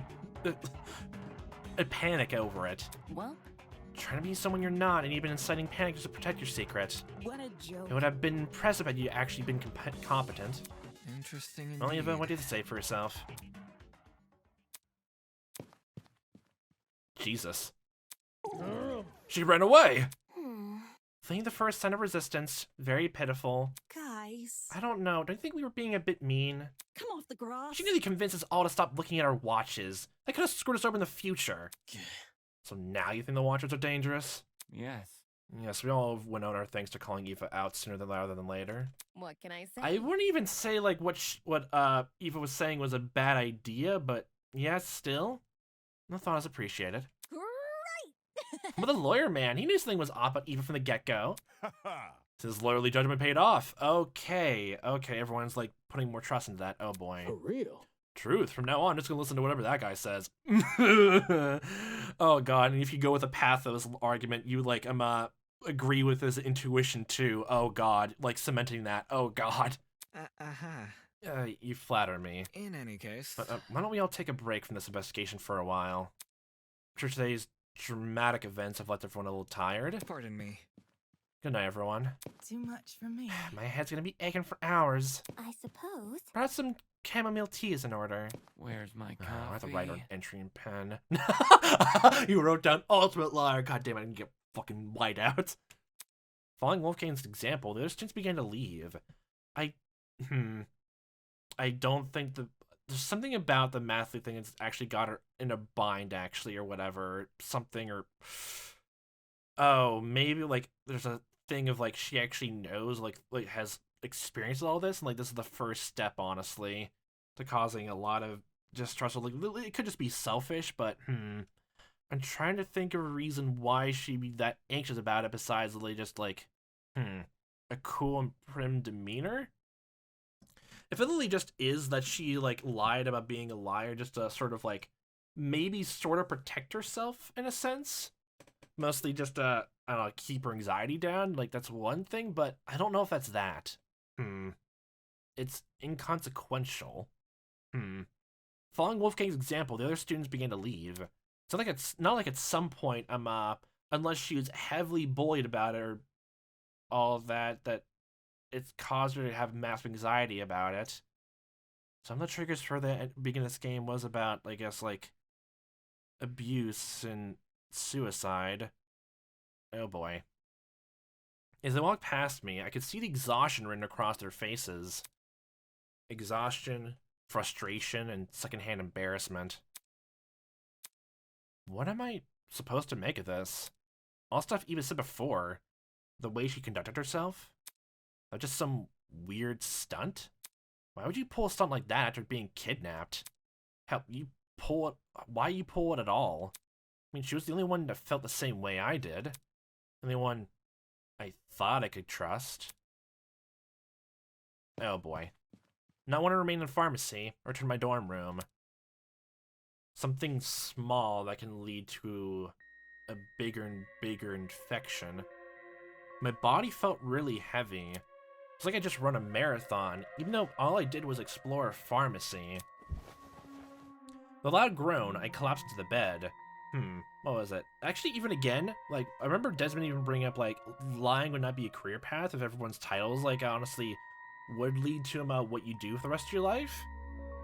panic over it. Well, Trying to be someone you're not and even inciting panic just to protect your secret. what a joke. It would have been impressive had you actually been competent. Interesting indeed. Well, Eva, what do you say for yourself? Jesus. She ran away! Fleeing the first sign of resistance. Very pitiful. Guys, I don't know. Don't you think we were being a bit mean? come off the grass. She nearly convinced us all to stop looking at our watches. That could have screwed us over in the future. So now you think the watchers are dangerous? Yes. Yes, we all went on our thanks to calling Eva out sooner rather than later. What can I say? I wouldn't even say like what Eva was saying was a bad idea, but yeah, still, no thought was appreciated. Great. But the lawyer man, he knew something was off about Eva from the get-go. Ha ha! His loyalty judgment paid off. Okay, everyone's like putting more trust into that. Oh boy. For real? Truth. From now on, I'm just gonna listen to whatever that guy says. Oh god, and if you go with a pathos argument, you like agree with his intuition too. Oh god, like cementing that. Oh god. You flatter me. In any case, But why don't we all take a break from this investigation for a while? I'm sure today's dramatic events have left everyone a little tired. pardon me. Good night, everyone. Too much for me. My head's gonna be aching for hours. I suppose. Perhaps some chamomile tea is in order. Where's my coffee? I have to write an entry in pen. You wrote down ultimate liar. God damn it, I didn't get fucking white out. Following Wolfgang's example, the other students began to leave. I don't think there's something about the mathlete thing that's actually got her in a bind, actually, or whatever. Something, or... Oh, maybe, like, there's a thing of, like, she actually knows, like has experienced all this, and, like, this is the first step, honestly, to causing a lot of distrust. Like, it could just be selfish, but, I'm trying to think of a reason why she'd be that anxious about it, besides literally just, like, a cool and prim demeanor? If it literally just is that she, like, lied about being a liar just to sort of, like, maybe sort of protect herself, in a sense, mostly just, I don't know, keep her anxiety down, like, that's one thing, but I don't know if that's that. It's inconsequential. Following Wolfgang's example, the other students began to leave. So, like, it's not like at some point, unless she was heavily bullied about it or all of that, it's caused her to have massive anxiety about it. Some of the triggers for the beginning of this game was about, I guess, like, abuse and suicide. Oh boy. As they walked past me, I could see the exhaustion written across their faces. Exhaustion, frustration, and secondhand embarrassment. What am I supposed to make of this? All stuff Eva said before. The way she conducted herself? Just some weird stunt? Why would you pull a stunt like that after being kidnapped? Hell, why you pull it at all? I mean, she was the only one that felt the same way I did. The only one I thought I could trust. Oh boy. Not want to remain in pharmacy or return to my dorm room. Something small that can lead to a bigger and bigger infection. My body felt really heavy. It's like I just run a marathon, even though all I did was explore a pharmacy. With a loud groan, I collapsed into the bed. What was it? Actually, even again, like, I remember Desmond even bringing up, like, lying would not be a career path if everyone's titles, like, honestly would lead to what you do for the rest of your life.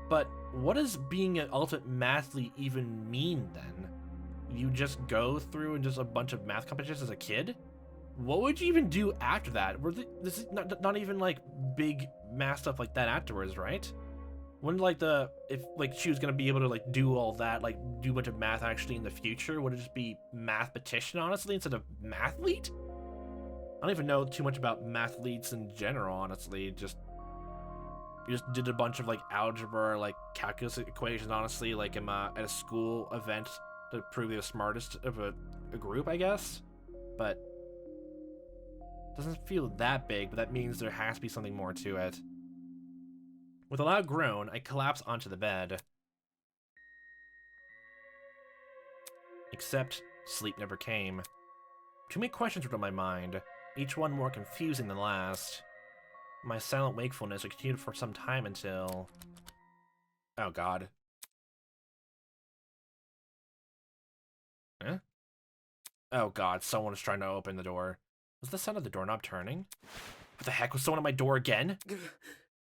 But what does being an ultimate mathlete even mean, then? You just go through and just a bunch of math competitions as a kid? What would you even do after that? This is not even, like, big math stuff like that afterwards, right? Wouldn't, like, if, like, she was gonna be able to, like, do all that, like, do a bunch of math actually in the future, would it just be mathematician, honestly, instead of mathlete? I don't even know too much about mathletes in general, honestly. You just did a bunch of, like, algebra, like, calculus equations, honestly, like, at a school event to prove you're the smartest of a group, I guess. But doesn't feel that big, but that means there has to be something more to it. With a loud groan, I collapsed onto the bed. Except, sleep never came. Too many questions were on my mind, each one more confusing than the last. My silent wakefulness would continue for some time until... Oh god. Huh? Oh god, someone was trying to open the door. Was the sound of the doorknob turning? What the heck, was someone at my door again?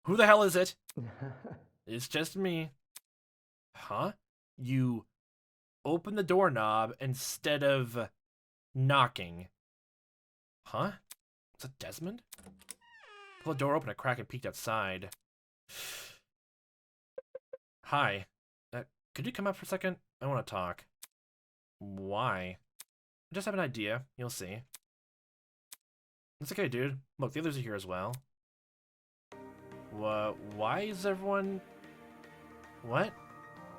Who the hell is it? It's just me. Huh? You open the doorknob instead of knocking. Huh? Is that Desmond? Pull the door open a crack and peeked outside. Hi. Could you come up for a second? I want to talk. Why? I just have an idea. You'll see. It's okay, dude. Look, the others are here as well. Why is everyone... What?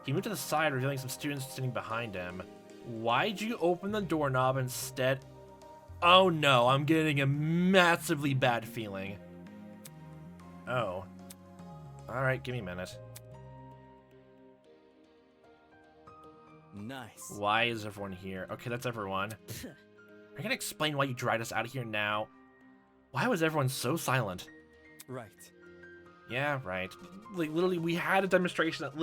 He moved to the side, revealing some students sitting behind him. Why'd you open the doorknob instead... Oh no, I'm getting a massively bad feeling. Oh. Alright, give me a minute. Nice. Why is everyone here? Okay, that's everyone. Are you gonna explain why you dragged us out of here now? Why was everyone so silent? Right. Yeah, right. Like, literally, we had a demonstration that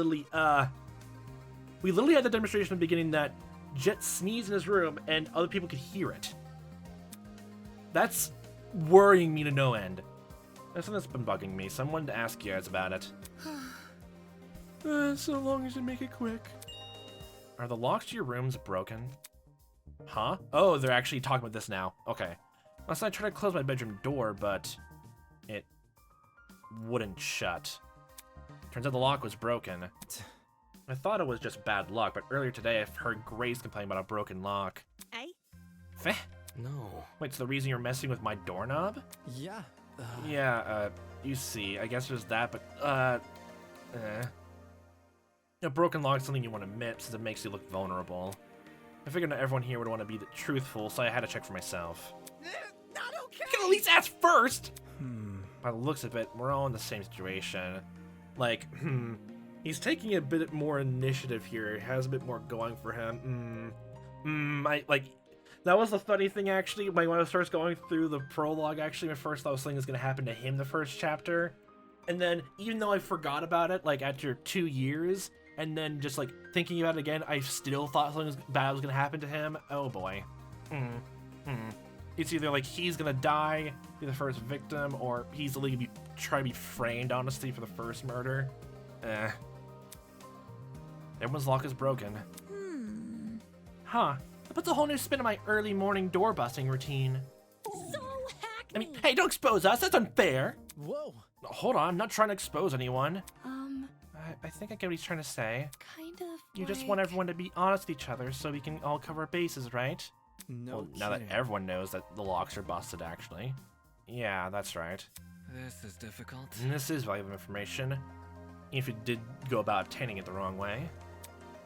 we literally had the demonstration at the beginning that Jet sneezed in his room and other people could hear it. That's worrying me to no end. That's something that's been bugging me, so I wanted to ask you guys about it. So long as you make it quick. Are the locks to your rooms broken? Huh? Oh, they're actually talking about this now. Okay. Last night I tried to close my bedroom door, but it wouldn't shut. Turns out the lock was broken. I thought it was just bad luck, but earlier today I've heard Grace complain about a broken lock. Feh. No. Wait, so the reason you're messing with my doorknob? Yeah. Yeah, you see. I guess there's that, but, A broken lock is something you want to admit since it makes you look vulnerable. I figured not everyone here would want to be truthful, so I had to check for myself. Not okay. You can at least ask first! By the looks of it, we're all in the same situation. Like, he's taking a bit more initiative here. He has a bit more going for him. That was the funny thing, actually. When I was first going through the prologue, actually, my first thought was something was going to happen to him the first chapter. And then, even though I forgot about it, like, after 2 years, and then just, like, thinking about it again, I still thought something bad was going to happen to him. Oh, boy. It's either, like, he's going to die, be the first victim, or he's going to try to be framed, honestly, for the first murder. Everyone's lock is broken. Huh. That puts a whole new spin on my early morning door busting routine. So hackneyed. I mean, hey, don't expose us. That's unfair. Whoa. Hold on, I'm not trying to expose anyone. I think I get what he's trying to say. Kind of. You just want everyone to be honest with each other so we can all cover our bases, right? No. Well, now that everyone knows that the locks are busted, actually. Yeah, that's right. This is difficult. And this is valuable information, if you did go about obtaining it the wrong way.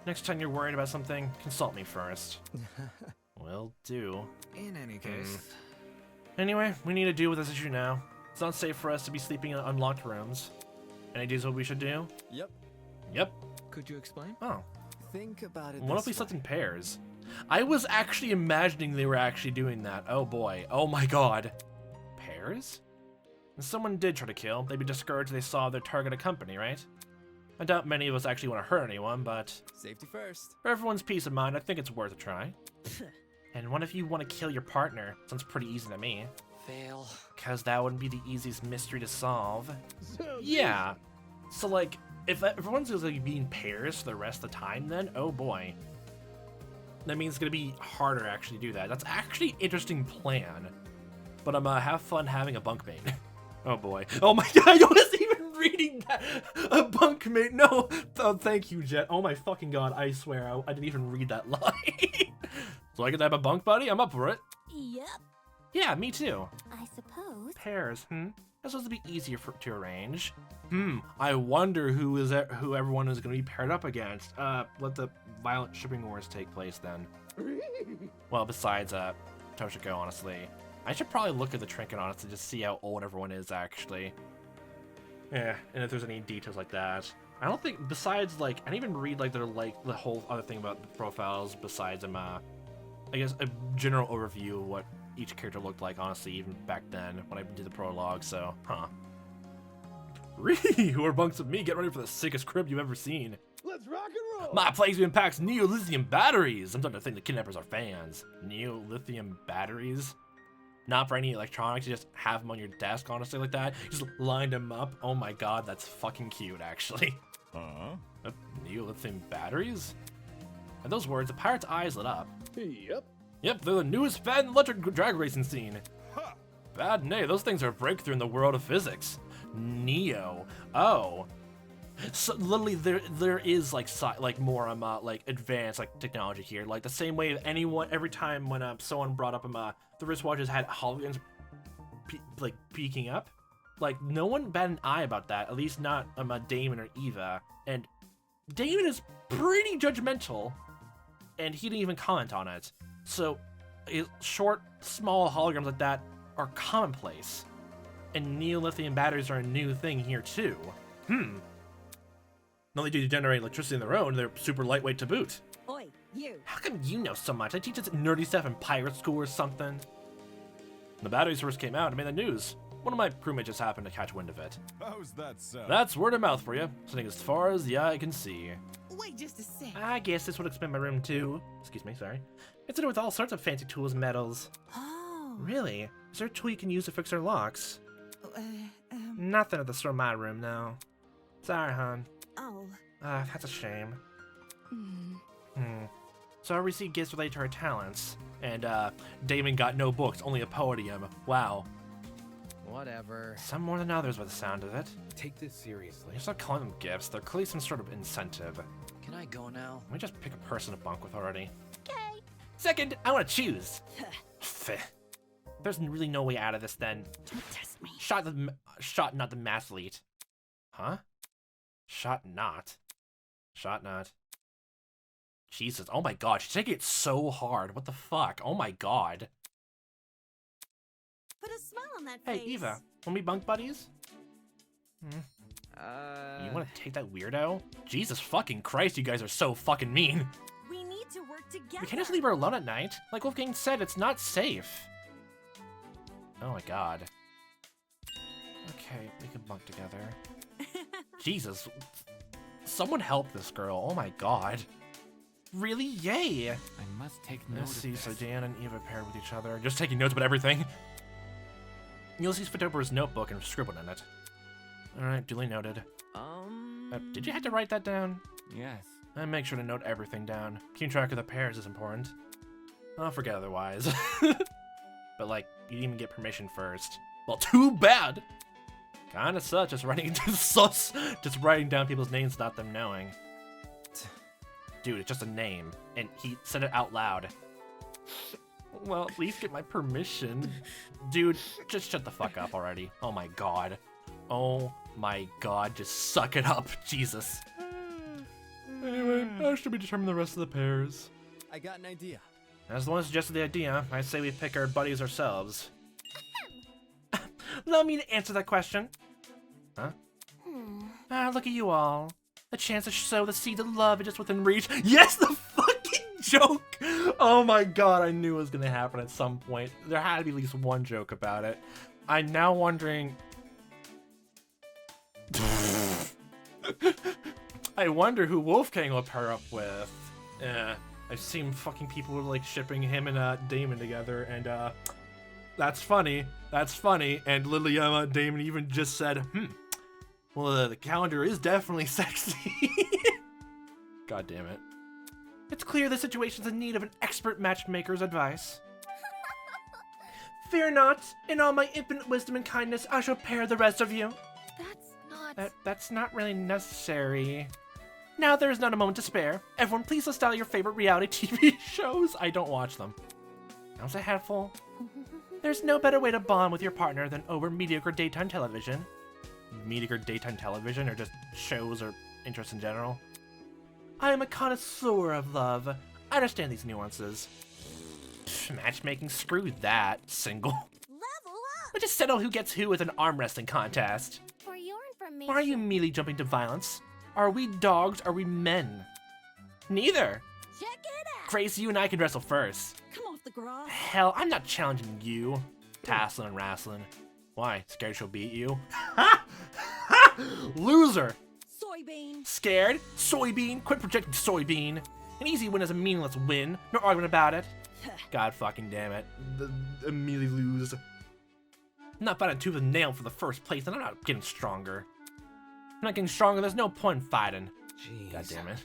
Next time you're worried about something, consult me first. Will do. In any case. Anyway, we need to deal with this issue now. It's not safe for us to be sleeping in unlocked rooms. Any ideas what we should do? Yep. Yep. Could you explain? Oh. Think about it. What if we this slept way. in pairs? I was actually imagining they were actually doing that. Oh boy. Oh my god. Pairs? If someone did try to kill, they'd be discouraged if they saw their target a company, right? I doubt many of us actually want to hurt anyone, but Safety first. for everyone's peace of mind, I think it's worth a try. And what if you want to kill your partner? Sounds pretty easy to me. Fail. Because that wouldn't be the easiest mystery to solve. So Yeah. So, like, if everyone's going to be in pairs for the rest of the time, then, oh boy. That means it's going to be harder to actually do that. That's actually an interesting plan. But have fun having a bunkmate. Oh boy. Oh my god, I wasn't even reading that! A bunkmate, no! Oh, thank you, Jet. Oh my fucking god, I swear, I didn't even read that line. So I get to have a bunk buddy? I'm up for it. Yep. Yeah, me too. I suppose. Pairs, That's supposed to be easier to arrange. I wonder who everyone is going to be paired up against. Let the violent shipping wars take place then. Well, besides, Toshiko, honestly. I should probably look at the trinket, honestly, just see how old everyone is, actually. Yeah, and if there's any details like that. I don't think, besides, like, I didn't even read, like, their, like, the whole other thing about the profiles, besides, I guess, a general overview of what each character looked like, honestly, even back then, when I did the prologue, so, Who are bunks with me? Get ready for the sickest crib you've ever seen. let's rock and roll. My placement packs neo-lithium batteries. I'm starting to think the kidnappers are fans. Neo-lithium batteries? Not for any electronics, you just have them on your desk, honestly, like that. Just line them up. Oh my god, that's fucking cute, actually. Neo-lithium batteries? At those words, the pirate's eyes lit up. Yep. Yep, they're the newest fad in electric drag racing scene. Bad nay, those things are a breakthrough in the world of physics. Neo. Oh. So literally, there is like more like advanced like technology here. Like the same way every time when someone brought up the wristwatches had holograms peeking up. Like no one bat an eye about that. At least not Damon or Eva. And Damon is pretty judgmental, and he didn't even comment on it. So short, small holograms like that are commonplace. And neo-lithium batteries are a new thing here too. Not only do they generate electricity on their own, they're super lightweight to boot. Oi, you. How come you know so much? I teach us nerdy stuff in pirate school or something. When the batteries first came out, it made the news. One of my crewmates just happened to catch wind of it. How's that sound? That's word of mouth for you, sitting as far as the eye can see. Wait just a sec. I guess this would explain my room too. Excuse me, sorry. It's in it with all sorts of fancy tools and metals. Oh. Really? Is there a tool you can use to fix our locks? Nothing at the store in my room, no. Sorry, hon. Oh. That's a shame. So I received gifts related to our talents. And, Damon got no books, only a podium. Wow. Whatever. Some more than others by the sound of it. Take this seriously. Just not calling them gifts, they're clearly some sort of incentive. Can I go now? Let me just pick a person to bunk with already. Okay. Second, I want to choose. There's really no way out of this then. Don't test me. Shot not the mathlete. Huh? Shot not. Jesus, oh my god, she's taking it so hard. What the fuck? Oh my god. Put a smile on that Hey, face. Eva, want we bunk buddies? You want to take that weirdo? Jesus fucking Christ, you guys are so fucking mean. We need to work together. We can't just leave her alone at night. Like Wolfgang said, it's not safe. Oh my god. Okay, we can bunk together. Jesus. Someone help this girl. Oh my god. Really? Yay! I must take note Let's of see, this. so Dan and Eva paired with each other. Just taking notes about everything. Ulysses flipped over his notebook and scribbled in it. Alright, duly noted. Did you have to write that down? Yes. And make sure to note everything down. Keeping track of the pairs is important. I'll forget otherwise. But like, you didn't even get permission first. Well, too bad! Kinda sucks, just writing down people's names without them knowing. Dude, it's just a name. And he said it out loud. Well, at least get my permission. Dude, just shut the fuck up already. Oh my god. Oh my god, just suck it up, Jesus. Anyway, how should we determine the rest of the pairs? I got an idea. As the one who suggested the idea, I say we pick our buddies ourselves. Allow me to answer that question. Huh? Look at you all. A chance to sow the seed of love just within reach. Yes, the fucking joke! Oh my god, I knew it was gonna happen at some point. There had to be at least one joke about it. I'm now wondering... I wonder who Wolfgang will pair up with. I've seen fucking people like shipping him and Damon together, and that's funny. That's funny. And Lily Damon even just said, well, the calendar is definitely sexy. God damn it. It's clear the situation's in need of an expert matchmaker's advice. Fear not, in all my infinite wisdom and kindness, I shall pair the rest of you. That's not... That's not really necessary. Now there is not a moment to spare. Everyone, please list out your favorite reality TV shows. I don't watch them. That was a handful. There's no better way to bond with your partner than over mediocre daytime television. Mediocre daytime television, or just shows or interests in general? I am a connoisseur of love. I understand these nuances. Matchmaking, screw that. Single. Level up! Let's just settle who gets who with an arm wrestling contest. For your information... Why are you immediately jumping to violence? Are we dogs? Are we men? Neither. Check it out! Grace, you and I can wrestle first. Come off the grass. Hell, I'm not challenging you. Tassling and wrestling. Why? Scared she'll beat you? Loser! Soybean. Scared? Soybean? Quit projecting soybean. An easy win is a meaningless win. No argument about it. God fucking damn it. Immediately lose. I'm not fighting tooth and nail for the first place, and I'm not getting stronger. I'm not getting stronger, there's no point in fighting. Jeez. God damn it.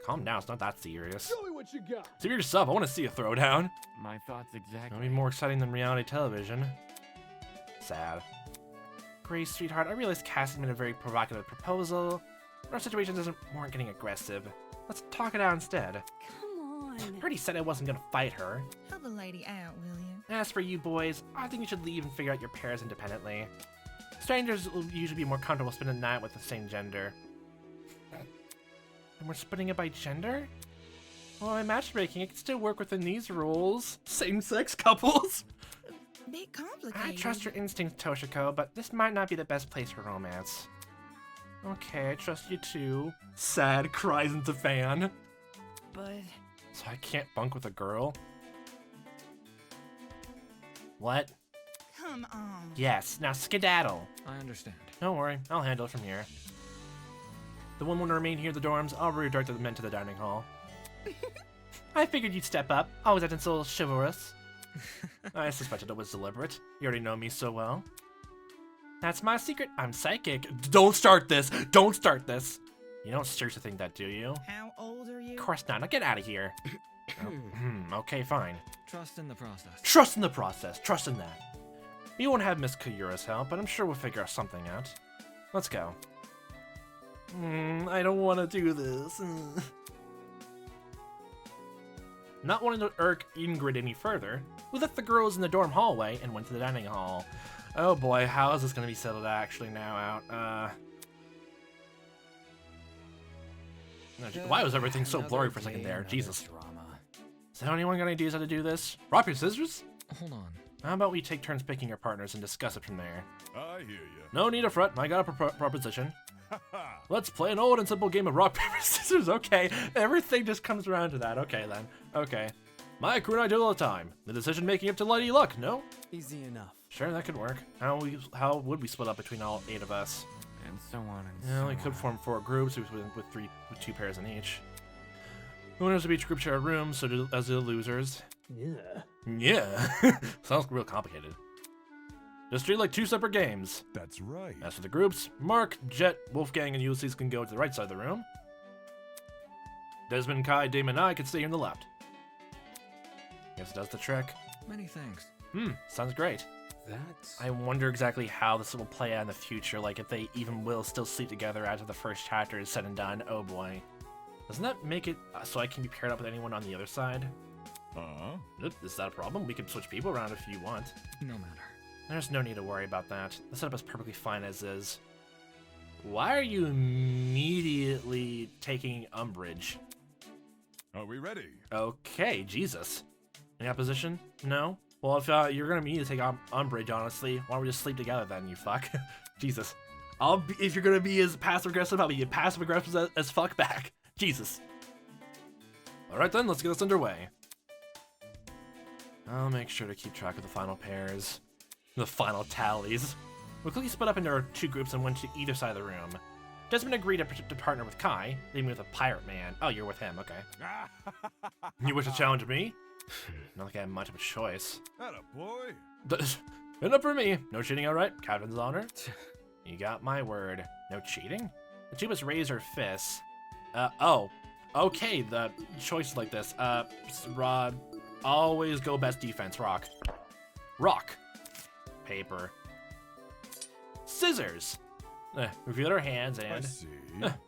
Calm down, it's not that serious. Show me what you got. Do it yourself, I want to see a throwdown. My thoughts exactly. That'll be more exciting than reality television. Sad. Grace, sweetheart, I realize Cassie made a very provocative proposal, but our situation doesn't warrant getting aggressive. Let's talk it out instead. Come on. I already said I wasn't gonna fight her. Help a lady out, will you? As for you boys, I think you should leave and figure out your pairs independently. Strangers will usually be more comfortable spending the night with the same gender. And we're splitting it by gender? Well, in matchmaking, it can still work within these rules. Same-sex couples. Bit complicated. I trust your instincts, Toshiko, but this might not be the best place for romance. Okay, I trust you too. Sad cries into fan. But So I can't bunk with a girl? What? Come on. Yes, now skedaddle. I understand. Don't worry, I'll handle it from here. The women will remain here in the dorms. I'll redirect the men to the dining hall. I figured you'd step up. Always acting so chivalrous. I suspected it was deliberate. You already know me so well. That's my secret. I'm psychic. Don't start this. Don't start this. You don't seriously think that, do you? How old are you? Of course not. Now get out of here. Okay, fine. Trust in the process. Trust in the process. Trust in that. You won't have Miss Kayura's help, but I'm sure we'll figure something out. Let's go. I don't want to do this. Not wanting to irk Ingrid any further, we left the girls in the dorm hallway and went to the dining hall. Oh boy, how is this going to be settled actually now out? Why was everything so blurry for a second there? Jesus. Drama. Is there anyone got any ideas how to do this? Rock, paper, scissors? Hold on. How about we take turns picking your partners and discuss it from there? I hear ya. No need to fret, I got a proposition. Let's play an old and simple game of rock, paper, scissors. Okay, everything just comes around to that. Okay, then. Okay. My crew and I do it all the time. The decision making up to Lady Luck, no? easy enough. Sure, that could work. How would we split up between all 8 of us? And so on and Yeah, so we on. could form 4 groups with 2 pairs in each. The winners of each group share a room, so do, as do the losers. Yeah. Yeah. Sounds real complicated. Just treat it like 2 separate games. That's right. As for the groups, Mark, Jet, Wolfgang, and Ulysses can go to the right side of the room. Desmond, Kai, Damon, and I can stay here on the left. Guess it does the trick. Many thanks. Sounds great. That's... I wonder exactly how this will play out in the future, like if they even will still sleep together after the first chapter is said and done. Oh boy. Doesn't that make it so I can be paired up with anyone on the other side? Is that a problem? We could switch people around if you want. No matter. There's no need to worry about that. The setup is perfectly fine as is. Why are you immediately taking umbrage? Are we ready? Okay, Jesus. Any opposition? No? Well, if you're gonna need to take umbrage, honestly, why don't we just sleep together then, you fuck? Jesus. If you're gonna be as passive-aggressive, I'll be passive-aggressive as fuck back. Jesus. Alright then, let's get this underway. I'll make sure to keep track of the final pairs. The final tallies. We'll quickly split up into our 2 groups and went to either side of the room. Desmond agreed to partner with Kai, leaving me with a pirate man. Oh, you're with him, okay. You wish to challenge me? Not like I have much of a choice. Atta boy. Good enough for me. No cheating, alright? Captain's honor. You got my word. No cheating? Mitzchievous raised her fists. Oh. Okay, the choices like this. Rod. Always go best defense. Rock. Rock. Paper. Scissors. Reveal our hands I and... see.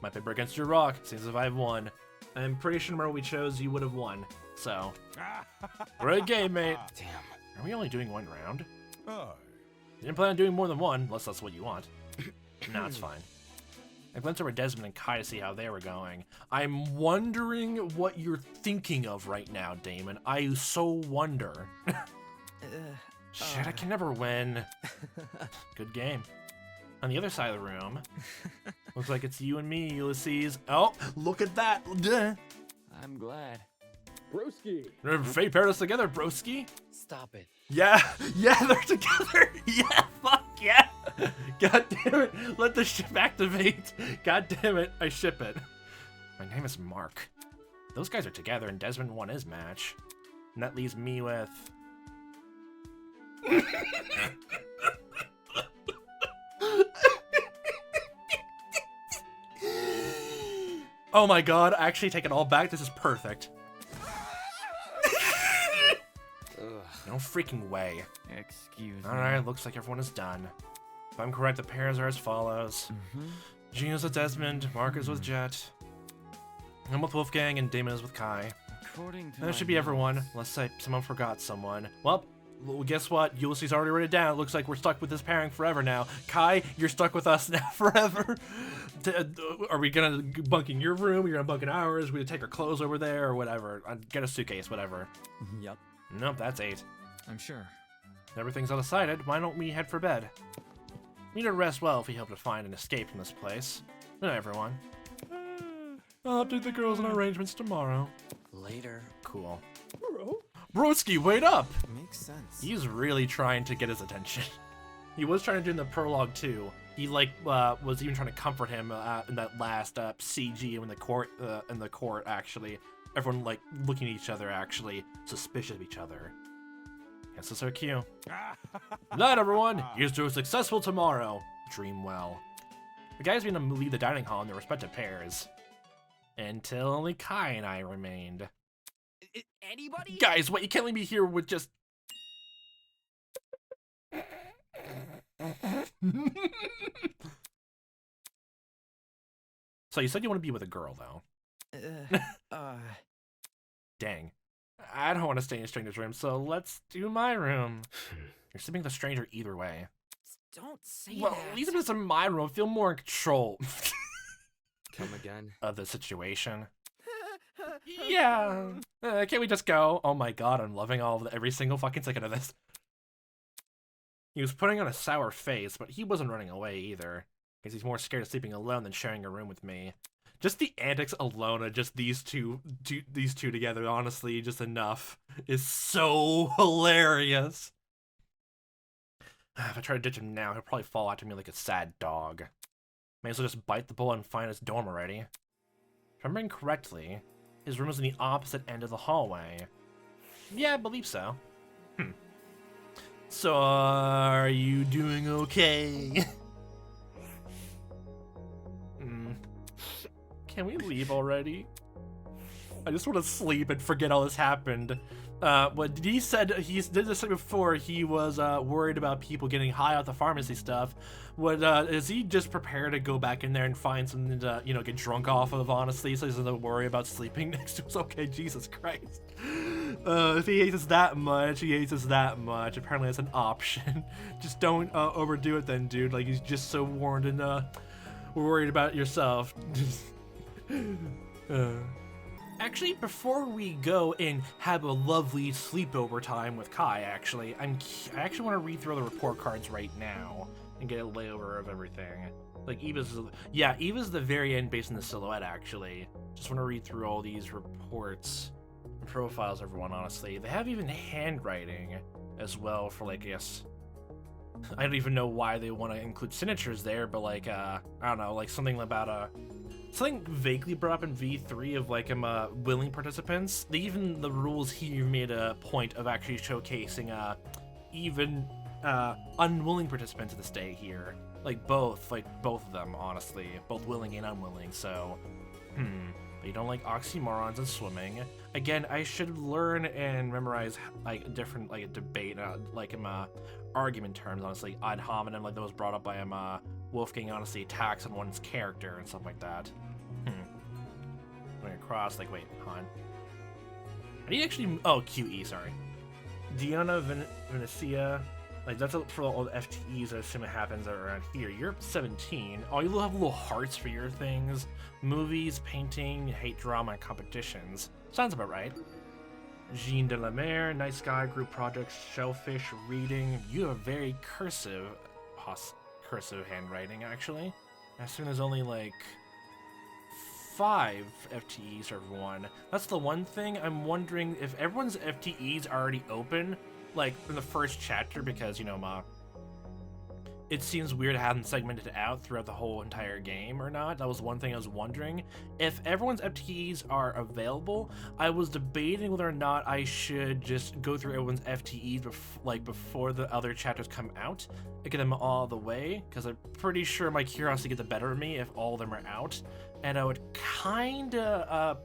My paper against your rock. Seems as if I've won. I'm pretty sure where we chose, you would have won. So... Great game, mate. Damn. Are we only doing 1 round? Aye. Didn't plan on doing more than 1, unless that's what you want. No, it's fine. I glanced over Desmond and Kai to see how they were going. I'm wondering what you're thinking of right now, Damon. I so wonder. Shit, I can never win. Good game. On the other side of the room, looks like it's you and me, Ulysses. Oh, look at that. Duh. I'm glad. Broski. Fate paired us together, broski. Stop it. Yeah, they're together. Yeah, fuck yeah. God damn it, let the ship activate. God damn it, I ship it. My name is Mark. Those guys are together and Desmond won his match. And that leaves me with... Oh my god, I actually take it all back. This is perfect. No freaking way. Excuse me. Alright, looks like everyone is done. If I'm correct, the pairs are as follows. Gina's with Desmond, Mark is with Jet. I'm with Wolfgang, and Damon is with Kai. According to That my should be everyone, notes, unless someone forgot someone. Well, well, guess what? Ulysses already wrote it down. It looks like we're stuck with this pairing forever now. Kai, you're stuck with us now forever. Are we gonna bunk in your room? You're gonna bunk in ours? We gonna take our clothes over there or whatever? Get a suitcase, whatever. Yep. Nope, that's 8. I'm sure. Everything's undecided. Why don't we head for bed? We need to rest well if we hope to find an escape from this place. Good night, everyone. I'll update the girls on arrangements tomorrow. Later. Cool. Bro. Broski, wait up! Makes sense. He's really trying to get his attention. He was trying to do in the prologue too. He was even trying to comfort him in that last CG in the court actually. Everyone like looking at each other actually suspicious of each other. Guess that's our cue. Night everyone. Here's to a successful tomorrow. Dream well. The guys began to leave the dining hall in their respective pairs. Until only Kai and I remained. Anybody? Guys, wait, you can't leave me here with just... So you said you want to be with a girl, though. Dang. I don't want to stay in a stranger's room, so let's do my room. You're sleeping with a stranger either way. Don't say Well, that. at least if it's in my room, I feel more in control Come again. of the situation. Yeah. Can't we just go? Oh my god, I'm loving every single fucking second of this. He was putting on a sour face, but he wasn't running away either. Because he's more scared of sleeping alone than sharing a room with me. Just the antics alone of just these two together, honestly, just enough, is so hilarious. If I try to ditch him now, he'll probably fall after me like a sad dog. May as well just bite the bullet and find his dorm already. If I'm remembering correctly, his room was in the opposite end of the hallway. Yeah, I believe so. So, are you doing okay? Can we leave already? I just want to sleep and forget all this happened. What he said, he did this before, he was worried about people getting high off the pharmacy stuff. Is he just prepared to go back in there and find something to, get drunk off of, honestly, so he doesn't worry about sleeping next to us? Okay, Jesus Christ. If he hates us that much, he hates us that much. Apparently that's an option. Just don't overdo it then, dude. Like, he's just so warned and worried about yourself. Actually, before we go and have a lovely sleepover time with Kai, actually, I actually want to read through the report cards right now and get a layover of everything. Like, Eva's the very end based on the silhouette, actually. Just want to read through all these reports and profiles, everyone, honestly. They have even handwriting as well for, like, I guess... I don't even know why they want to include signatures there, but, like, I don't know, like, something about something vaguely brought up in V3 of like willing participants. Even the rules here made a point of actually showcasing even unwilling participants to stay here. Like both of them, honestly, both willing and unwilling. So, they don't like oxymorons and swimming. Again, I should learn and memorize like different like a debate argument terms, honestly, ad hominem, like those brought up by Wolfgang, honestly, attacks on one's character and stuff like that. Going across, like, wait, Han. Are you actually, oh, QE, sorry. Diana Venecia, like, that's for all the FTEs I assume it happens around here. You're 17. Oh, you have little hearts for your things. Movies, painting, hate drama, and competitions. Sounds about right. Jean de la Mer, nice guy, group projects, shellfish, reading. You have very cursive handwriting, actually. I assume there's only like 5 FTEs for everyone. That's the one thing I'm wondering if everyone's FTEs are already open, like in the first chapter, because it seems weird to have them segmented out throughout the whole entire game or not. That was one thing I was wondering. If everyone's FTEs are available, I was debating whether or not I should just go through everyone's FTEs before the other chapters come out and get them all the way, because I'm pretty sure my curiosity gets the better of me if all of them are out, and I would kinda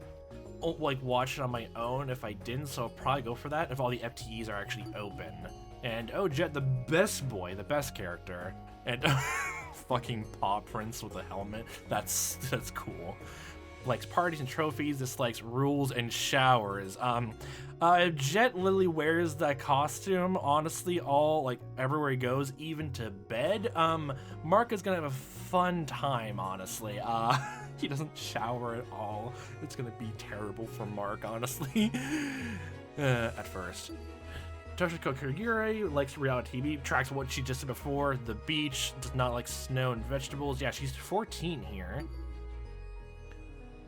watch it on my own if I didn't, so I'll probably go for that if all the FTEs are actually open. And oh, Jet, the best boy, the best character, and fucking Paw Prince with a helmet. That's cool. likes parties and trophies, dislikes rules and showers. Jet literally wears that costume, honestly, all, like, everywhere he goes, even to bed. Mark is gonna have a fun time, honestly. He doesn't shower at all. It's gonna be terrible for Mark, honestly. At first. Toshiko Kagure likes reality TV, tracks what she just said before, the beach, does not like snow and vegetables. Yeah, she's 14 here.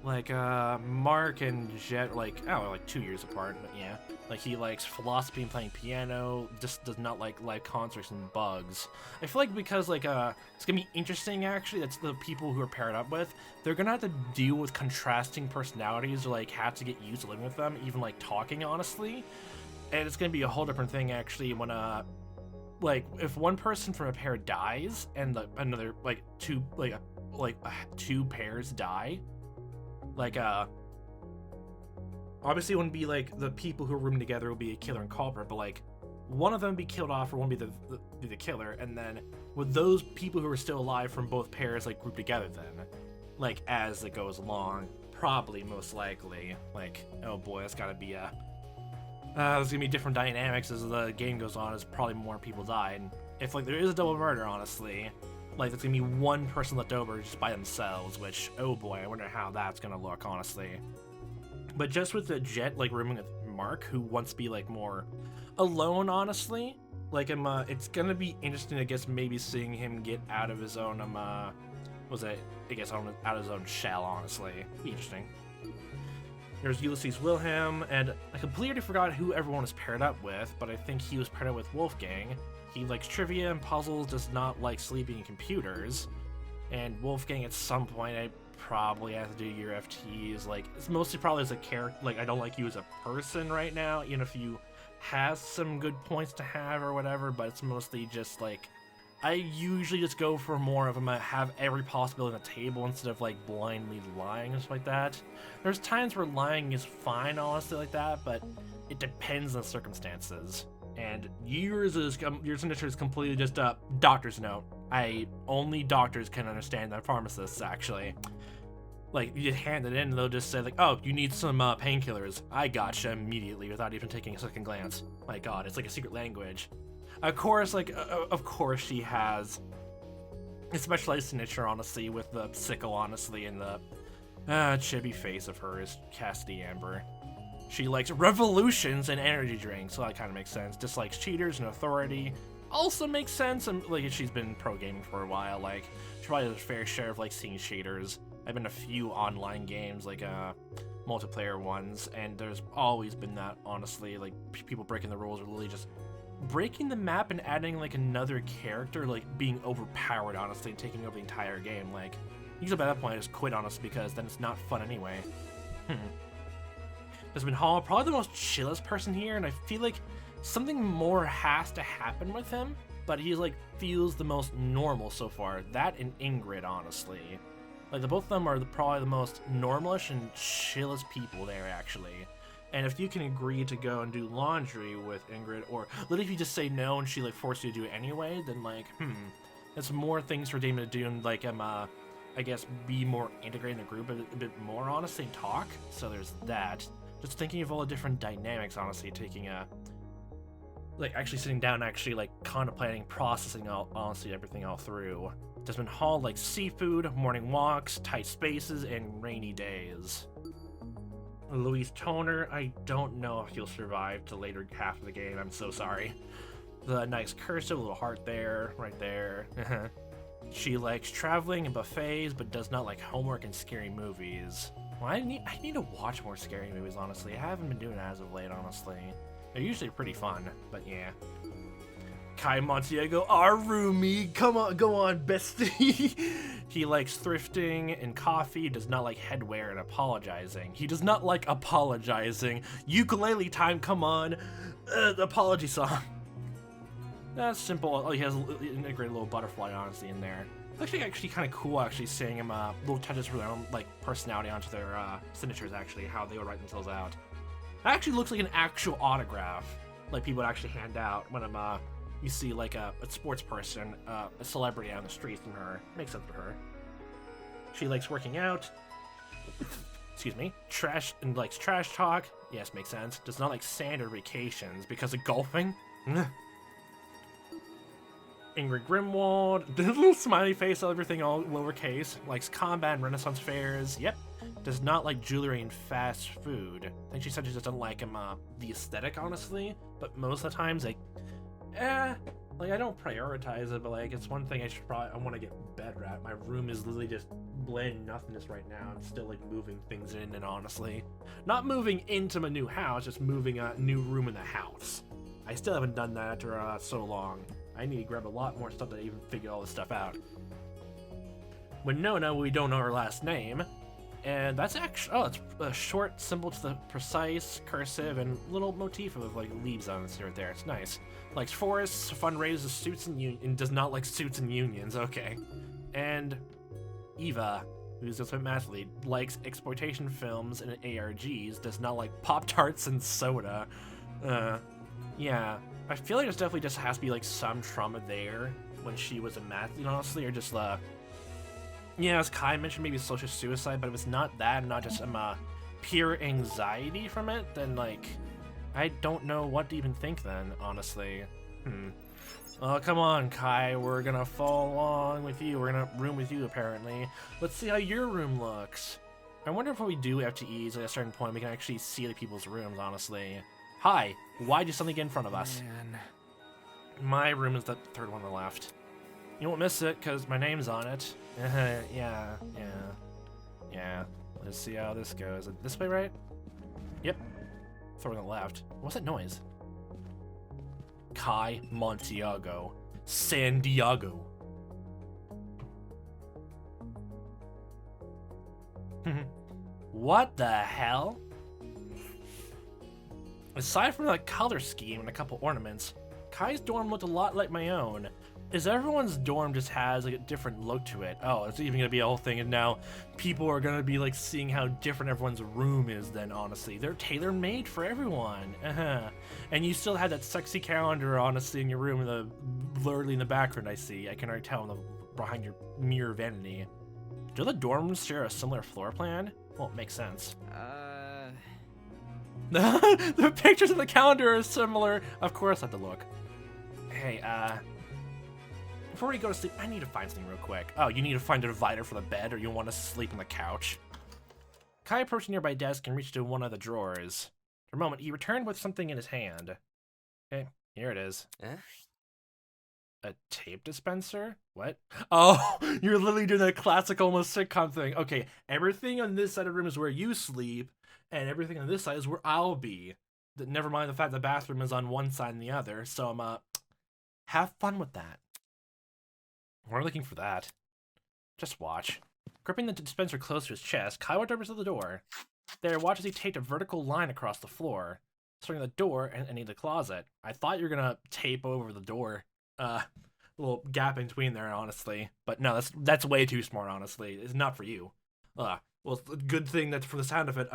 Like, Mark and Jet, like, oh, like 2 years apart, but yeah. Like, he likes philosophy and playing piano, just does not like live concerts and bugs. I feel like because, like, it's gonna be interesting, actually, that's the people who are paired up with, they're gonna have to deal with contrasting personalities, or, like, have to get used to living with them, even, like, talking, honestly. And it's gonna be a whole different thing, actually, when, like, if one person from a pair dies, and another, like, two pairs die, like, obviously it wouldn't be, like, the people who are rooming together will be a killer and culprit, but, like, one of them be killed off, or one be the killer, and then with those people who are still alive from both pairs, like, grouped together then, like, as it goes along, probably, most likely, like, oh boy, that's gotta be, there's gonna be different dynamics as the game goes on, as probably more people die, and if, like, there is a double murder, honestly, like, there's gonna be one person left over just by themselves, which, oh boy, I wonder how that's gonna look, honestly. But just with the Jet, like, rooming with Mark, who wants to be, like, more alone, honestly, like, it's gonna be interesting, I guess, maybe seeing him get out of his own, out of his own shell, honestly. Be interesting. There's Ulysses Wilhelm, and I completely forgot who everyone was paired up with, but I think he was paired up with Wolfgang. He likes trivia and puzzles, does not like sleeping in computers. And Wolfgang, at some point, I probably have to do your FTs. Like, it's mostly probably as a character. Like, I don't like you as a person right now, even if you have some good points to have or whatever, but it's mostly just, like, I usually just go for more of them. I have every possibility on the table instead of, like, blindly lying and stuff like that. There's times where lying is fine, honestly, like that, but it depends on the circumstances. And your signature is completely just a doctor's note. Only doctors can understand that, pharmacists, actually. Like, you just hand it in and they'll just say, like, oh, you need some painkillers. I gotcha immediately without even taking a second glance. My god, it's like a secret language. Of course, like, of course she has a specialized signature, honestly, with the sickle, honestly, and the chibi face of hers, Cassidy Amber. She likes revolutions and energy drinks, so that kind of makes sense. Dislikes cheaters and authority. Also makes sense, and, like, she's been pro gaming for a while, like, she probably has a fair share of, like, seeing cheaters. I've been in a few online games, like, multiplayer ones, and there's always been that, honestly, like, people breaking the rules, or literally just breaking the map and adding, like, another character, like, being overpowered, honestly, and taking over the entire game. Like, usually by that point I just quit, honestly, because then it's not fun anyway. Desmond Hall, probably the most chillest person here, and I feel like something more has to happen with him, but he's, like, feels the most normal so far. That and Ingrid, honestly. Like, the both of them are probably the most normalish and chillest people there, actually. And if you can agree to go and do laundry with Ingrid, or literally if you just say no and she, like, forces you to do it anyway, then, like, that's more things for Damon to do, and, like, I guess, be more integrated in the group a bit more, honestly, and talk. So there's that. Just thinking of all the different dynamics, honestly, taking like, actually sitting down, actually, like, contemplating, processing, honestly, everything all through. Desmond Hall likes seafood, morning walks, tight spaces, and rainy days. Louise Toner, I don't know if you'll survive to later half of the game, I'm so sorry. The nice cursive, little heart there, right there. She likes traveling and buffets, but does not like homework and scary movies. Well, I need to watch more scary movies, honestly. I haven't been doing it as of late, honestly. They're usually pretty fun, but yeah. Kai Montiego, our roomie, come on, go on, bestie. He likes thrifting and coffee, does not like headwear and apologizing. He does not like apologizing. Ukulele time, come on. The apology song. That's simple. Oh, he has a great little butterfly, honestly, in there. It's actually kind of cool, actually, seeing him little touches for their own, like, personality onto their signatures, actually, how they would write themselves out. It actually looks like an actual autograph, like people would actually hand out when you see, like, a sports person, a celebrity on the street from her. Makes sense for her. She likes working out. excuse me, trash and likes trash talk. Yes, makes sense. Does not like standard vacations because of golfing. Ingrid Grimwald, the little smiley face, everything all lowercase. Likes combat and Renaissance fairs. Yep. Does not like jewelry and fast food. I think she said she just doesn't like the aesthetic, honestly. But most of the times, like, like I don't prioritize it, but like it's one thing I want to get better at. My room is literally just bland nothingness right now. I'm still like moving things in, and honestly, not moving into my new house, just moving a new room in the house. I still haven't done that after so long. I need to grab a lot more stuff to even figure all this stuff out. With Nona, we don't know her last name. And that's actually, it's a short, simple to the precise, cursive, and little motif of like leaves on it right there. It's nice. Likes forests, fundraises, suits, and does not like suits and unions. Okay. And Eva, who's also a math lead, likes exploitation films and ARGs, does not like Pop-Tarts and soda. Yeah. I feel like there's definitely just has to be like some trauma there when she was a math lead, honestly, or just yeah, as Kai mentioned, maybe social suicide, but if it's not that, and not just pure anxiety from it, then like I don't know what to even think then, honestly. Oh, come on, Kai, we're gonna fall along with you. We're gonna room with you, apparently. Let's see how your room looks. I wonder if what we do FTEs at a certain point, we can actually see the people's rooms, honestly. Hi, why'd you suddenly get in front of us? Man. My room is the third one on the left. You won't miss it, because my name's on it. Yeah. Let's see how this goes. Is it this way, right? Yep. Third on the left. What's that noise? Kai Montiago. San Diego. What the hell? Aside from the color scheme and a couple ornaments, Kai's dorm looked a lot like my own. Is everyone's dorm just has like a different look to it? Oh, it's even gonna be a whole thing, and now people are gonna be like seeing how different everyone's room is then, honestly. They're tailor-made for everyone. And you still have that sexy calendar, honestly, in your room, blurredly in the background, I see. I can already tell behind your mirror vanity. Do the dorms share a similar floor plan? Well, it makes sense. The pictures of the calendar are similar. Of course I have to look. Hey, before we go to sleep, I need to find something real quick. Oh, you need to find a divider for the bed, or you want to sleep on the couch? Kai approached a nearby desk and reached into one of the drawers. For a moment, he returned with something in his hand. Okay, here it is. A tape dispenser? What? Oh, you're literally doing that classic almost sitcom thing. Okay, everything on this side of the room is where you sleep, and everything on this side is where I'll be. Never mind the fact the bathroom is on one side and the other, so have fun with that. We're looking for that. Just watch. Gripping the dispenser close to his chest, Kai walked over to the door. There, watch as he taped a vertical line across the floor, starting the door and ending the closet. I thought you were gonna tape over the door. Little gap in between there, honestly. But no, that's way too smart, honestly. It's not for you. Well, it's a good thing that for the sound of it,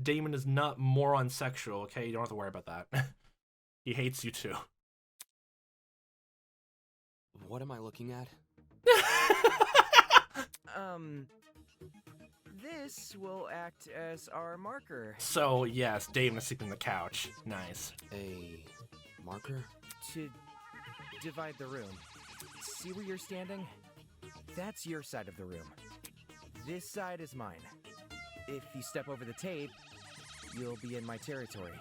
Damon is not moron sexual, okay? You don't have to worry about that. He hates you too. What am I looking at? This will act as our marker. So, yes, Damon is sleeping on the couch. Nice. A marker? To divide the room. See where you're standing? That's your side of the room. This side is mine. If you step over the tape, you'll be in my territory.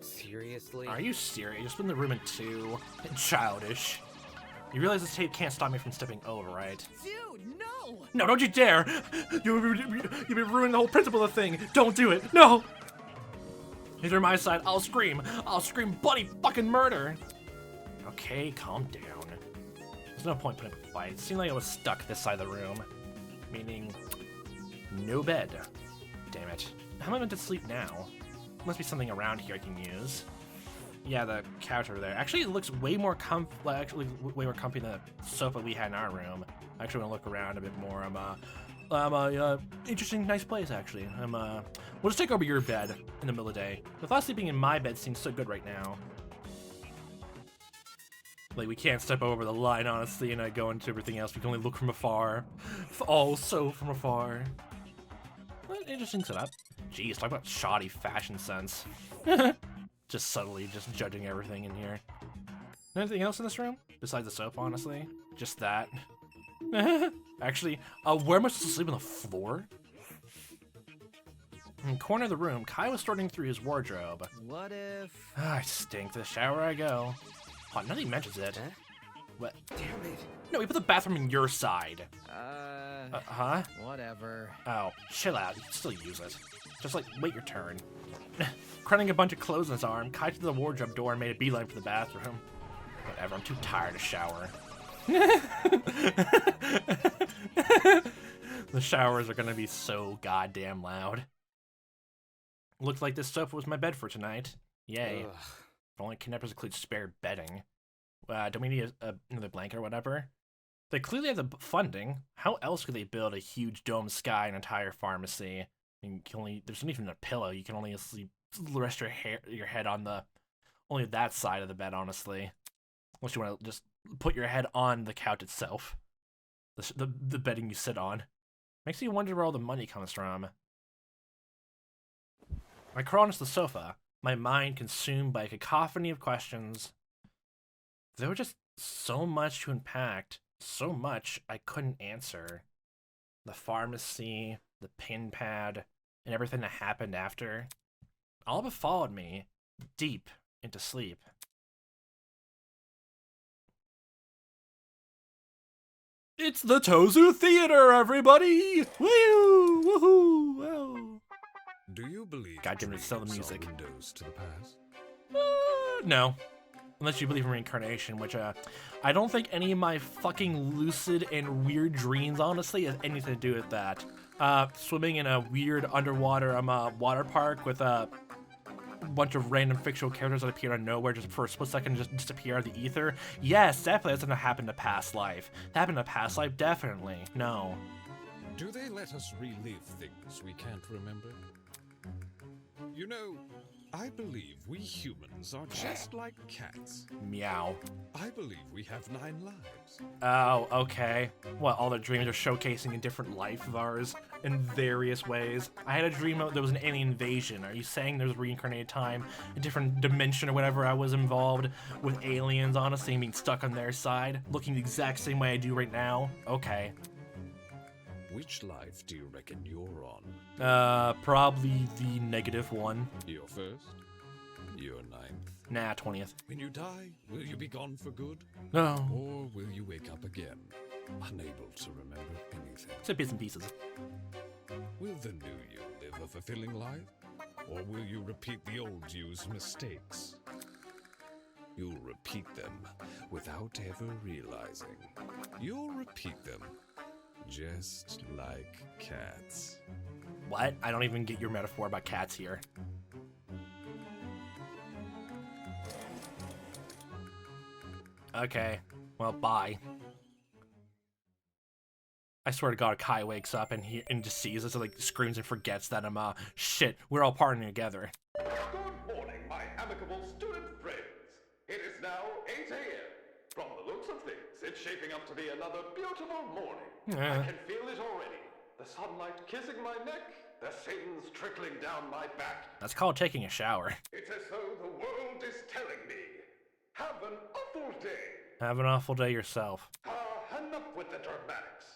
Seriously? Are you serious? You're splitting the room in two? Childish. You realize this tape can't stop me from stepping over, right? Dude, no! No, don't you dare! You've been ruining the whole principle of the thing. Don't do it. No! If you're my side, I'll scream. I'll scream bloody fucking murder. Okay, calm down. There's no point putting up a fight. It seemed like I was stuck this side of the room. Meaning, no bed. Damn it. How am I meant to sleep now? Must be something around here I can use. Yeah, the couch over there. Actually, it looks way more way more comfy than the sofa we had in our room. I actually want to look around a bit more. Interesting, nice place, actually. We'll just take over your bed in the middle of the day. The thought of sleeping in my bed seems so good right now. Like, we can't step over the line, honestly, and go into everything else. We can only look from afar. Oh, so from afar. Well, interesting setup. Jeez, talk about shoddy fashion sense. Just subtly, just judging everything in here. Anything else in this room? Besides the sofa, honestly? Just that. Actually, where am I supposed to sleep, on the floor? In the corner of the room, Kai was sorting through his wardrobe. What if... I stink. To the shower I go. Oh, nothing mentions it. What? Damn it. No, we put the bathroom in your side. Huh? Whatever. Oh, chill out. You can still use it. Just, like, wait your turn. Crunching a bunch of clothes in his arm, Kai to the wardrobe door and made a beeline for the bathroom. Whatever, I'm too tired to shower. The showers are gonna be so goddamn loud. Looks like this sofa was my bed for tonight. Yay. Ugh. If only kidnappers include spare bedding. Don't we need another blanket or whatever? They clearly have the funding. How else could they build a huge dome sky and entire pharmacy? I mean, there's not even a pillow. You can only rest your head on only that side of the bed, honestly. Unless you want to just put your head on the couch itself. The bedding you sit on. Makes you wonder where all the money comes from. I crawl onto the sofa, my mind consumed by a cacophony of questions. There was just so much to unpack, so much I couldn't answer. The pharmacy, the pin pad, and everything that happened after. All but followed me deep into sleep. It's the Tozu Theater, everybody! Woo! Woohoo! Wow! Do you believe God damn it, sell the dreams are music. windows to the past? No. Unless you believe in reincarnation, which, I don't think any of my fucking lucid and weird dreams, honestly, has anything to do with that. Swimming in a weird underwater, water park with a bunch of random fictional characters that appear out of nowhere just for a split second and just disappear out of the ether. Yes, definitely that's gonna happen to past life. That happened to past life, definitely. No. Do they let us relive things we can't remember? You know, I believe we humans are just like cats. Meow. I believe we have 9 lives. Oh, okay. What, all the dreams are showcasing a different life of ours in various ways? I had a dream there was an alien invasion. Are you saying there's reincarnated time, a different dimension or whatever I was involved with aliens, honestly, being stuck on their side, looking the exact same way I do right now? Okay. Which life do you reckon you're on? Probably the negative one. Your first? Your 9th? Nah, 20th. When you die, will you be gone for good? No. Or will you wake up again, unable to remember anything? It's bits and pieces. Will the new you live a fulfilling life? Or will you repeat the old you's mistakes? You'll repeat them without ever realizing. You'll repeat them just like cats. What? I don't even get your metaphor about cats here. Okay, well, bye. I swear to God, Kai wakes up and just sees us and like screams and forgets that shit, we're all partying together. Good morning, my amicable student friends. It is now 8 a.m. From the looks of things, it's shaping up to be another beautiful morning. I can feel it already. The sunlight kissing my neck, the sands trickling down my back. That's called taking a shower. It's as though the world is telling me, have an awful day. Have an awful day yourself. Enough with the dramatics.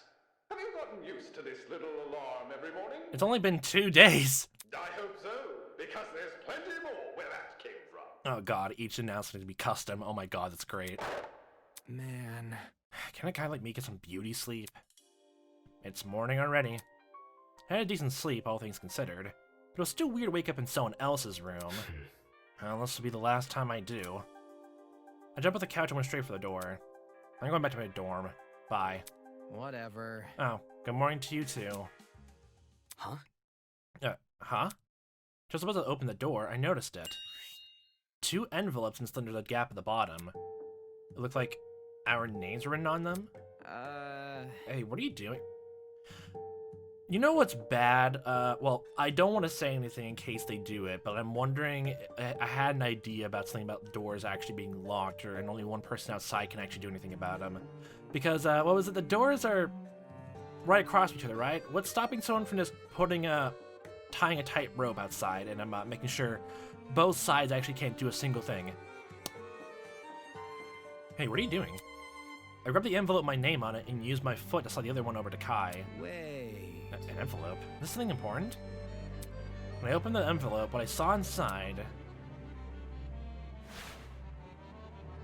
Have you gotten used to this little alarm every morning? It's only been 2 days. I hope so, because there's plenty more where that came from. Oh God, each announcement to be custom. Oh my God, that's great. Man. Can a guy like me get some beauty sleep? It's morning already. I had a decent sleep, all things considered, but it was still weird to wake up in someone else's room. Well, this will be the last time I do. I jumped off the couch and went straight for the door. I'm going back to my dorm. Bye. Whatever. Oh, good morning to you too. Huh? Huh? Just about to open the door, I noticed it. 2 envelopes and under the gap at the bottom. It looked like our names were written on them. Hey, what are you doing? You know what's bad? Well, I don't want to say anything in case they do it, but I'm wondering, I had an idea about something about doors actually being locked, and only one person outside can actually do anything about them. Because, what was it? The doors are right across each other, right? What's stopping someone from just tying a tight rope outside, and I'm making sure both sides actually can't do a single thing. Hey, what are you doing? I grabbed the envelope with my name on it and used my foot to slide the other one over to Kai. Wait. An envelope? Is this something important? When I opened the envelope, what I saw inside...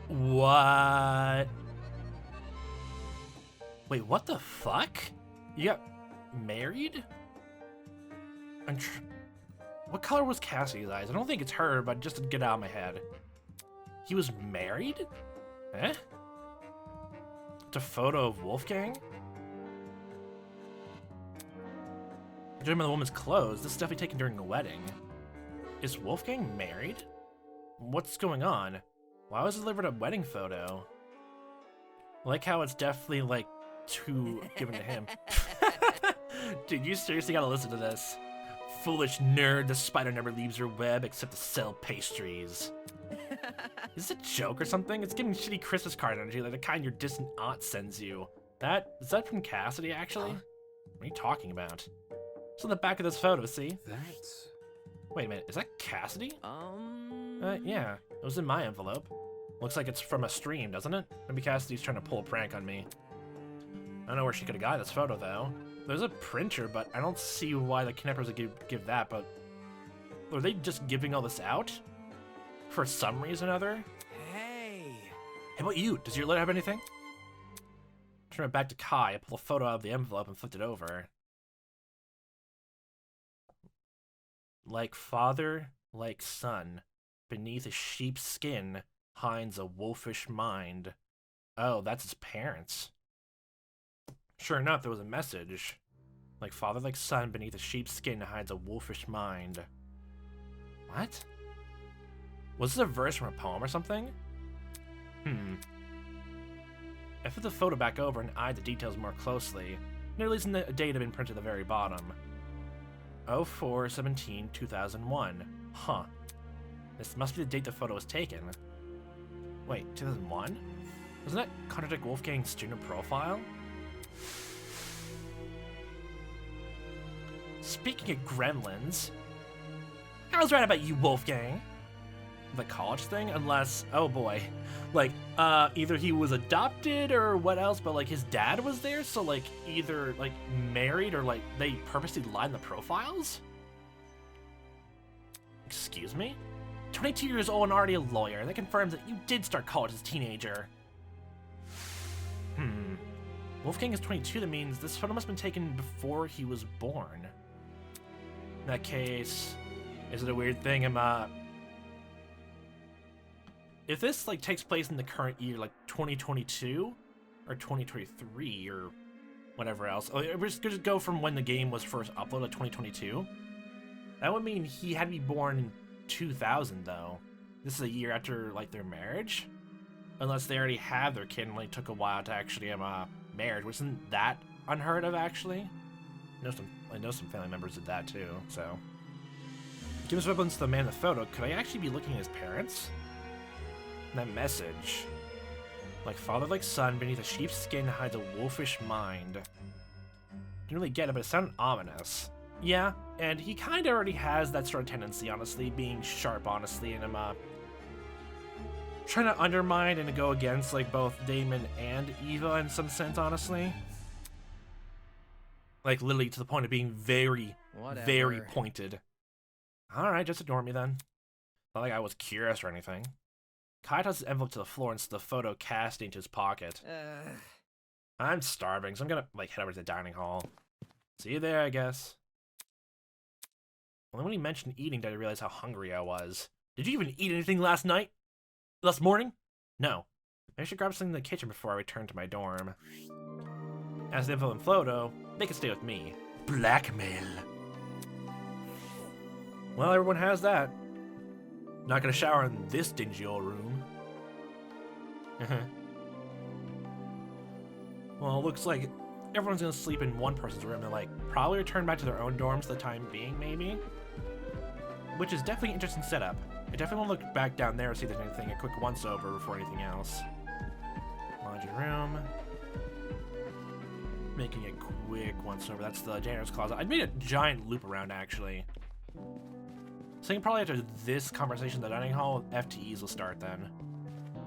What? Wait, what the fuck? You got married? What color was Cassie's eyes? I don't think it's her, but just to get out of my head. He was married? Eh? It's a photo of Wolfgang? Judging by the woman's clothes, this is definitely taken during a wedding. Is Wolfgang married? What's going on? Why was it delivered a wedding photo? I like how it's definitely like given to him. Dude, you seriously gotta listen to this. Foolish nerd, the spider never leaves her web except to sell pastries. Is this a joke or something? It's giving shitty Christmas card energy like the kind your distant aunt sends you. Is that from Cassidy, actually? What are you talking about? It's on the back of this photo, see? That's... Wait a minute, is that Cassidy? Yeah, it was in my envelope. Looks like it's from a stream, doesn't it? Maybe Cassidy's trying to pull a prank on me. I don't know where she could have got this photo, though. There's a printer, but I don't see why the kidnappers would give that, but... Are they just giving all this out? For some reason or other? Hey! How about you? Does your letter have anything? Turn it back to Kai, I pull a photo out of the envelope and flipped it over. Like father, like son, beneath a sheep's skin hides a wolfish mind. Oh, that's his parents. Sure enough, there was a message. Like father, like son, beneath a sheep's skin hides a wolfish mind. What? Was this a verse from a poem or something? I flipped the photo back over and eyed the details more closely. Nearly isn't the date had been printed at the very bottom. 04/17/2001. Huh. This must be the date the photo was taken. Wait, 2001? Doesn't that contradict Wolfgang's student profile? Speaking of gremlins, I was right about you, Wolfgang. The college thing, unless, oh boy, like, either he was adopted or what else, but like his dad was there, so like either like married or like they purposely lied in the profiles? Excuse me? 22 years old and already a lawyer. That confirms that you did start college as a teenager. Wolfgang is 22, that means this photo must have been taken before he was born. In that case, is it a weird thing? If this like takes place in the current year, like 2022 or 2023 or whatever else, we're just gonna go from when the game was first uploaded, like 2022. That would mean he had to be born in 2000, though. This is a year after like their marriage, unless they already have their kid and like took a while to actually married. Wasn't that unheard of actually? I know some family members did that too. So, given resemblance to the man in the photo, could I actually be looking at his parents? That message. Like father, like son, beneath a sheep's skin hides a wolfish mind. Didn't really get it, but it sounded ominous. Yeah, and he kind of already has that sort of tendency, honestly, being sharp, honestly, and I'm trying to undermine and to go against like both Damon and Eva in some sense, honestly. Like literally to the point of being very, very pointed. Alright, just ignore me then. Not like I was curious or anything. Kai tosses his envelope to the floor and sets the photo cast into his pocket. I'm starving, so I'm gonna like head over to the dining hall. See you there, I guess. Only when he mentioned eating did I realize how hungry I was. Did you even eat anything last night? Last morning? No. Maybe I should grab something in the kitchen before I return to my dorm. As the envelope and photo, they can stay with me. Blackmail. Well, everyone has that. Not gonna shower in this dingy old room. Well, it looks like everyone's gonna sleep in one person's room and like probably return back to their own dorms for the time being, maybe. Which is definitely an interesting setup. I definitely want to look back down there and see if there's anything, a quick once-over before anything else. Laundry room. Making a quick once-over. That's the janitor's closet. I made a giant loop around, actually. So I think probably after this conversation in the dining hall, FTEs will start then.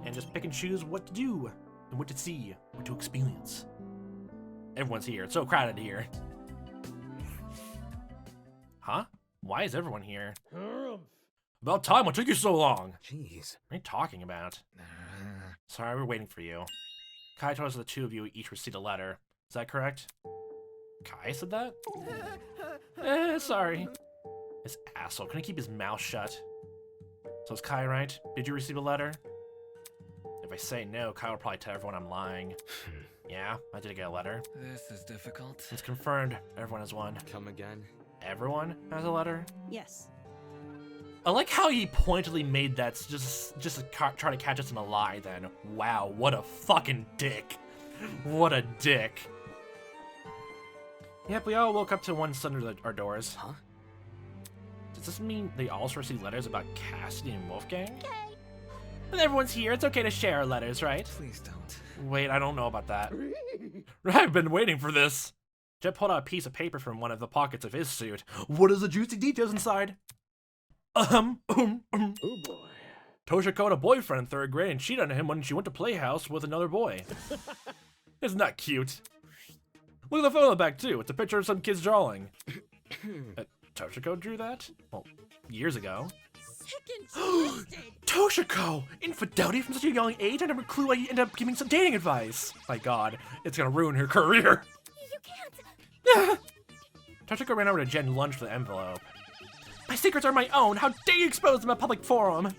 And just pick and choose what to do, and what to see, what to experience. Everyone's here. It's so crowded here. Huh? Why is everyone here? About time, what took you so long? Jeez. What are you talking about? Sorry, we're waiting for you. Kai told us the two of you each received a letter. Is that correct? Kai said that? Sorry. This asshole, can he keep his mouth shut? So is Kai right? Did you receive a letter? If I say no, Kai will probably tell everyone I'm lying. Yeah, I did get a letter. This is difficult. It's confirmed. Everyone has one. Come again? Everyone has a letter? Yes. I like how he pointedly made that just to try to catch us in a lie then. Wow, what a fucking dick. What a dick. Yep, we all woke up to one under our doors. Huh? Does this mean they also received letters about Cassidy and Wolfgang? Okay. And everyone's here, it's okay to share our letters, right? Please don't. Wait, I don't know about that. I've been waiting for this. Jet pulled out a piece of paper from one of the pockets of his suit. What is the juicy details inside? Oh boy. Tosha caught a boyfriend in 3rd grade and cheated on him when she went to Playhouse with another boy. Isn't that cute? Look at the photo back too. It's a picture of some kid's drawing. Toshiko drew that? Well, years ago. Toshiko! Infidelity from such a young age? I never clue why you end up giving some dating advice. My god, it's gonna ruin her career. You can't. Toshiko ran over to Jen and lunged for the envelope. My secrets are my own. How dare you expose them in a public forum?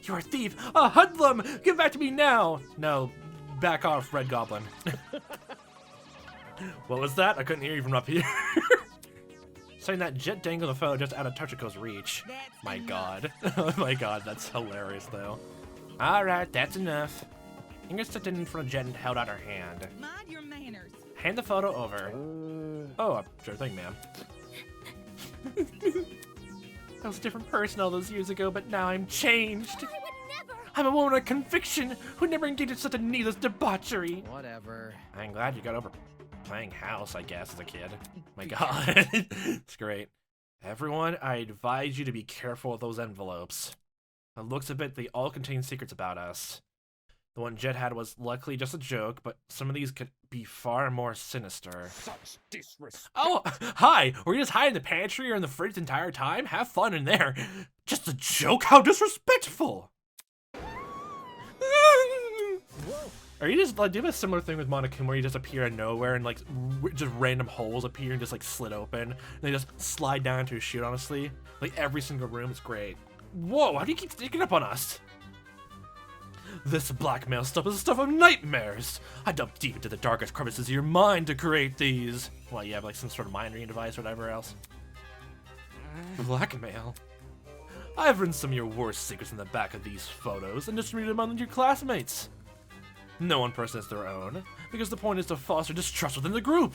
You're a thief, a hoodlum. Give back to me now. No, back off, Red Goblin. What was that? I couldn't hear you from up here. Saying that Jet dangled the photo just out of Toshiko's reach. My god. Oh my god, that's hilarious though. Alright, that's enough. Ingrid stepped in front of Jet and held out her hand. Mind your manners. Hand the photo over. Oh, sure thing, ma'am. I was a different person all those years ago, but now I'm changed. I'm a woman of conviction who never engaged in such a needless debauchery. Whatever. I'm glad you got over playing house, I guess, as a kid. My god. It's great. Everyone, I advise you to be careful with those envelopes. It looks a bit they all contain secrets about us. The one Jet had was luckily just a joke, but some of these could be far more sinister. Such disrespect. Oh, hi! Were you just hiding in the pantry or in the fridge the entire time? Have fun in there. Just a joke? How disrespectful! Are you just, like, do you have a similar thing with Monokuma where you just appear out of nowhere and, like, just random holes appear and just, like, slit open? And they just slide down into a chute, honestly? Like, every single room is great. Whoa, how do you keep sneaking up on us? This blackmail stuff is the stuff of nightmares. I dug deep into the darkest crevices of your mind to create these. Well, you have, like, some sort of mind reading device or whatever else. Blackmail? I've written some of your worst secrets in the back of these photos and distributed them among your classmates. No one person has their own, because the point is to foster distrust within the group.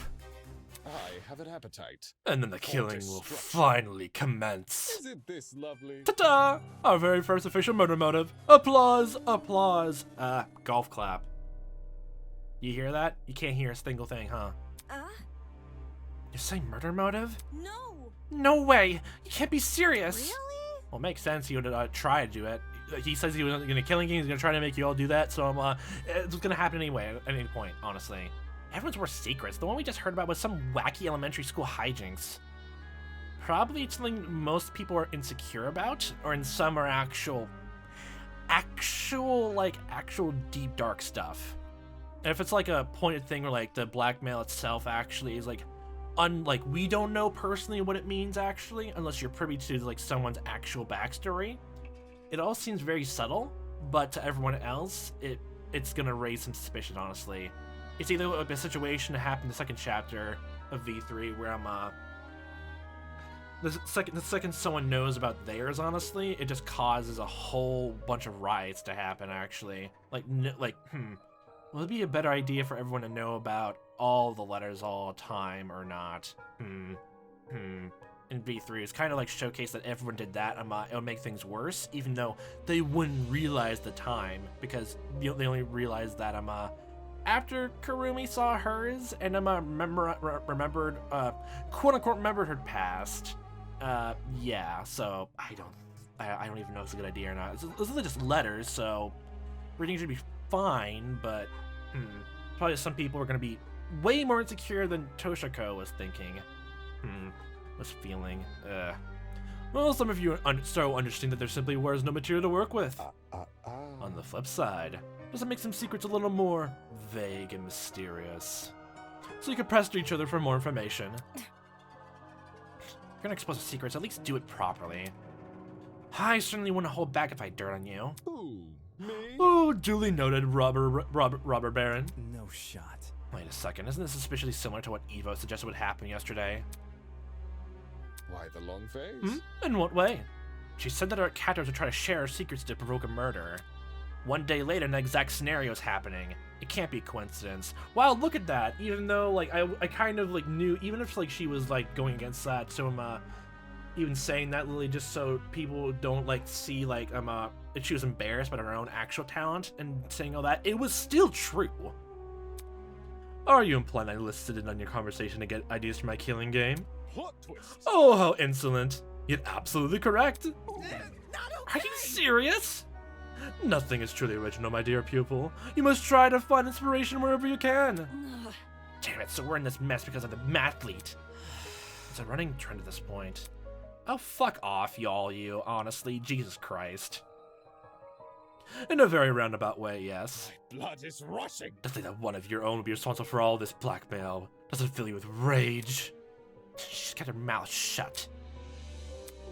I have an appetite. And then the killing will finally commence. Isn't this lovely? Ta-da! Our very first official murder motive. Applause, applause. Golf clap. You hear that? You can't hear a single thing, huh? You say murder motive? No. No way! You can't be serious! Really? Well, it makes sense he would try to do it. He says he was gonna killing game, he's gonna try to make you all do that, so it's gonna happen anyway at any point, honestly. Everyone's worst secrets. The one we just heard about was some wacky elementary school hijinks. Probably it's something most people are insecure about, or in some are actual deep dark stuff. And if it's like a pointed thing where like the blackmail itself actually is like we don't know personally what it means actually, unless you're privy to like someone's actual backstory. It all seems very subtle, but to everyone else, it's gonna raise some suspicion, honestly. It's either like a situation that happened in the second chapter of V3 where the second someone knows about theirs, honestly, it just causes a whole bunch of riots to happen, actually. Will it be a better idea for everyone to know about all the letters all the time or not? In V3, it's kind of like showcase that everyone did that. It would make things worse, even though they wouldn't realize the time, because they only realized that after Kurumi saw hers and remembered, quote unquote, remembered her past. Yeah. So I don't even know if it's a good idea or not. It's really just letters, so reading should be fine. But probably some people are gonna be way more insecure than Toshiko was thinking. Was feeling. Well, some of you so understand that there simply was no material to work with. On the flip side, does it make some secrets a little more vague and mysterious? So you can press to each other for more information. If you're gonna expose secrets, at least do it properly. I certainly wouldn't hold back if I dirt on you. Ooh, me? Oh, duly noted, Robber Baron. No shot. Wait a second, isn't this suspiciously similar to what Eva suggested would happen yesterday? Why the long face? In what way? She said that our captors would try to share her secrets to provoke a murder. One day later, an exact scenario is happening. It can't be a coincidence. Wow, look at that. Even though, like, I kind of, like, knew, even if, like, she was, like, going against that, so I'm, even saying that, Lily, just so people don't, like, see, like, if she was embarrassed by her own actual talent and saying all that, it was still true. Are you implying I listed it on your conversation to get ideas for my killing game? Plot twist. Oh, how insolent. Yet absolutely correct. Are you serious? Nothing is truly original, my dear pupil. You must try to find inspiration wherever you can. Damn it, so we're in this mess because of the mathlete. It's a running trend at this point. Oh, fuck off, y'all, you, honestly. Jesus Christ. In a very roundabout way, yes. My blood is rushing. To think that one of your own would be responsible for all this blackmail doesn't fill you with rage. She's got her mouth shut.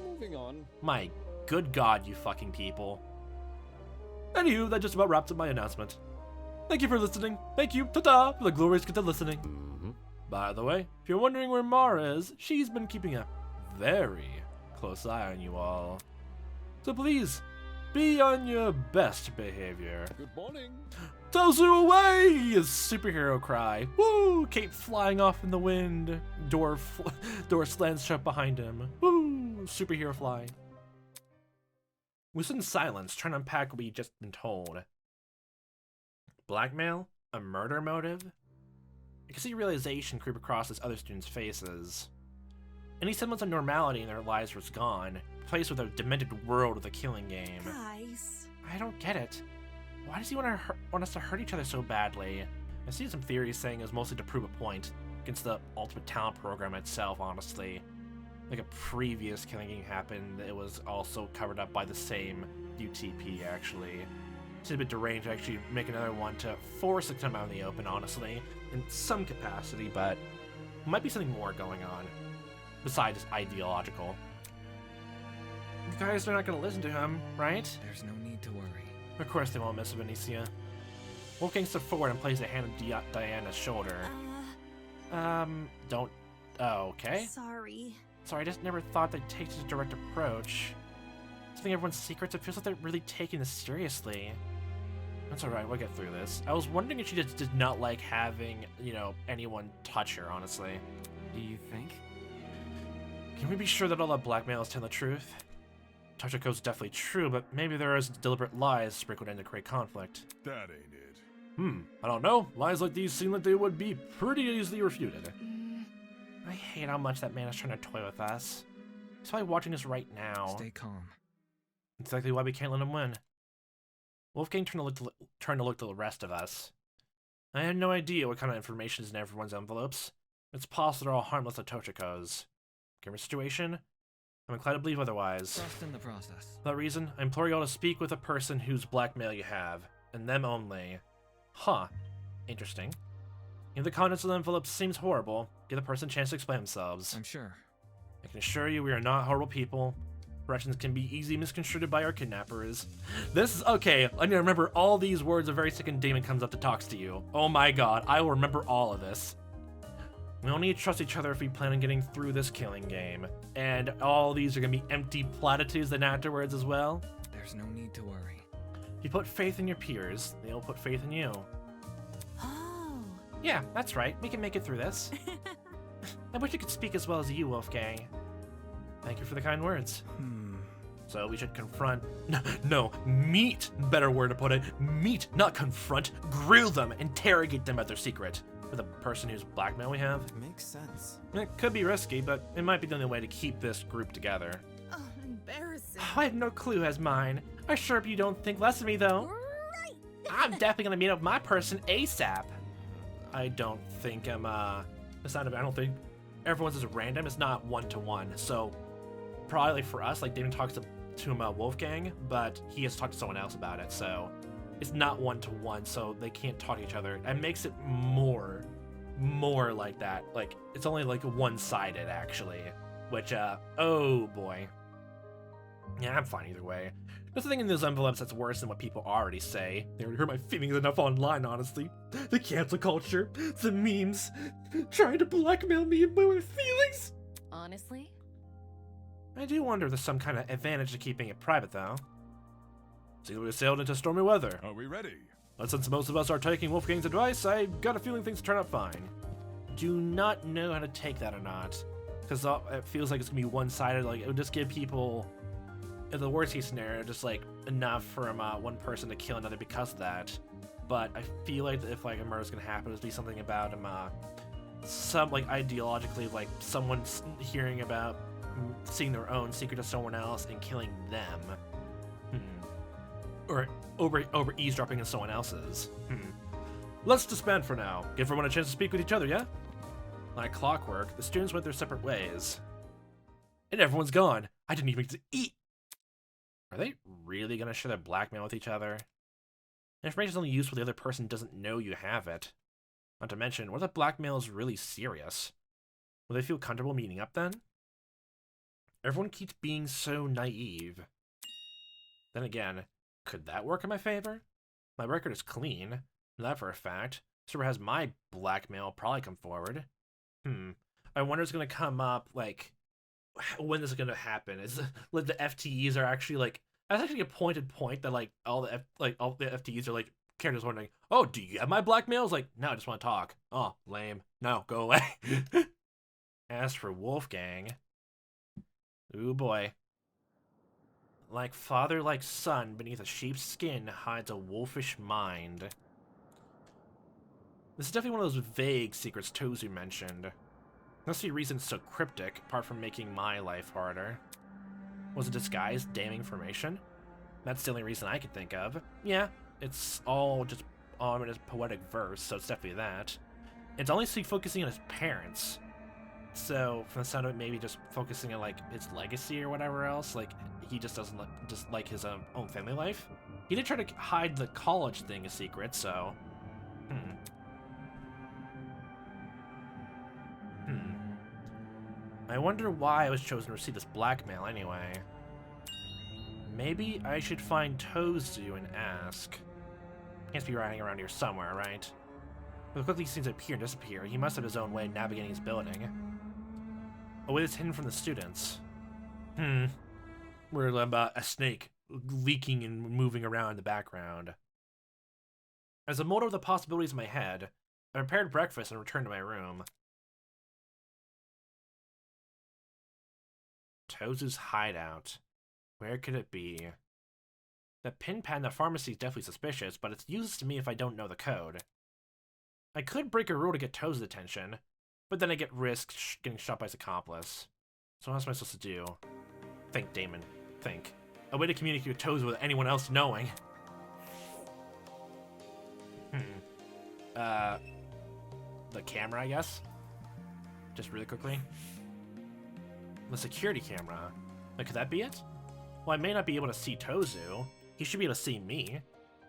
Moving on. My good God, you fucking people. Anywho, that just about wraps up my announcement. Thank you for listening. Thank you, ta-ta, for the glorious gift of listening. By the way, if you're wondering where Mara is, she's been keeping a very close eye on you all. So please, be on your best behavior. Good morning. Tozu away! A superhero cry. Woo! Cape flying off in the wind. Door slams shut behind him. Woo! Superhero fly. We sit in silence, trying to unpack what we just been told. Blackmail? A murder motive? I can see realization creep across his other students' faces. Any semblance of normality in their lives was gone, replaced with a demented world of the killing game. Guys. I don't get it. Why does he want us to hurt each other so badly? I've seen some theories saying it was mostly to prove a point against the Ultimate Talent program itself, honestly. Like a previous killing game happened, it was also covered up by the same UTP, actually. It's a bit deranged to actually make another one to force it to come out in the open, honestly, in some capacity, but there might be something more going on, besides just ideological. You guys are not going to listen to him, right? There's no need to worry. Of course they won't, Miss Benicia. Wolfgang stepped forward and placed a hand on Diana's shoulder. Don't... Oh, okay. Sorry. Sorry, I just never thought they'd take such a direct approach. Something everyone's secrets, it feels like they're really taking this seriously. That's alright, we'll get through this. I was wondering if she just did not like having, you know, anyone touch her, honestly. Do you think? Can we be sure that all that blackmail is telling the truth? Toshiko's definitely true, but maybe there is deliberate lies sprinkled in to create conflict. That ain't it. I don't know. Lies like these seem like they would be pretty easily refuted. I hate how much that man is trying to toy with us. He's probably watching us right now. Stay calm. Exactly why we can't let him win. Wolfgang turned to look to the rest of us. I had no idea what kind of information is in everyone's envelopes. It's possible they're all harmless at Toshiko's. Given the situation, I'm inclined to believe otherwise. Trust in the process. For that reason, I implore you all to speak with the person whose blackmail you have, and them only. Huh. Interesting. If the contents of the envelope seems horrible, give the person a chance to explain themselves. I'm sure. I can assure you we are not horrible people. Our actions can be easily misconstrued by our kidnappers. This is okay. I need to remember all these words the very second Damon comes up to talk to you. Oh my god, I will remember all of this. We only need to trust each other if we plan on getting through this killing game. And all these are going to be empty platitudes then afterwards as well. There's no need to worry. If you put faith in your peers, they will put faith in you. Yeah, that's right. We can make it through this. I wish I could speak as well as you, Wolfgang. Thank you for the kind words. So we should confront... No, meet, better word to put it. Meet, not confront. Grill them, interrogate them about their secret. For the person whose blackmail we have. Makes sense. It could be risky, but it might be the only way to keep this group together. Oh, embarrassing. I have no clue as mine. I sure hope you don't think less of me, though. I'm definitely gonna meet up with my person ASAP. I don't think I'm, I don't think everyone's as random. It's not one-to-one, so probably for us, like, Damon talks to him about Wolfgang, but he has talked to someone else about it, so it's not one-to-one, so they can't talk to each other. It makes it more like that. Like, it's only, like, one-sided, actually, which, oh boy. Yeah, I'm fine either way. There's nothing in those envelopes that's worse than what people already say. They already hurt my feelings enough online, honestly. The cancel culture, the memes, trying to blackmail me and my feelings. Honestly? I do wonder if there's some kind of advantage to keeping it private, though. See, we sailed into stormy weather. Are we ready? But since most of us are taking Wolfgang's advice, I got a feeling things turn out fine. Do not know how to take that or not, because it feels like it's gonna be one-sided. Like, it would just give people, in the worst-case scenario, just like enough for one person to kill another because of that. But I feel like if like a murder's gonna happen, it'll be something about some like ideologically, like someone hearing about seeing their own secret to someone else and killing them. Or over eavesdropping on someone else's. Let's disband for now. Give everyone a chance to speak with each other, yeah? Like clockwork, the students went their separate ways. And everyone's gone. I didn't even get to eat. Are they really gonna share their blackmail with each other? Information's only useful if the other person doesn't know you have it. Not to mention, what if the blackmail is really serious? Will they feel comfortable meeting up then? Everyone keeps being so naive. Then again, could that work in my favor? My record is clean, that for a fact. Whoever has my blackmail probably come forward. I wonder if it's gonna come up, like, when this is gonna happen. Is like the FTEs are actually like, that's actually a pointed point that like all the FTEs are like characters wondering, oh, do you have my blackmail? It's like, no, I just want to talk. Oh, lame. No, go away. As for Wolfgang, ooh boy. Like father, like son, beneath a sheep's skin hides a wolfish mind. This is definitely one of those vague secrets Tozu mentioned. I don't see a reason it's so cryptic, apart from making my life harder. Was it disguised damning information? That's the only reason I could think of. Yeah, it's all just in his poetic verse, so it's definitely that. It's only focusing on his parents. So, from the sound of it, maybe just focusing on, like, his legacy or whatever else. Like, he just doesn't just like his own family life. He did try to hide the college thing a secret, so... I wonder why I was chosen to receive this blackmail anyway. Maybe I should find Tozu and ask. He has to be riding around here somewhere, right? But quickly he seems to appear and disappear. He must have his own way of navigating his building. A way that's hidden from the students. We're about a snake leaking and moving around in the background. As a motor of the possibilities in my head, I prepared breakfast and returned to my room. Tozu's hideout. Where could it be? The pin pad in the pharmacy is definitely suspicious, but it's useless to me if I don't know the code. I could break a rule to get Tozu's attention, but then I get risked getting shot by his accomplice. So what else am I supposed to do? Think, Damon. Think. A way to communicate with Tozu without anyone else knowing. The camera, I guess? Just really quickly. The security camera. Like, could that be it? Well, I may not be able to see Tozu. He should be able to see me.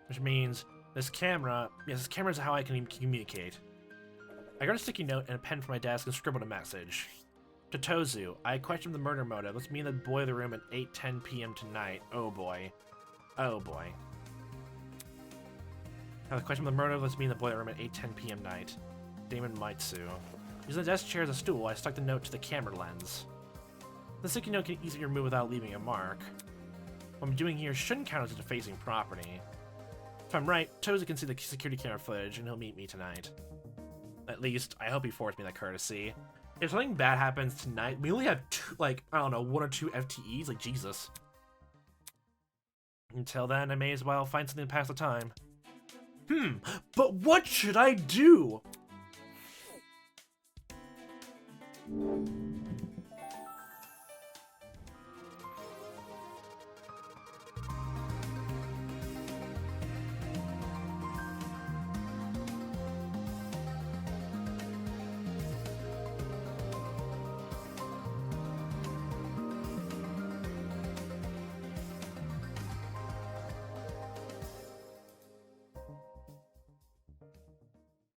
Which means this camera... Yes, this camera is how I can communicate. I got a sticky note and a pen from my desk and scribbled a message. To Tozu, I questioned the murder motive. Let's meet in the boiler room at 8:10 p.m. tonight. Oh boy. Oh boy. I have a question of the murder. Let's meet in the boiler room at 8:10 p.m. night. Damon Maitsu. Using the desk chair as a stool, I stuck the note to the camera lens. The sticky note can easily be removed without leaving a mark. What I'm doing here shouldn't count as a defacing property. If I'm right, Tozu can see the security camera footage and he'll meet me tonight. At least, I hope he affords me that courtesy. If something bad happens tonight, we only have two, like, I don't know, 1 or 2 FTEs? Like, Jesus. Until then, I may as well find something to pass the time. But what should I do?